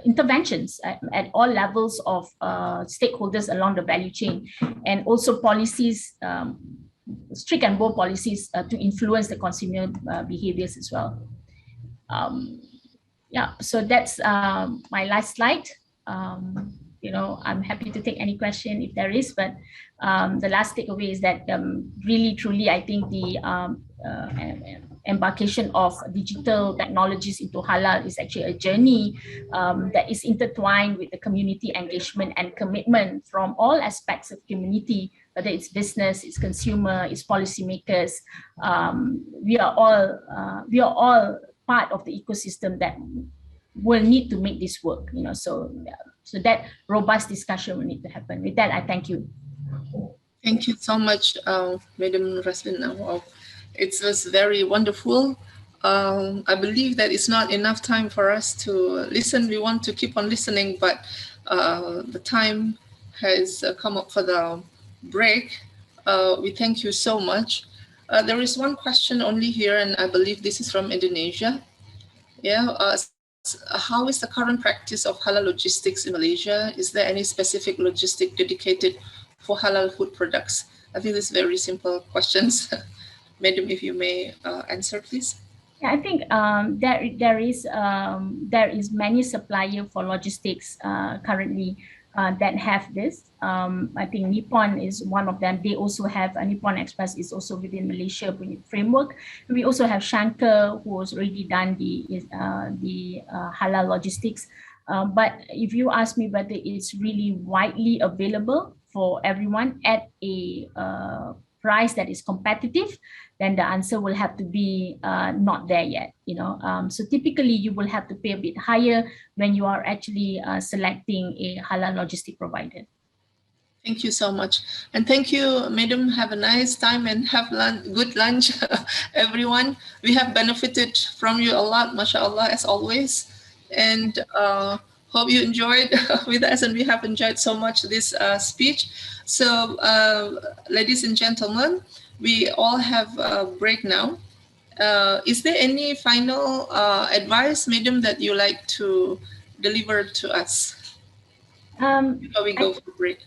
[SPEAKER 6] interventions at all levels of stakeholders along the value chain, and also policies, strict and bold policies to influence the consumer behaviors as well. Yeah, so that's my last slide. I'm happy to take any question if there is, but the last takeaway is that really, truly, I think the embarkation of digital technologies into halal is actually a journey that is intertwined with the community engagement and commitment from all aspects of community, whether it's business, it's consumer, it's policymakers. We are all part of the ecosystem that will need to make this work. So that robust discussion will need to happen. With that, I thank you.
[SPEAKER 1] Thank you so much, Madam Raslin. It was very wonderful. I believe that it's not enough time for us to listen. We want to keep on listening, but the time has come up for the break. We thank you so much. There is one question only here, and I believe this is from Indonesia. Yeah. How is the current practice of halal logistics in Malaysia? Is there any specific logistic dedicated for halal food products? I think this is very simple questions. Madam, if you may answer, please.
[SPEAKER 6] Yeah, I think there is many suppliers for logistics currently that have this. I think Nippon is one of them. They also have Nippon Express is also within Malaysia framework. We also have Shankar, who has already done the halal logistics. But if you ask me whether it's really widely available for everyone at a price that is competitive, then the answer will have to be not there yet. So typically you will have to pay a bit higher when you are actually selecting a halal logistic provider.
[SPEAKER 1] Thank you so much. And thank you, Madam. Have a nice time and have good lunch, everyone. We have benefited from you a lot, mashallah, as always. And hope you enjoyed with us, and we have enjoyed so much this speech. So, ladies and gentlemen, we all have a break now. Is there any final advice, Madam, that you like to deliver to us before we go for break?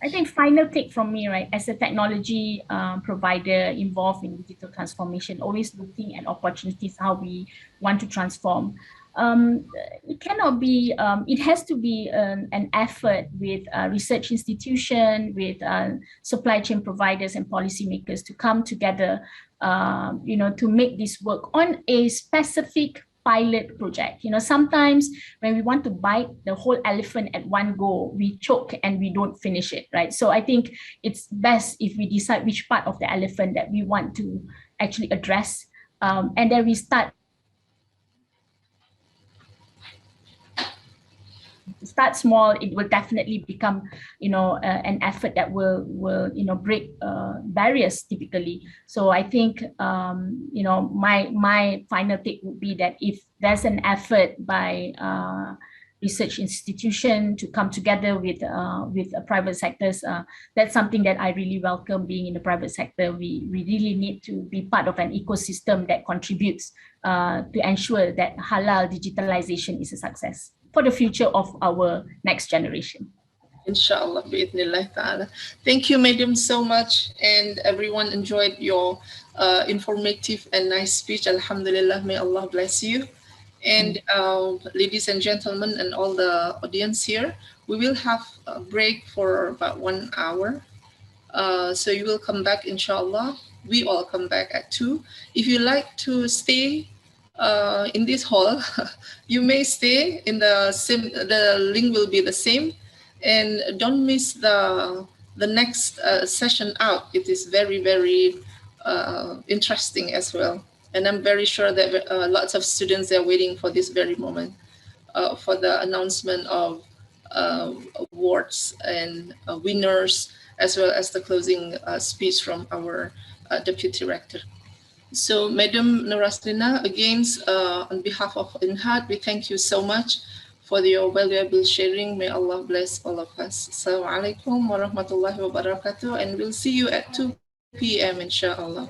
[SPEAKER 6] I think final take from me, right, as a technology provider involved in digital transformation, always looking at opportunities, how we want to transform. It cannot be, it has to be an effort with research institution, with supply chain providers and policymakers to come together, to make this work on a specific pilot project. Sometimes when we want to bite the whole elephant at one go, we choke and we don't finish it, right? So I think it's best if we decide which part of the elephant that we want to actually address, and then we start small. It will definitely become, an effort that will break barriers typically. So I think, my final take would be that if there's an effort by research institution to come together with private sectors, that's something that I really welcome. Being in the private sector, we really need to be part of an ecosystem that contributes to ensure that halal digitalization is a success for the future of our next generation.
[SPEAKER 1] Inshallah, bi'idhnillah ta'ala. Thank you, Madam, so much. And everyone enjoyed your informative and nice speech. Alhamdulillah, may Allah bless you. And ladies and gentlemen, and all the audience here, we will have a break for about 1 hour. So you will come back, inshallah. We all come back at 2. If you like to stay in this hall. You may stay in the same, the link will be the same, and don't miss the next session out. It is very, very interesting as well. And I'm very sure that lots of students are waiting for this very moment for the announcement of awards and winners, as well as the closing speech from our Deputy Rector. So, Madam Nuraslina, again, on behalf of INHAD, we thank you so much for your valuable sharing. May Allah bless all of us. Assalamualaikum warahmatullahi wabarakatuh, and we'll see you at 2 p.m. inshallah.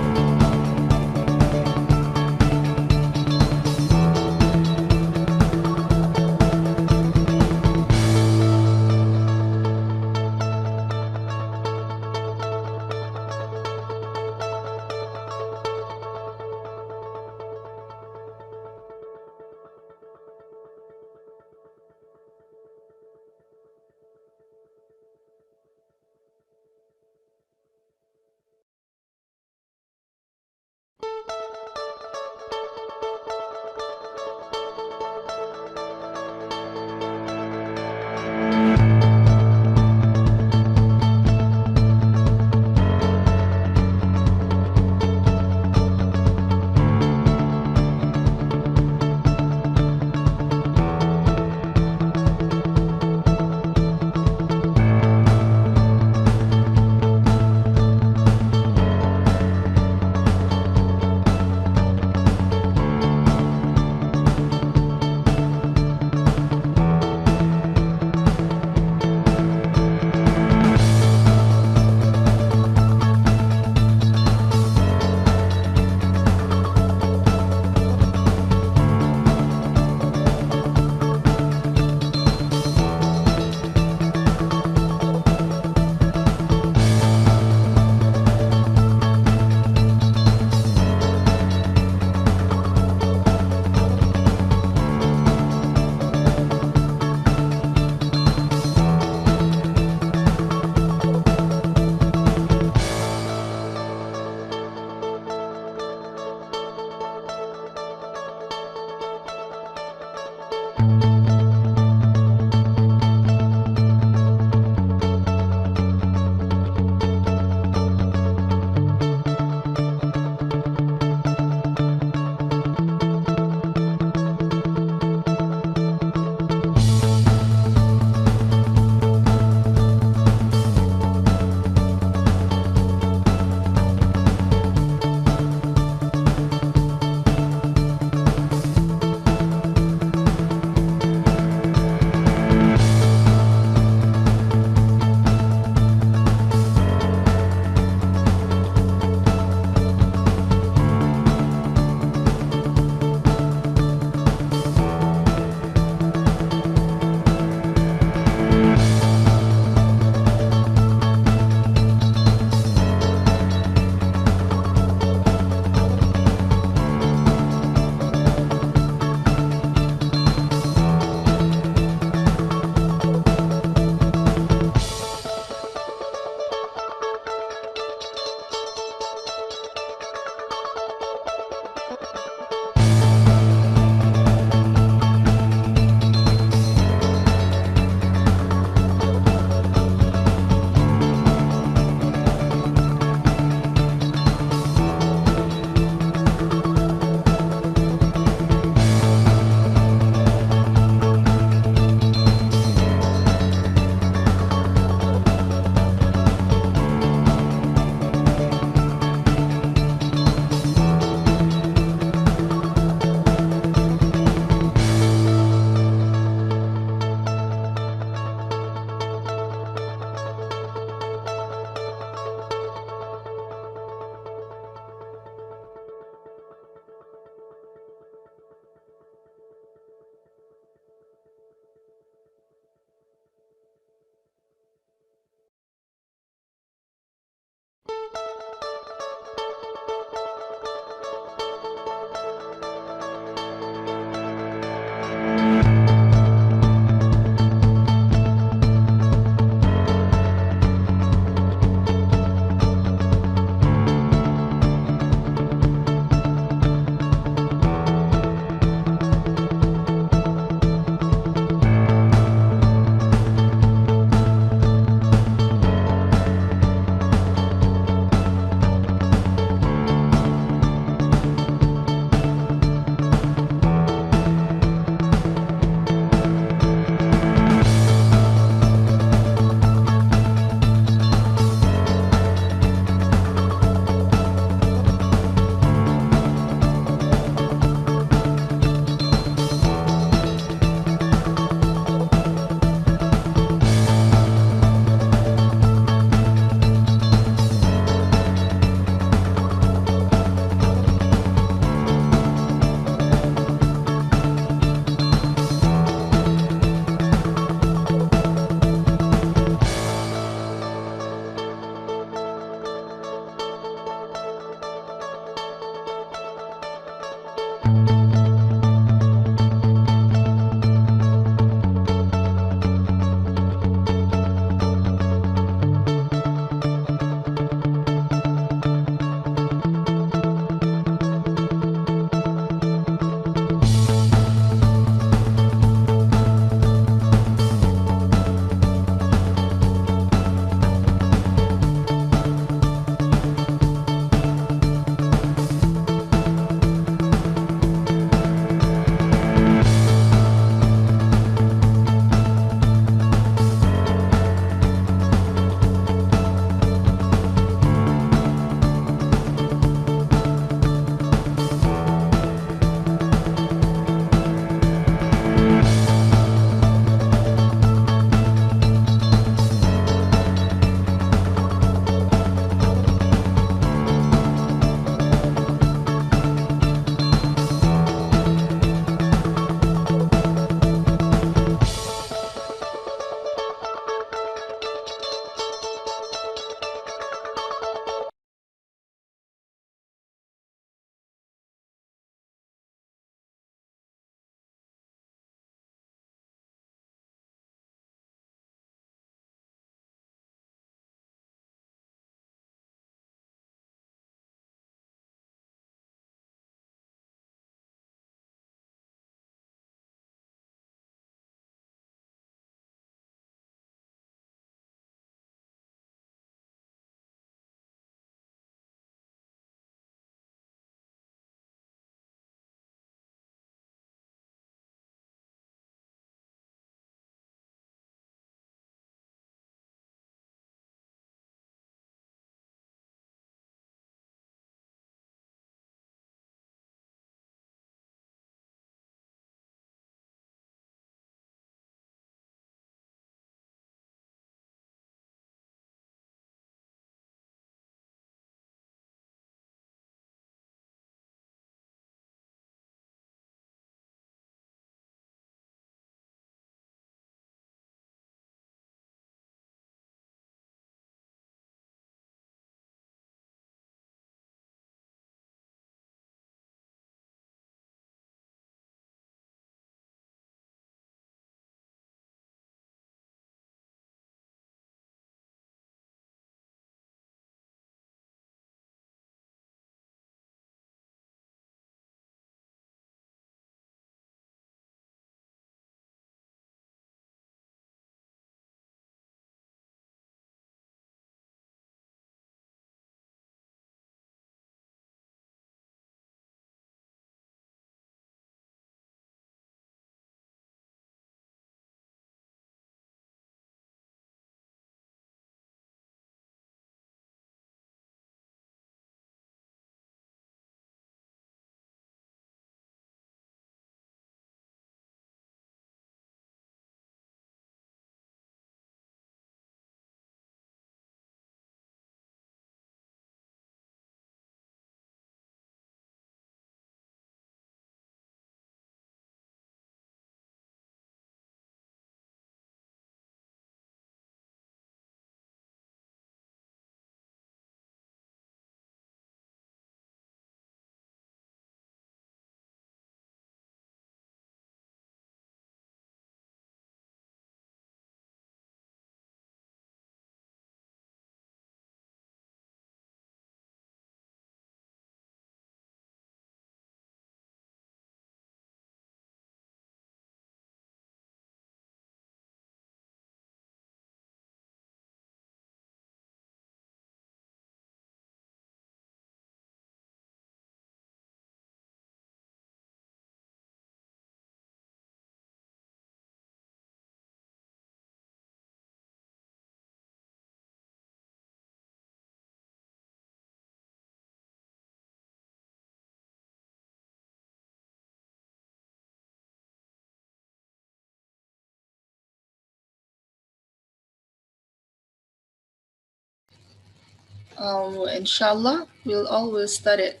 [SPEAKER 1] Inshallah, we'll always start at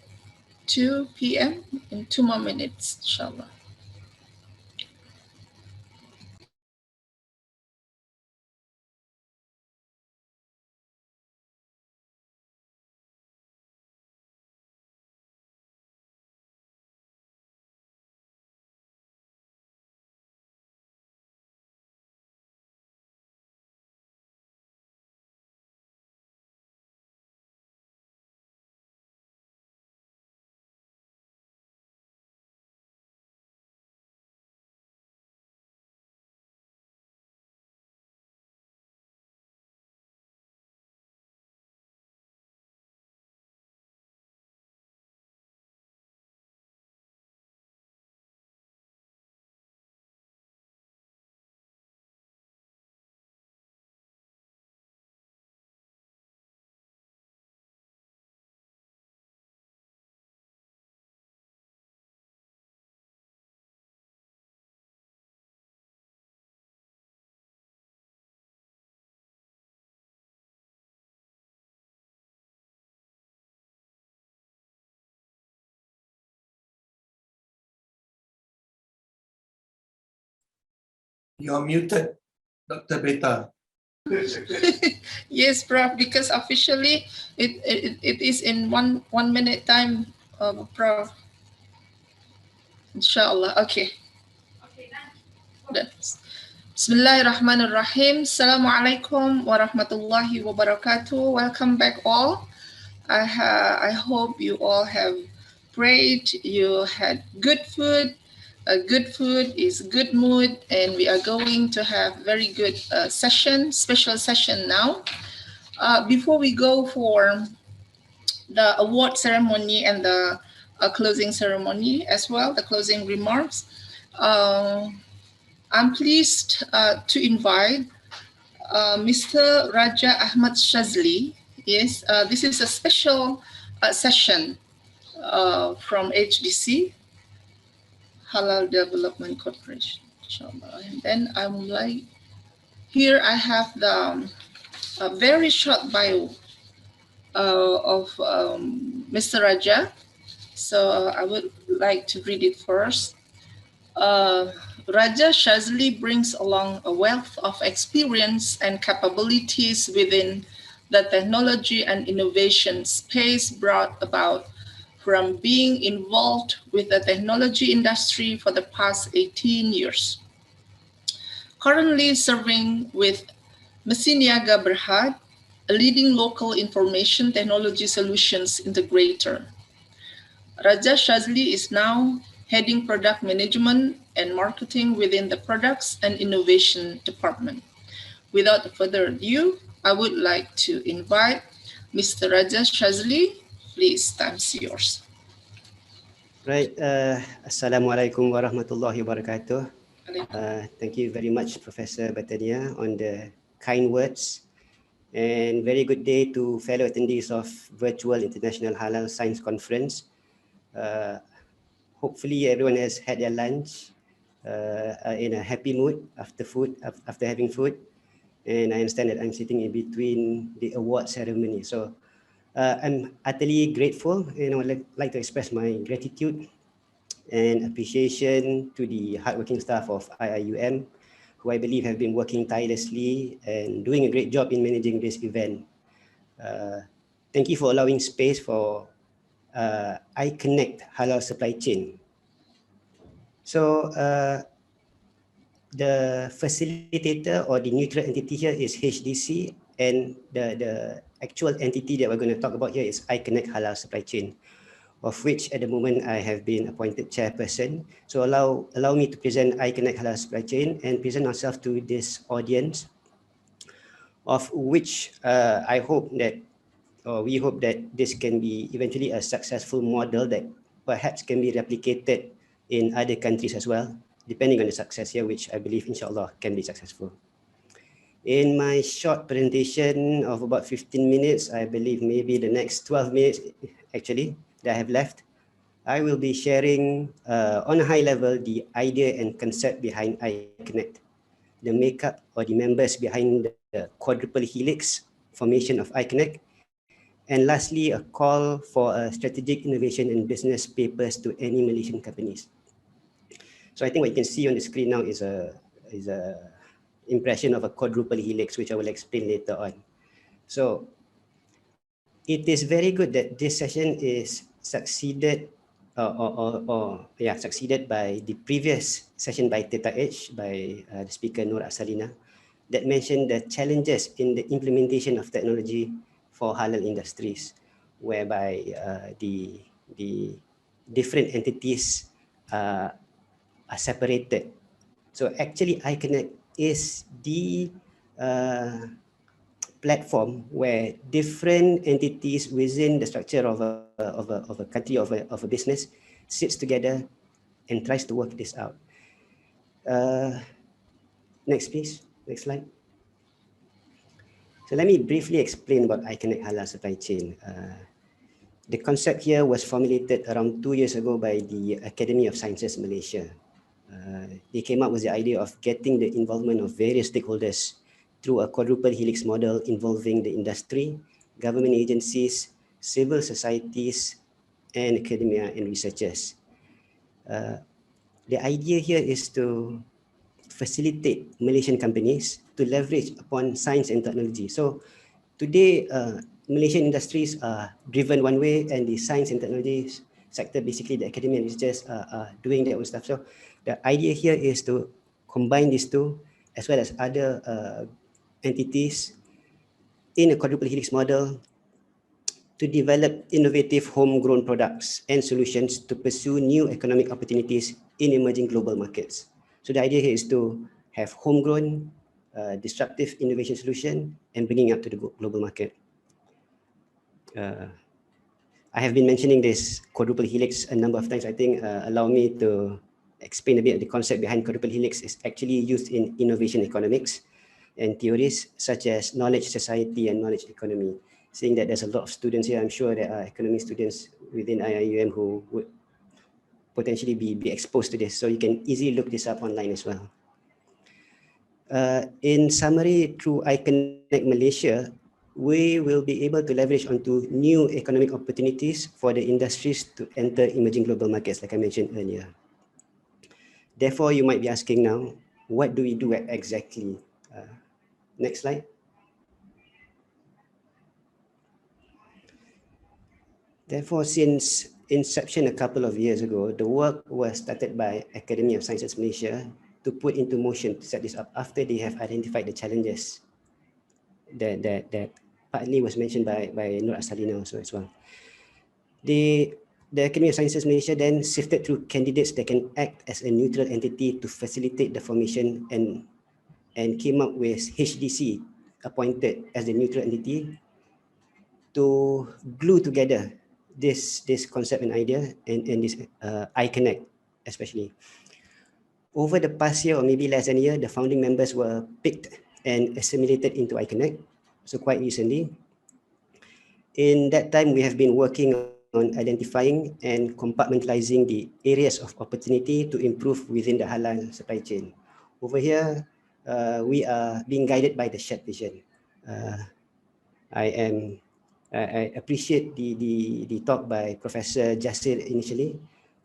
[SPEAKER 1] 2 p.m. in 2 more minutes, inshallah.
[SPEAKER 3] You're muted, Dr. Beta.
[SPEAKER 1] Yes, Prof, because officially it is in one minute time, Prof. Inshallah. Okay. Done. Bismillahirrahmanirrahim. Assalamualaikum warahmatullahi wabarakatuh. Welcome back all. I hope you all have prayed, you had good food. Good food is good mood, and we are going to have very good special session now. Before we go for the award ceremony and the closing ceremony as well, the closing remarks, I'm pleased to invite Mr. Raja Ahmad Shazli. Yes, this is a special session from HDC, Halal Development Corporation. Inshallah. And then I'm like, here I have the very short bio of Mr. Raja. So I would like to read it first. Raja Shazli brings along a wealth of experience and capabilities within the technology and innovation space, brought about from being involved with the technology industry for the past 18 years. Currently serving with Mesiniaga Berhad, a leading local information technology solutions integrator. Raja Shazli is now heading product management and marketing within the products and innovation department. Without further ado, I would like to invite Mr. Raja Shazli. Please, time's yours.
[SPEAKER 7] Right. Assalamualaikum warahmatullahi wabarakatuh. Thank you very much, Professor Batania, on the kind words. And very good day to fellow attendees of Virtual International Halal Science Conference. Hopefully everyone has had their lunch in a happy mood after having food. And I understand that I'm sitting in between the award ceremony. So I'm utterly grateful, and I would like to express my gratitude and appreciation to the hardworking staff of IIUM, who I believe have been working tirelessly and doing a great job in managing this event. Thank you for allowing space for iConnect Halal Supply Chain. So the facilitator or the neutral entity here is HDC, and the actual entity that we're going to talk about here is iConnect Halal Supply Chain, of which at the moment I have been appointed chairperson. So allow me to present iConnect Halal Supply Chain and present ourselves to this audience, of which I hope that, or we hope that this can be eventually a successful model that perhaps can be replicated in other countries as well, depending on the success here, which I believe inshallah can be successful. In my short presentation of about 15 minutes, I believe maybe the next 12 minutes actually that I have left, I will be sharing on a high level the idea and concept behind iConnect, the makeup or the members behind the quadruple helix formation of iConnect, And lastly, a call for a strategic innovation and business papers to any Malaysian companies. So I think what you can see on the screen now is a impression of a quadruple helix, which I will explain later on. So it is very good that this session is succeeded succeeded by the previous session by Theta H by the speaker Nur Asalina that mentioned the challenges in the implementation of technology for halal industries, whereby the different entities are separated. So actually, iConnect is the platform where different entities within the structure of a country, of a business, sits together and tries to work this out. Next, please. Next slide. So let me briefly explain about iConnect Halal Supply Chain. The concept here was formulated around 2 years ago by the Academy of Sciences Malaysia. They came up with the idea of getting the involvement of various stakeholders through a quadruple helix model involving the industry, government agencies, civil societies, and academia and researchers. The idea here is to facilitate Malaysian companies to leverage upon science and technology. So today, Malaysian industries are driven one way, and the science and technology sector, basically the academia and researchers, are doing their own stuff. So the idea here is to combine these two, as well as other entities, in a quadruple helix model to develop innovative homegrown products and solutions to pursue new economic opportunities in emerging global markets. So the idea here is to have homegrown, disruptive innovation solution and bringing up to the global market. I have been mentioning this quadruple helix a number of times. I think allow me to explain a bit of the concept behind quadruple helix. Is actually used in innovation economics and theories such as knowledge society and knowledge economy. Seeing that there's a lot of students here, I'm sure there are economy students within IIUM who would potentially be exposed to this. So you can easily look this up online as well. In summary, through iConnect Malaysia, we will be able to leverage onto new economic opportunities for the industries to enter emerging global markets, like I mentioned earlier. Therefore, you might be asking now, what do we do exactly? Next slide. Therefore, since inception a couple of years ago, the work was started by Academy of Sciences Malaysia to put into motion to set this up after they have identified the challenges that partly was mentioned by Nur Asalina also as well. The Academy of Sciences Malaysia then sifted through candidates that can act as a neutral entity to facilitate the formation and came up with HDC appointed as the neutral entity to glue together this concept and idea and this iConnect especially. Over the past year or maybe less than a year, the founding members were picked and assimilated into iConnect. So quite recently. In that time, we have been working on identifying and compartmentalizing the areas of opportunity to improve within the halal supply chain. Over here, we are being guided by the shared vision. I appreciate the talk by Professor Jasir initially,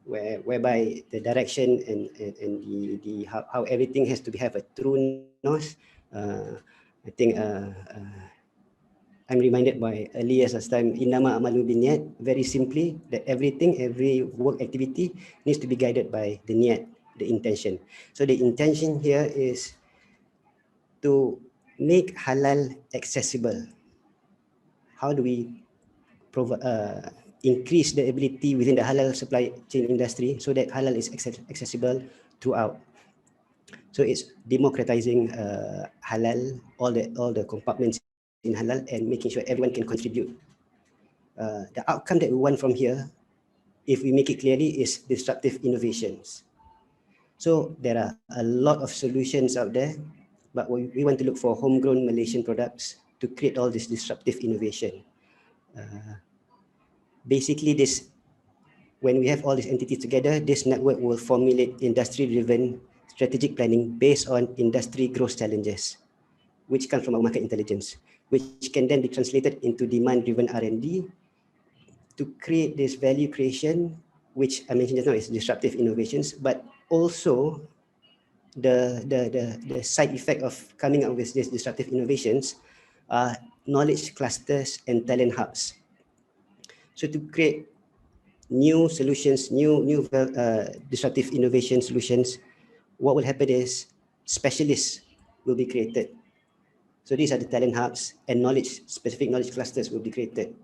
[SPEAKER 7] whereby the direction and the how everything has to have a true north. I think I'm reminded by earlier last time, Innama amalu binniyat, very simply, that every work activity needs to be guided by the niyat, the intention. So the intention here is to make halal accessible. How do we increase the ability within the halal supply chain industry so that halal is accessible throughout? So it's democratizing halal, all the compartments in halal, and making sure everyone can contribute. The outcome that we want from here, if we make it clearly, is disruptive innovations. So there are a lot of solutions out there, but we want to look for homegrown Malaysian products to create all this disruptive innovation. Basically, when we have all these entities together, this network will formulate industry-driven strategic planning based on industry growth challenges. which comes from our market intelligence, which can then be translated into demand-driven R&D to create this value creation, which I mentioned just now is disruptive innovations, but also the side effect of coming up with these disruptive innovations are knowledge clusters and talent hubs. So to create new solutions, new disruptive innovation solutions, what will happen is specialists will be created. So these are the talent hubs, and specific knowledge clusters will be created.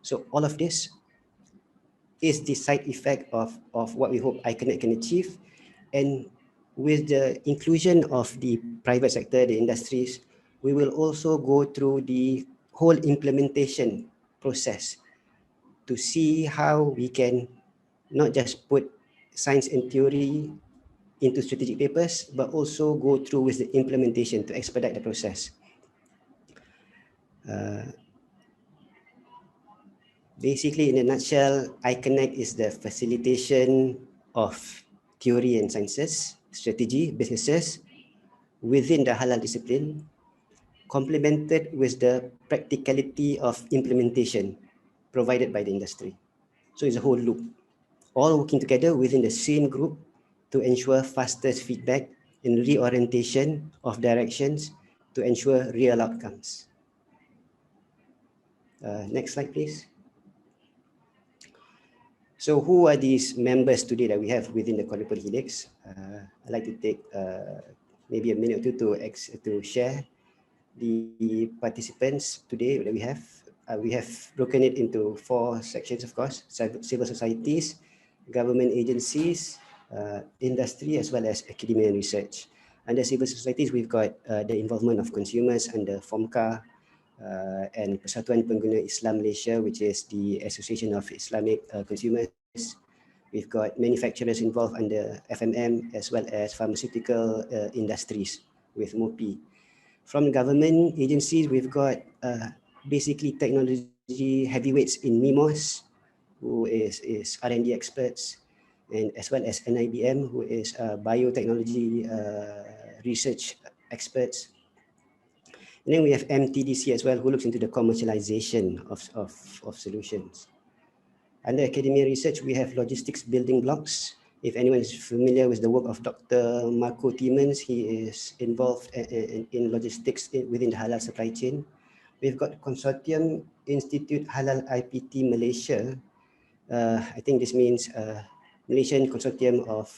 [SPEAKER 7] So all of this is the side effect of what we hope iConnect can achieve. And with the inclusion of the private sector, the industries, we will also go through the whole implementation process to see how we can not just put science and theory into strategic papers, but also go through with the implementation to expedite the process. Basically, in a nutshell, iConnect is the facilitation of theory and sciences, strategy, businesses within the halal discipline, complemented with the practicality of implementation provided by the industry. So it's a whole loop, all working together within the same group to ensure faster feedback and reorientation of directions to ensure real outcomes. Next slide, please. So who are these members today that we have within the quadruple helix? I'd like to take maybe a minute or two to share the participants today that we have. We have broken it into 4 sections, of course: civil societies, government agencies, industry, as well as academia and research. Under civil societies, we've got the involvement of consumers under FOMCA, and Persatuan Pengguna Islam Malaysia, which is the Association of Islamic Consumers. We've got manufacturers involved under FMM, as well as pharmaceutical industries with MOPI. From government agencies, we've got basically technology heavyweights in MIMOS, who is R&D experts, and as well as NIBM, who is biotechnology research experts. And then we have MTDC as well, who looks into the commercialization of solutions. Under academia research, we have logistics building blocks. If anyone is familiar with the work of Dr. Marco Tiemens, he is involved in logistics within the halal supply chain. We've got Consortium Institute Halal IPT Malaysia. I think this means Malaysian Consortium of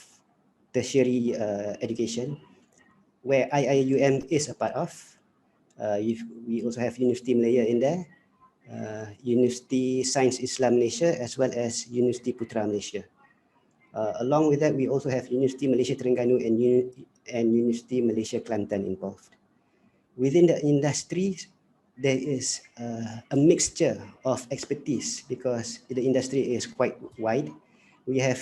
[SPEAKER 7] Tertiary Education, where IIUM is a part of. We also have University Malaya in there, University Sains Islam Malaysia, as well as University Putra Malaysia. Along with that, we also have University Malaysia Terengganu and University Malaysia Kelantan involved. Within the industry, there is a mixture of expertise because the industry is quite wide. We have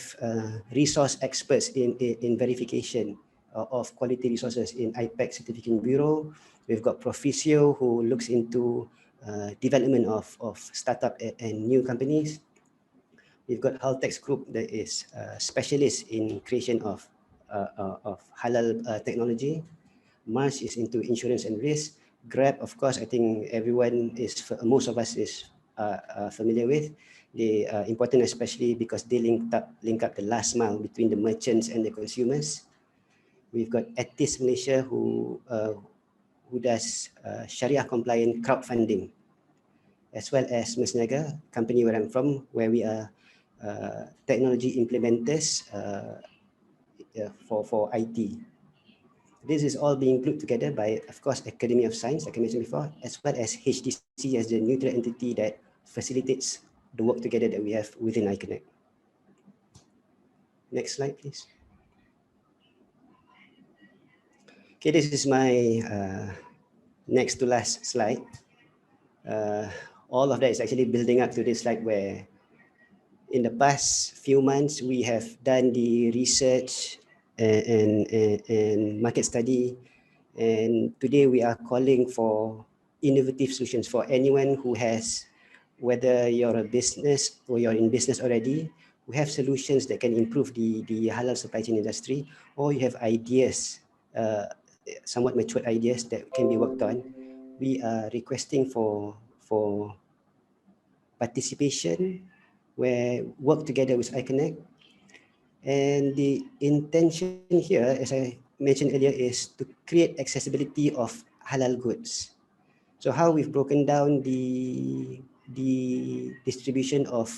[SPEAKER 7] resource experts in verification of quality resources in IPAC Certification Bureau. We've got Proficio, who looks into development of startup and new companies. We've got Haltex Group that is specialist in creation of halal technology. Mars is into insurance and risk. Grab, of course, I think most of us is familiar with. They are important, especially because they link up the last mile between the merchants and the consumers. We've got Etis Malaysia, who does Sharia compliant crowdfunding, as well as Mesnaga, company where I'm from, where we are technology implementers for IT. This is all being put together by, of course, Academy of Science, like I mentioned before, as well as HDC as the neutral entity that facilitates the work together that we have within iConnect. Next slide, please. Okay, this is my next to last slide. All of that is actually building up to this slide where in the past few months, we have done the research and market study. And today we are calling for innovative solutions for anyone who has, whether you're a business or you're in business already, we have solutions that can improve the halal supply chain industry, or you have ideas somewhat mature ideas that can be worked on, we are requesting for participation, where work together with iConnect. And the intention here, as I mentioned earlier, is to create accessibility of halal goods. So how we've broken down the distribution of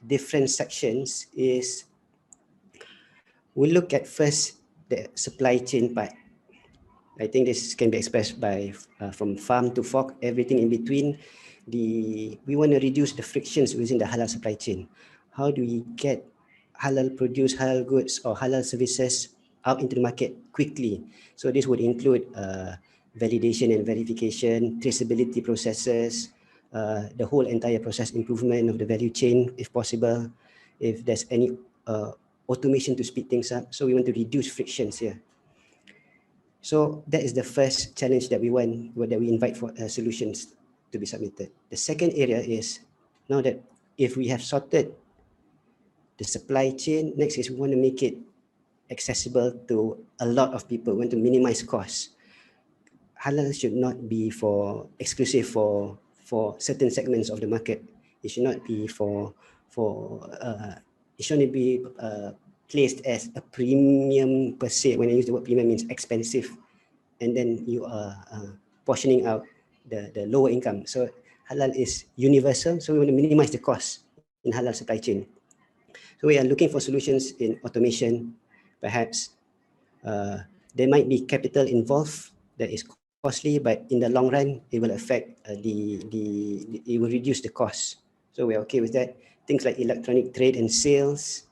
[SPEAKER 7] different sections is, we look at first the supply chain part. I think this can be expressed by from farm to fork, everything in between. We want to reduce the frictions within the halal supply chain. How do we get halal produce, halal goods or halal services out into the market quickly? So this would include validation and verification, traceability processes, the whole entire process improvement of the value chain if possible, if there's any automation to speed things up. So we want to reduce frictions here. So that is the first challenge that we want, that we invite for solutions to be submitted. The second area is, now that if we have sorted the supply chain, next is we want to make it accessible to a lot of people. We want to minimize costs. Halal should not be exclusive for certain segments of the market. It should not be it shouldn't be placed as a premium per se. When I use the word premium, means expensive, and then you are portioning out the lower income. So halal is universal, so we want to minimize the cost in halal supply chain. So we are looking for solutions in automation. Perhaps there might be capital involved that is costly, but in the long run, it will affect it will reduce the cost. So we're okay with that. Things like electronic trade and sales,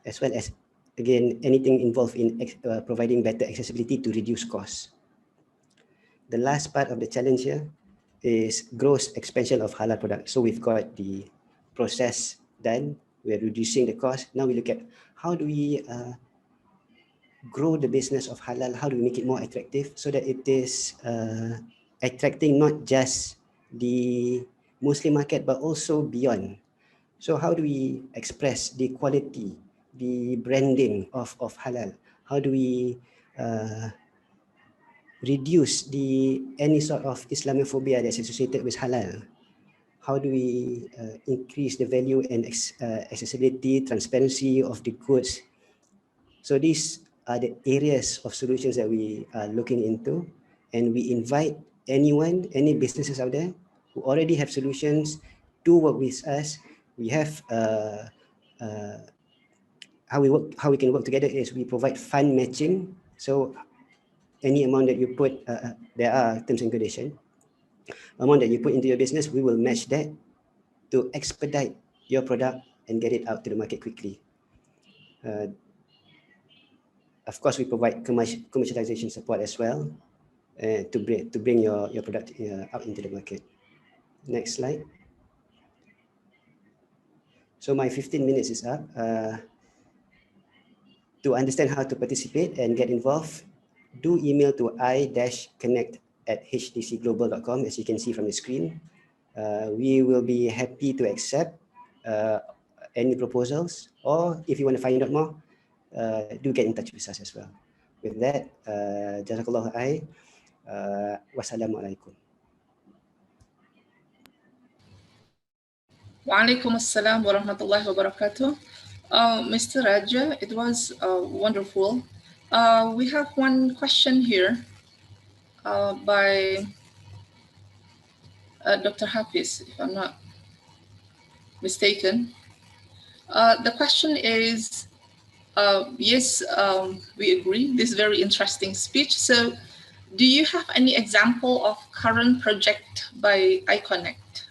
[SPEAKER 7] as well as, again, anything involved in providing better accessibility to reduce costs. The last part of the challenge here is gross expansion of halal products. So we've got the process done, we're reducing the cost. Now we look at how do we grow the business of halal, how do we make it more attractive so that it is attracting not just the Muslim market, but also beyond. So how do we express the quality, the branding of halal? How do we reduce any sort of Islamophobia that's associated with halal? How do we increase the value and accessibility, transparency of the goods? So these are the areas of solutions that we are looking into, and we invite anyone, any businesses out there who already have solutions to work with us. We have how we can work together is we provide fund matching. So any amount that you put, there are terms and conditions. Amount that you put into your business, we will match that to expedite your product and get it out to the market quickly. Of course, we provide commercialization support as well to bring your product out into the market. Next slide. So my 15 minutes is up. To understand how to participate and get involved, do email to i-connect@hdcglobal.com, as you can see from the screen. We will be happy to accept any proposals, or if you want to find out more, do get in touch with us as well. With that, Jazakallah khair. Wassalamualaikum.
[SPEAKER 1] Wa alaikum assalam wa rahmatullahi wa barakatuh. Mr. Raja, it was wonderful. We have one question here by Dr. Hafiz, if I'm not mistaken. The question is, yes, we agree, this is very interesting speech. So do you have any example of current project by iConnect?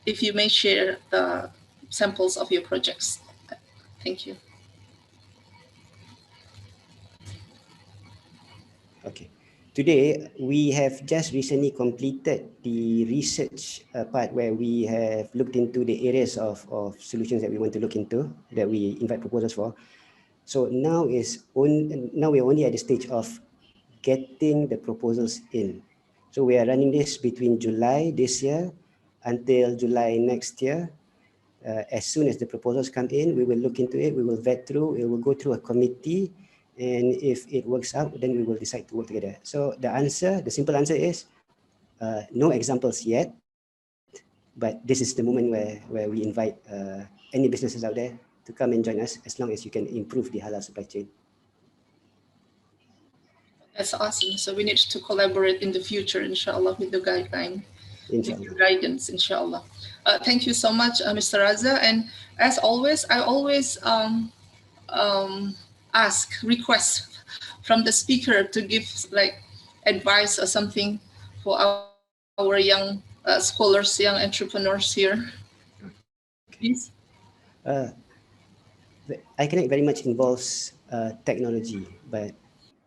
[SPEAKER 1] If you may share the samples of your projects. Thank you.
[SPEAKER 7] Okay. Today, we have just recently completed the research part where we have looked into the areas of solutions that we want to look into, that we invite proposals for. So now we're only at the stage of getting the proposals in. So we are running this between July this year until July next year. As soon as the proposals come in, we will look into it, we will vet through, it will go through a committee, And if it works out, then we will decide to work together. So the simple answer is no examples yet, but this is the moment where we invite any businesses out there to come and join us, as long as you can improve the halal supply chain.
[SPEAKER 1] That's awesome. So we need to collaborate in the future, inshallah, with the guideline,
[SPEAKER 7] Inshallah.
[SPEAKER 1] with your guidance, inshallah. Thank you so much, Mr. Raza. And as always, I always request from the speaker to give like advice or something for our young scholars, young entrepreneurs here. Please.
[SPEAKER 7] iConnect very much involves technology, but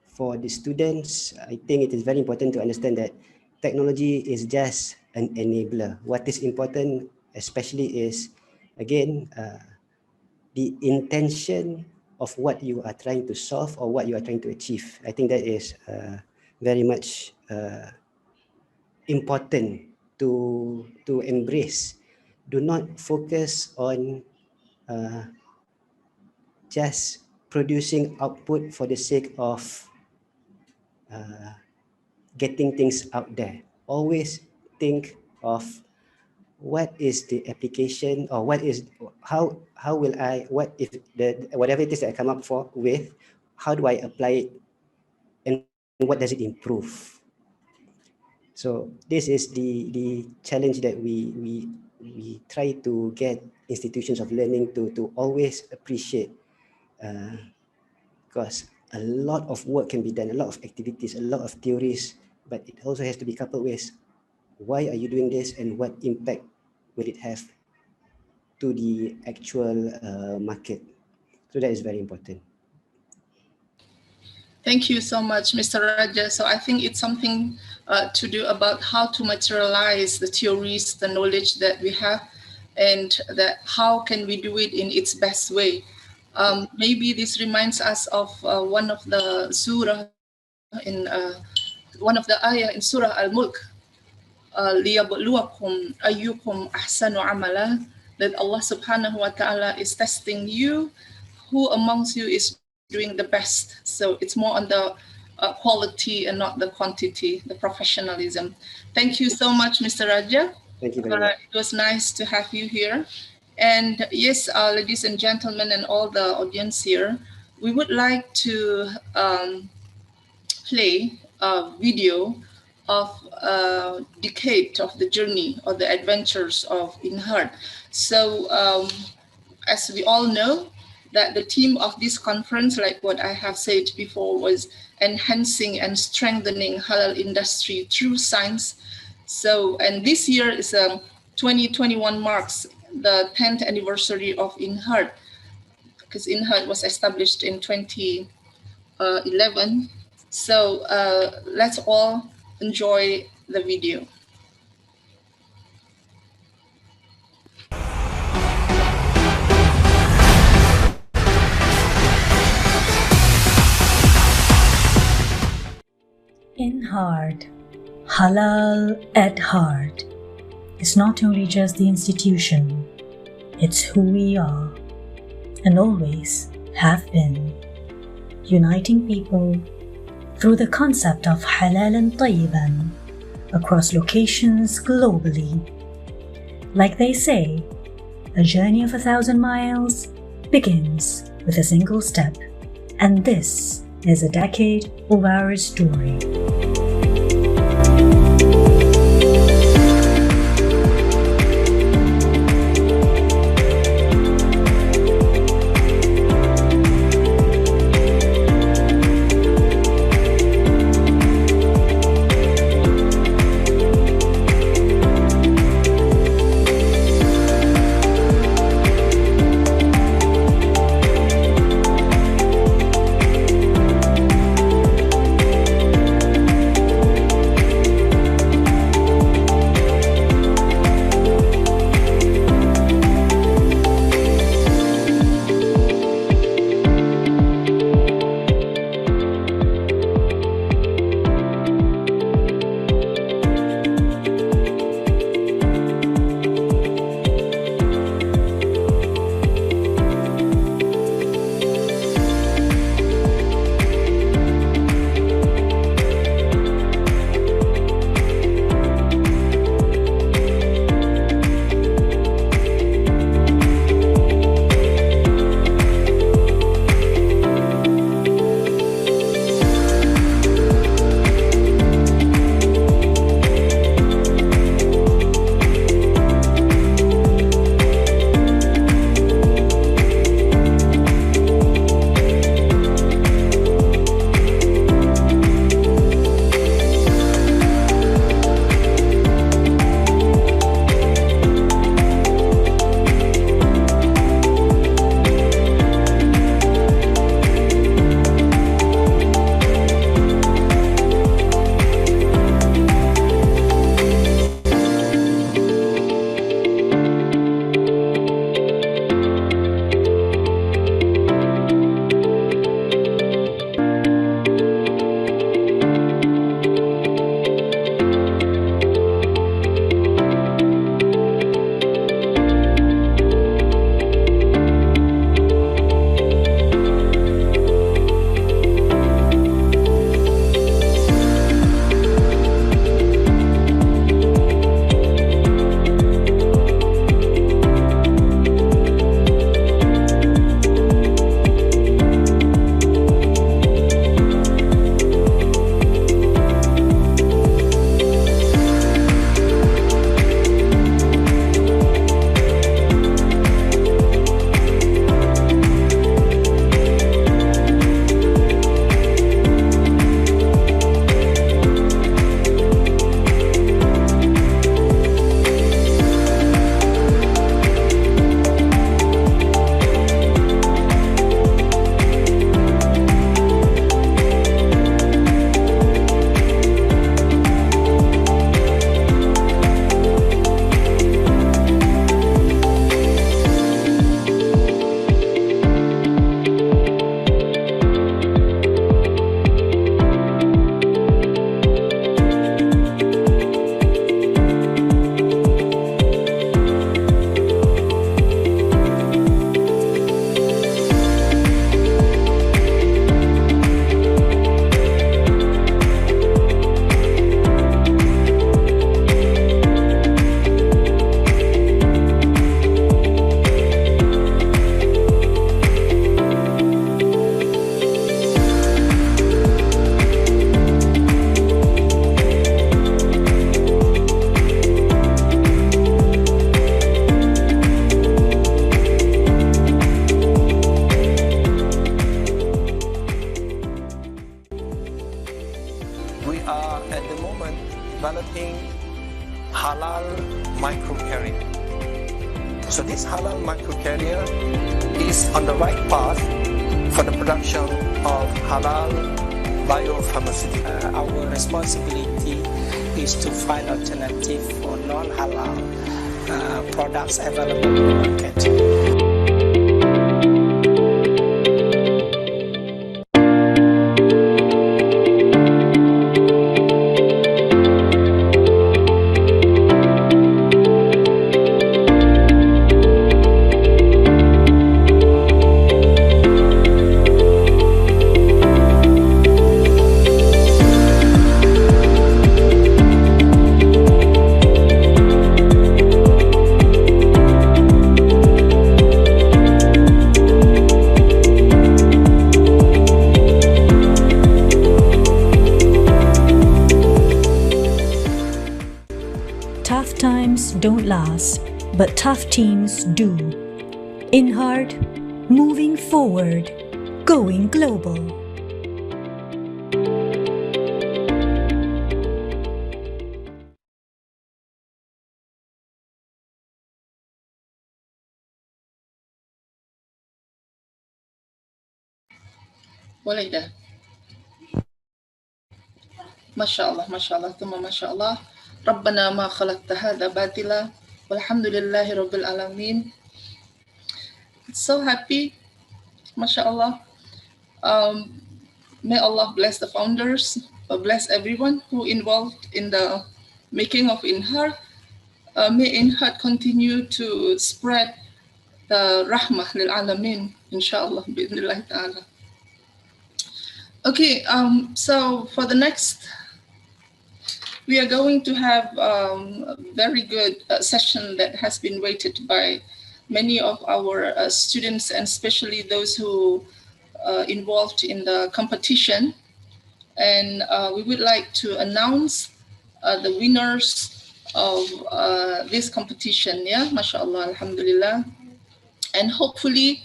[SPEAKER 7] for the students, I think it is very important to understand that technology is just an enabler. What is important, especially, is again the intention of what you are trying to solve or what you are trying to achieve. I think that is very much important to embrace. Do not focus on just producing output for the sake of getting things out there. Always think of what is the application, or how will I, what if whatever it is that I come up with, how do I apply it, and what does it improve? So this is the challenge that we try to get institutions of learning to always appreciate, because a lot of work can be done, a lot of activities, a lot of theories, but it also has to be coupled with why are you doing this and what impact will it have to the actual market. So that is very important.
[SPEAKER 1] Thank you so much, Mr. Raja. So I think it's something to do about how to materialize the theories, the knowledge that we have, and that how can we do it in its best way. Maybe this reminds us of one of the surah in one of the ayah in Surah Al-Mulk, liyabluwakum ayyukum ahsanu amala, that Allah subhanahu wa ta'ala is testing you, who amongst you is doing the best. So it's more on the quality and not the quantity, the professionalism. Thank you so much, Mr. Raja.
[SPEAKER 7] Thank you very much.
[SPEAKER 1] It was nice to have you here. And yes, ladies and gentlemen, and all the audience here, we would like to play a video of a decade of the journey or the adventures of InHeart. So as we all know, that the theme of this conference, like what I have said before, was enhancing and strengthening halal industry through science. So, and this year is 2021 marks the 10th anniversary of InHeart, because InHeart was established in 2011. So let's all enjoy the video.
[SPEAKER 8] InHeart, Halal at Heart, is not only just the institution, it's who we are and always have been, uniting people through the concept of Halal and Tayyiban across locations globally. Like they say, a journey of 1,000 miles begins with a single step, and this is a decade of our story.
[SPEAKER 3] moment developing halal microcarrier. So this halal microcarrier is on the right path for the production of halal biopharmaceutical.
[SPEAKER 9] Our responsibility is to find alternative for non-halal products available in the market.
[SPEAKER 8] Tough times don't last, but tough teams do. In heart, moving forward, going global.
[SPEAKER 1] Boleh dah. Masya Allah, thumma Masya Allah. Rabbana ma khalaqta hadha batila walhamdulillahi rabbil alamin. So happy, Masya Allah. May Allah bless the founders, bless everyone who involved in the making of InHeart. May InHeart continue to spread the rahmah lil alamin, inshallah, bi'idhnillah ta'ala. Okay, so for the next, we are going to have a very good session that has been waited by many of our students, and especially those who involved in the competition. And we would like to announce the winners of this competition. Yeah, mashallah, alhamdulillah. And hopefully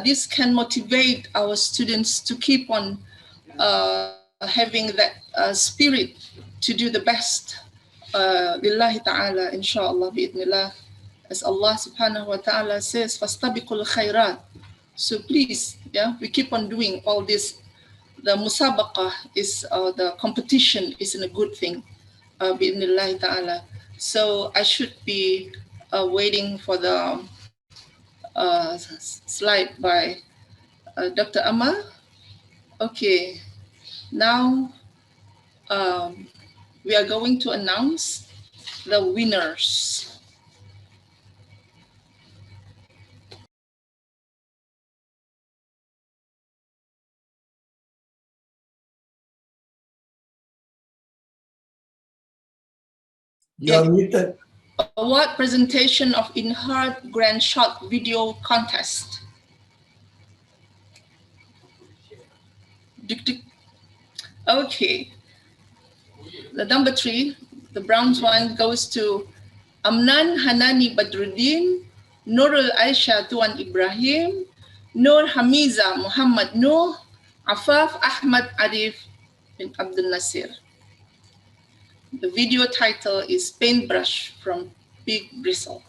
[SPEAKER 1] this can motivate our students to keep on having that spirit to do the best. Lillahi ta'ala, inshallah, bi'idhnillah. As Allah subhanahu wa ta'ala says, fastabiqul khairat. So please, yeah, we keep on doing all this. The musabaqah is, the competition isn't a good thing, bi'idhnillahi ta'ala. So I should be waiting for the slide by Dr. Amma. Okay, now we are going to announce the winners.
[SPEAKER 3] You're muted.
[SPEAKER 1] Award presentation of InHeart Grand Short Video Contest. Okay. The number 3, the bronze one, goes to Amnan Hanani Badruddin, Nurul Aisha Tuan Ibrahim, Nur Hamiza Muhammad Noor, Afaf Ahmad Arif bin Abdul Nasir. The video title is Paintbrush from Big Bristle.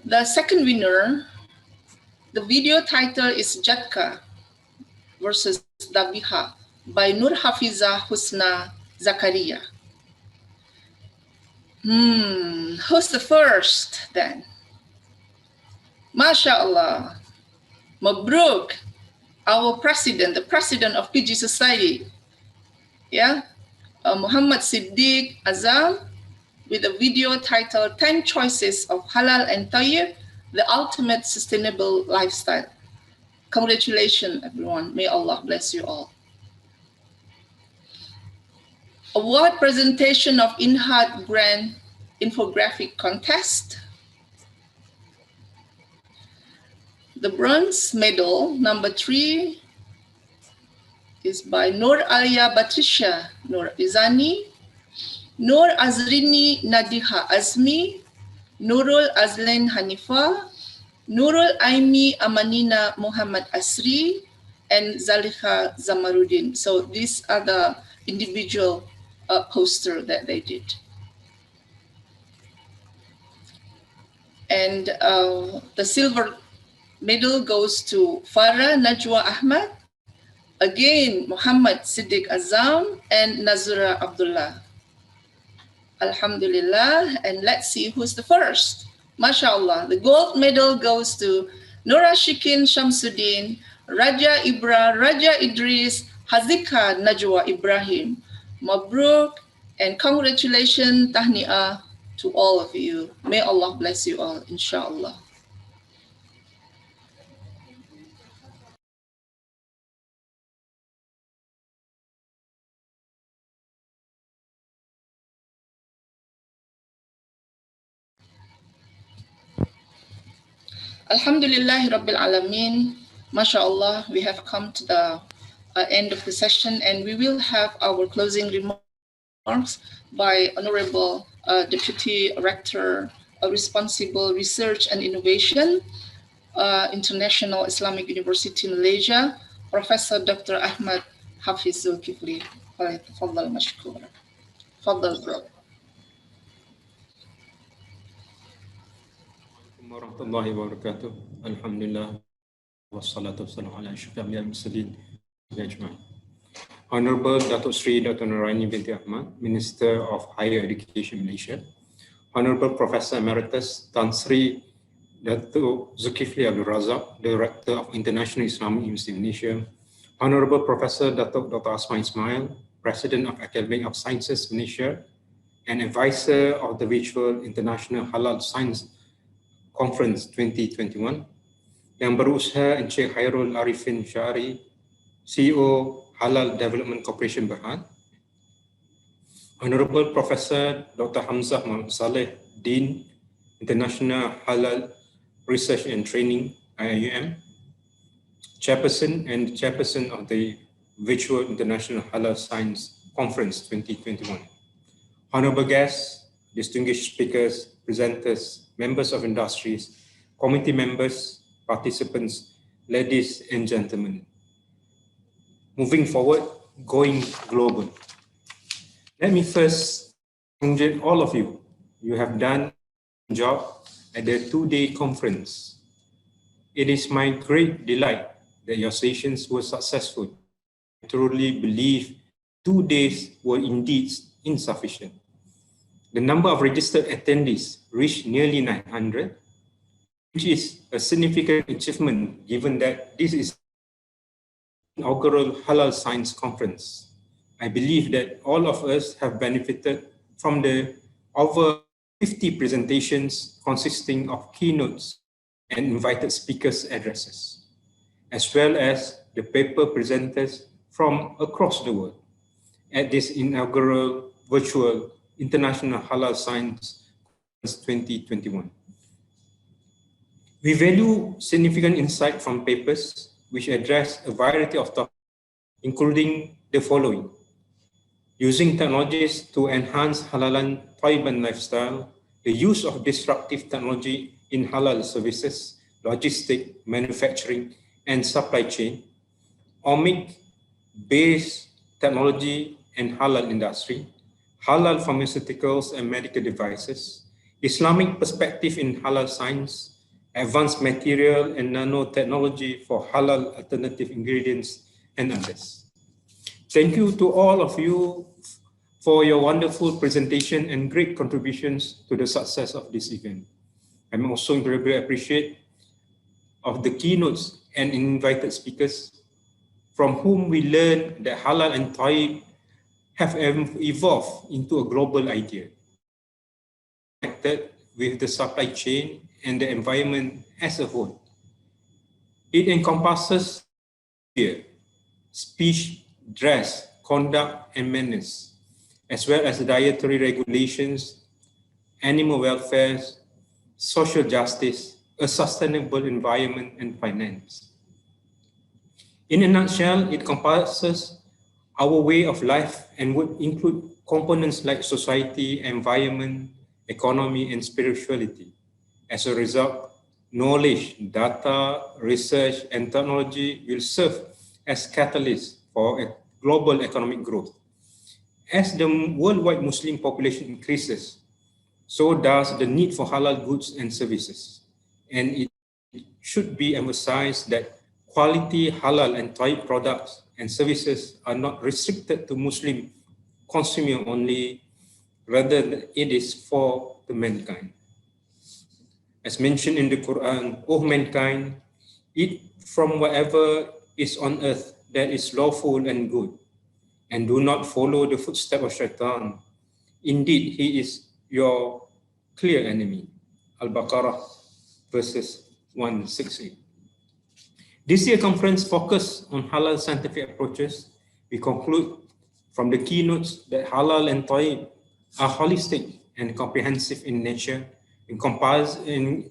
[SPEAKER 1] The second winner, the video title is Jatka versus Dabiha by Nur Hafiza Husna Zakaria. Who's the first then? MashaAllah. Mabruk, our president, the president of PG Society. Yeah, Muhammad Siddiq Azam, with a video titled 10 Choices of Halal and Tayyib, the Ultimate Sustainable Lifestyle. Congratulations, everyone. May Allah bless you all. Award presentation of InHeart Grand Infographic Contest. The bronze medal, number 3, is by Nur Alia Batrisha Nur Izani, Nur Azrini Nadiha Azmi, Nurul Azlin Hanifa, Nurul Aimi Amanina Muhammad Asri, and Zaliha Zamaruddin. So these are the individual poster that they did. And the silver medal goes to Farah Najwa Ahmad, again Muhammad Siddiq Azam, and Nazura Abdullah. Alhamdulillah. And let's see who's the first. MashaAllah. The gold medal goes to Nura Shikin Shamsuddin, Raja Ibra, Raja Idris, Hazika Najwa Ibrahim. Mabruk and congratulations, tahni'ah to all of you. May Allah bless you all, inshallah. Alhamdulillah Rabbil Alameen. MashaAllah, we have come to the end of the session, and we will have our closing remarks by Honorable Deputy Rector of Responsible Research and Innovation, International Islamic University Malaysia, Professor Dr. Ahmad Hafiz Zulkifli. Fadal mashkoor. Fadal, bro.
[SPEAKER 10] Warahmatullahi wabarakatuh. Alhamdulillah wassalatu wassalamu ala asyrafil anbiya'i wal mursalin ajma'in. Honorable Datuk Sri Dr. Nuraini binti Ahmad, Minister of Higher Education Malaysia. Honorable Professor Emeritus Tan Sri Datuk Zulkifli Abdul Razak, Director of International Islamic University Malaysia. Honorable Professor Datuk Dr. Asma Ismail, President of Academy of Sciences Malaysia and Advisor of the Virtual International Halal Science Conference 2021, Yang Berusaha Encik Khairul Arifin Syari, CEO Halal Development Corporation Berhad, Honorable Professor Dr. Hamzah Muhammad Saleh, Dean, International Halal Research and Training, IIUM, Chairperson and Chairperson of the Virtual International Halal Science Conference 2021, Honorable guests, distinguished speakers, presenters, members of industries, committee members, participants, ladies and gentlemen. Moving forward, going global. Let me first congratulate all of you. You have done a job at the two-day conference. It is my great delight that your sessions were successful. I truly believe 2 days were indeed insufficient. The number of registered attendees reached nearly 900, which is a significant achievement given that this is the inaugural Halal Science Conference. I believe that all of us have benefited from the over 50 presentations consisting of keynotes and invited speakers' addresses, as well as the paper presenters from across the world at this inaugural virtual International Halal Science Conference 2021. We value significant insight from papers which address a variety of topics, including the following: using technologies to enhance halalan Thayyiban lifestyle, the use of disruptive technology in halal services, logistics, manufacturing, and supply chain, omic-based technology and halal industry, halal pharmaceuticals and medical devices, Islamic perspective in halal science, advanced material and nanotechnology for halal alternative ingredients, and others. Thank you to all of you for your wonderful presentation and great contributions to the success of this event. I'm also incredibly appreciative of the keynotes and invited speakers from whom we learned that halal and tayyib have evolved into a global idea, connected with the supply chain and the environment as a whole. It encompasses behavior, speech, dress, conduct, and manners, as well as dietary regulations, animal welfare, social justice, a sustainable environment, and finance. In a nutshell, it encompasses our way of life and would include components like society, environment, economy, and spirituality. As a result, knowledge, data, research, and technology will serve as catalysts for a global economic growth. As the worldwide Muslim population increases, so does the need for halal goods and services. And it should be emphasized that quality halal and tayyib products and services are not restricted to Muslim consumer only, rather it is for the mankind. As mentioned in the Quran, O mankind, eat from whatever is on earth that is lawful and good, and do not follow the footsteps of shaitan. Indeed, he is your clear enemy. Al-Baqarah verses 168. This year conference focused on halal scientific approaches. We conclude from the keynotes that halal and tayyib are holistic and comprehensive in nature, encompassing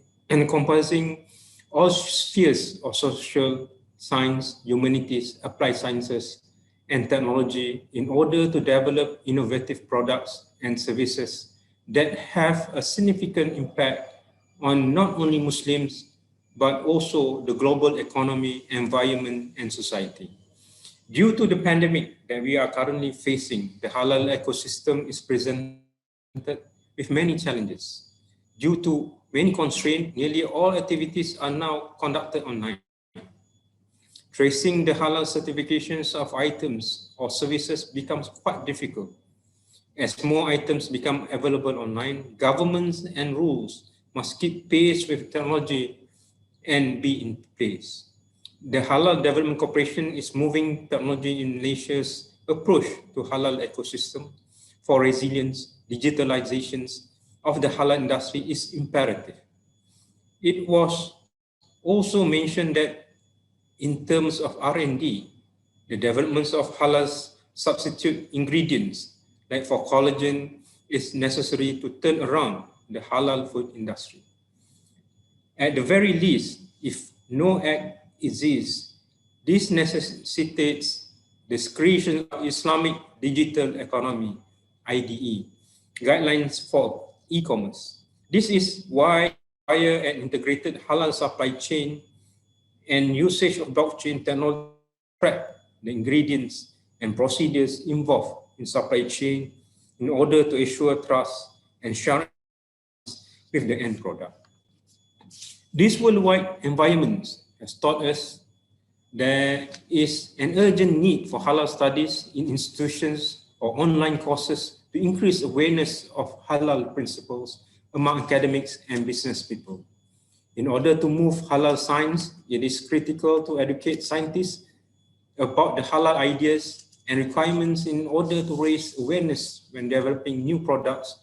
[SPEAKER 10] all spheres of social science, humanities, applied sciences, and technology in order to develop innovative products and services that have a significant impact on not only Muslims, but also the global economy, environment, and society. Due to the pandemic that we are currently facing, the halal ecosystem is presented with many challenges. Due to many constraints, nearly all activities are now conducted online. Tracing the halal certifications of items or services becomes quite difficult. As more items become available online, governments and rules must keep pace with technology and be in place. The Halal Development Corporation is moving technology in Malaysia's approach to halal ecosystem for resilience. Digitalizations of the halal industry is imperative. It was also mentioned that in terms of R&D, the developments of halal substitute ingredients, like for collagen, is necessary to turn around the halal food industry. At the very least, if no act exists, this necessitates the creation of Islamic Digital Economy, IDE, guidelines for e-commerce. This is why an integrated halal supply chain and usage of blockchain technology track the ingredients and procedures involved in supply chain in order to ensure trust and sharing with the end product. This worldwide environment has taught us there is an urgent need for halal studies in institutions or online courses to increase awareness of halal principles among academics and business people. In order to move halal science, it is critical to educate scientists about the halal ideas and requirements in order to raise awareness when developing new products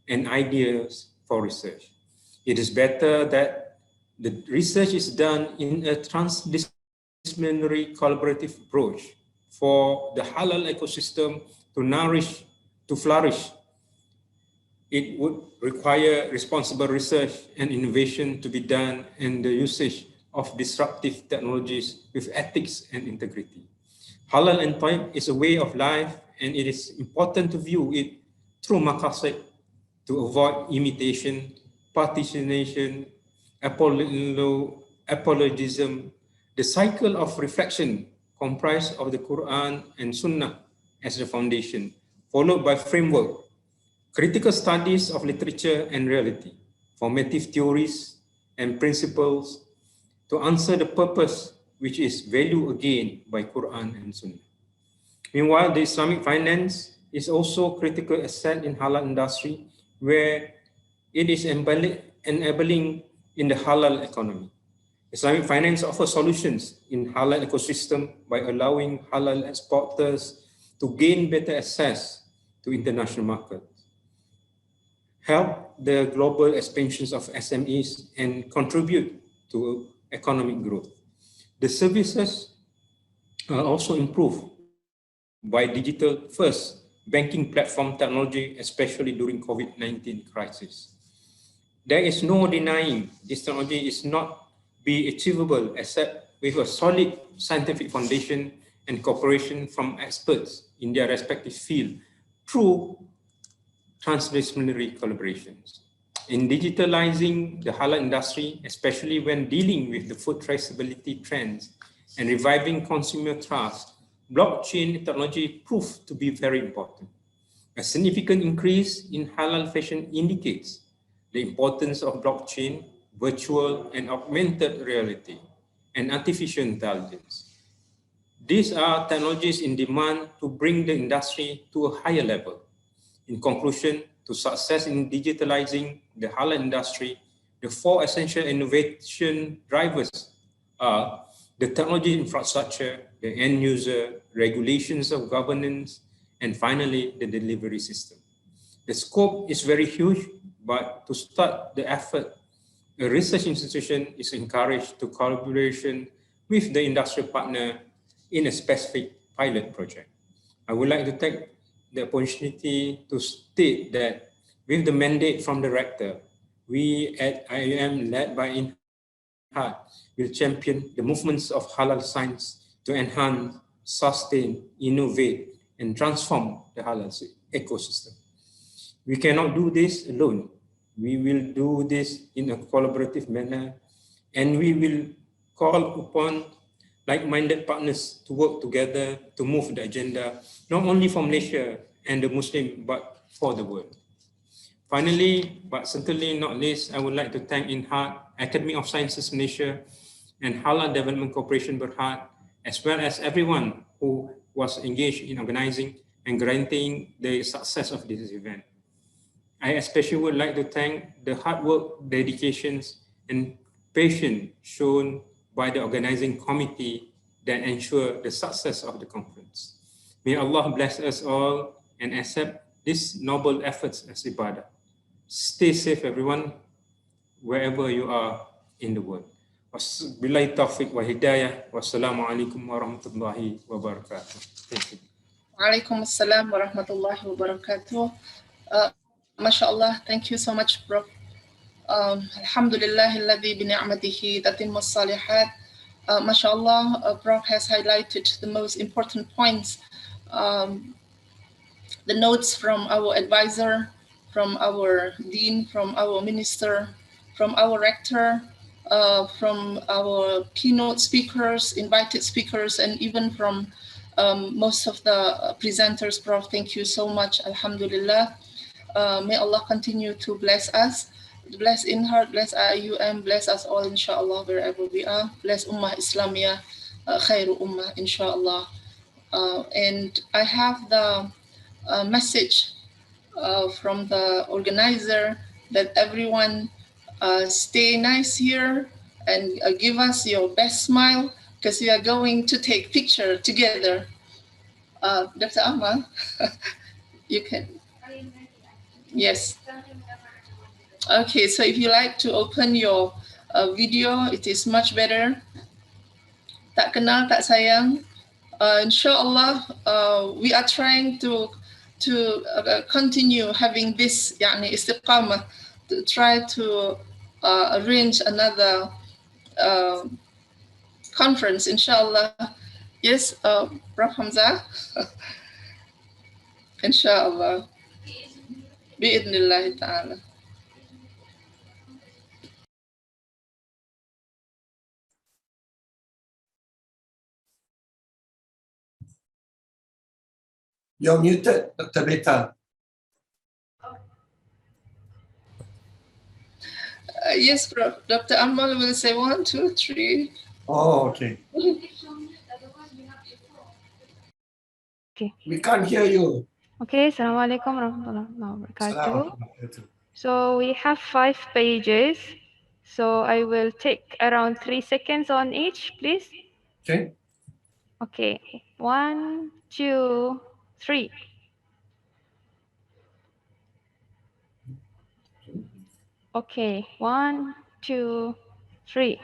[SPEAKER 10] and ideas for research. It is better that the research is done in a transdisciplinary collaborative approach for the halal ecosystem to flourish. It would require responsible research and innovation to be done and the usage of disruptive technologies with ethics and integrity. Halal and tayyib is a way of life, and it is important to view it through maqasid to avoid imitation, partitionation, apologism. The cycle of reflection comprised of the Quran and Sunnah as the foundation, followed by framework, critical studies of literature and reality, formative theories and principles to answer the purpose which is value again by Quran and Sunnah. Meanwhile, the Islamic finance is also a critical asset in halal industry where it is enabling in the halal economy. Islamic finance offers solutions in halal ecosystem by allowing halal exporters to gain better access to international markets, help the global expansions of SMEs, and contribute to economic growth. The services are also improved by digital-first banking platform technology, especially during COVID-19 crisis. There is no denying this technology is not be achievable except with a solid scientific foundation and cooperation from experts in their respective field through transdisciplinary collaborations. in digitalizing the halal industry, especially when dealing with the food traceability trends and reviving consumer trust, blockchain technology proved to be very important. A significant increase in halal fashion indicates the importance of blockchain, virtual and augmented reality, and artificial intelligence. These are technologies in demand to bring the industry to a higher level. In conclusion, to success in digitalizing the halal industry, the four essential innovation drivers are the technology infrastructure, the end user, regulations of governance, and finally, the delivery system. The scope is very huge, but to start the effort, a research institution is encouraged to collaboration with the industrial partner in a specific pilot project. I would like to take the opportunity to state that with the mandate from the rector, we at IUM, led by InHeart, will champion the movements of halal science to enhance, sustain, innovate, and transform the halal ecosystem. We cannot do this alone. We will do this in a collaborative manner, and we will call upon like-minded partners to work together to move the agenda, not only for Malaysia and the Muslim, but for the world. Finally, but certainly not least, I would like to thank InHeart, Academy of Sciences Malaysia, and Halal Development Corporation Berhad, as well as everyone who was engaged in organizing and granting the success of this event. I especially would like to thank the hard work, dedications, and patience shown by the organizing committee that ensure the success of the conference. May Allah bless us all and accept these noble efforts as ibadah. Stay safe, everyone, wherever you are in the world. Billahi taufiq wa hidayah. Wassalamualaikum warahmatullahi wabarakatuh. Thank you.
[SPEAKER 1] Waalaikum assalam warahmatullahi wabarakatuh. MashaAllah, thank you so much, Prof. Alhamdulillah, alladhi bi ni'matihi tatimmu salihat. MashaAllah, Prof has highlighted the most important points, the notes from our advisor, from our dean, from our minister, from our rector, from our keynote speakers, invited speakers, and even from most of the presenters. Prof, thank you so much. Alhamdulillah. May Allah continue to bless us, bless InHeart, bless IUM, bless us all, inshallah, wherever we are. Bless Ummah Islamiyah, Khairu Ummah, inshallah. And I have the message from the organizer that everyone stay nice here and give us your best smile, because we are going to take picture together. Dr. Ahmad, you can. Yes. Okay, so if you like to open your video, it is much better. Tak kenal, tak sayang. Inshallah, we are trying to continue having this istiqamah, to try to arrange another conference, inshallah. Yes, Prof. Hamza? Inshallah. Bi'idnillahi ta'ala.
[SPEAKER 3] You're muted, Dr. Beta.
[SPEAKER 1] Yes, Prof. Dr. Amal will say 1, 2, 3.
[SPEAKER 3] Oh, okay.
[SPEAKER 4] Okay.
[SPEAKER 3] We can't hear you.
[SPEAKER 4] Okay, Assalamualaikum warahmatullahi wabarakatuh. So we have 5 pages. So I will take around 3 seconds on each, please.
[SPEAKER 3] Okay.
[SPEAKER 4] Okay, 1, 2, 3. Okay, 1, 2, 3.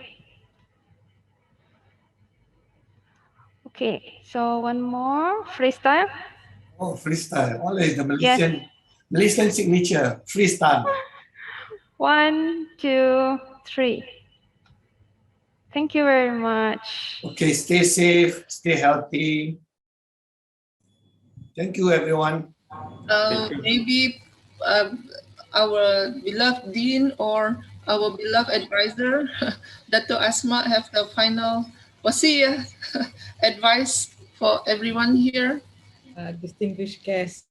[SPEAKER 4] Okay, so one more freestyle.
[SPEAKER 3] Oh, freestyle. Only the Malaysian signature, freestyle.
[SPEAKER 4] 1, 2, 3. Thank you very much.
[SPEAKER 3] Okay, stay safe, stay healthy. Thank you, everyone.
[SPEAKER 1] Maybe our beloved Dean or our beloved advisor, Dato' Asma, have the final wasiyah advice for everyone here?
[SPEAKER 11] Distinguished guests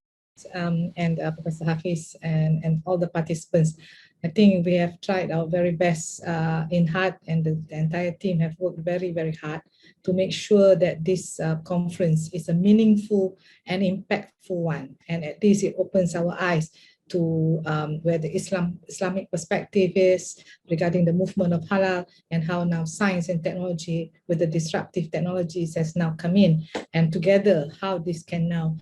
[SPEAKER 11] and Professor Hafiz and all the participants. I think we have tried our very best in heart, and the entire team have worked very, very hard to make sure that this conference is a meaningful and impactful one. And at least it opens our eyes to where the Islamic perspective is regarding the movement of halal, and how now science and technology with the disruptive technologies has now come in, and together how this can now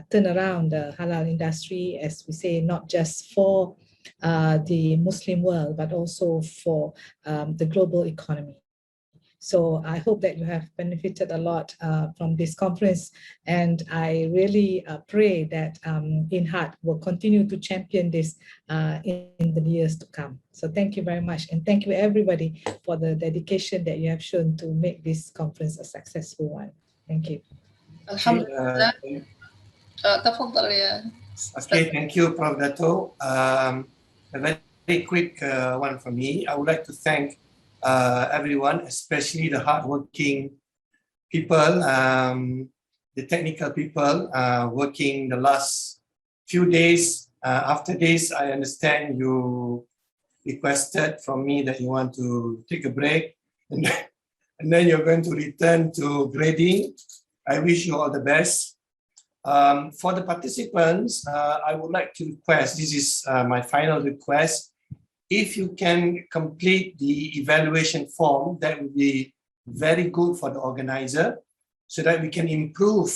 [SPEAKER 11] turn around the halal industry, as we say, not just for the Muslim world, but also for the global economy. So I hope that you have benefited a lot from this conference, and I really pray that InHeart will continue to champion this in the years to come. So thank you very much, and thank you everybody for the dedication that you have shown to make this conference a successful one. Thank you.
[SPEAKER 1] Alhamdulillah.
[SPEAKER 3] Okay, thank you, Prof. Dato'. A very quick one from me. I would like to thank everyone, especially the hardworking people, the technical people working the last few days. After this, I understand you requested from me that you want to take a break, and then you're going to return to grading. I wish you all the best. For the participants, I would like to request, this is my final request, if you can complete the evaluation form, that would be very good for the organizer, so that we can improve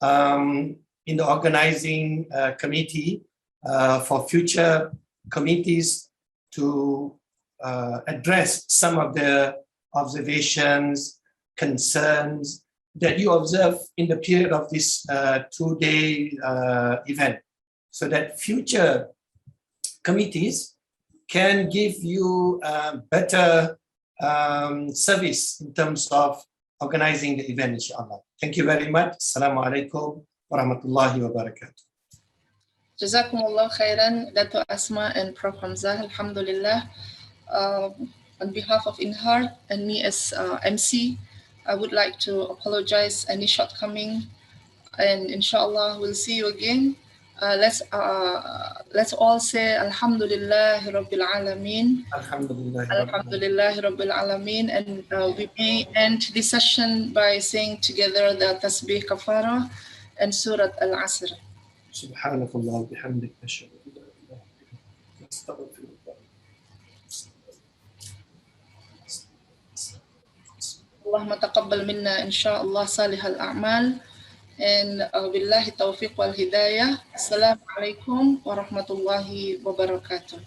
[SPEAKER 3] in the organizing committee for future committees to address some of the observations, concerns that you observe in the period of this two-day event, so that future committees can give you better service in terms of organizing the event, inshallah. Thank you very much. Assalamu alaikum wa rahmatullahi wa barakatuh.
[SPEAKER 1] Jazakumullah khairan, Dato' Asma and Prof. Hamzah. Alhamdulillah. On behalf of InHeart and me as MC, I would like to apologize any shortcoming, and inshallah we'll see you again. Let's all say Alhamdulillah Rabbil Alameen. Alhamdulillah Rabbil Alameen. And we may end this session by saying together the Tasbih Kafara and Surah Al-Asr.
[SPEAKER 3] Subhanakallah bihamdik ashhadu an la ilaha illa anta astaghfiruka.
[SPEAKER 1] Allahumma taqabbal minna insha'Allah salihal a'mal. And billahi tawfiq wal hidayah. Assalamu alaikum wa rahmatullahi wa barakatuh.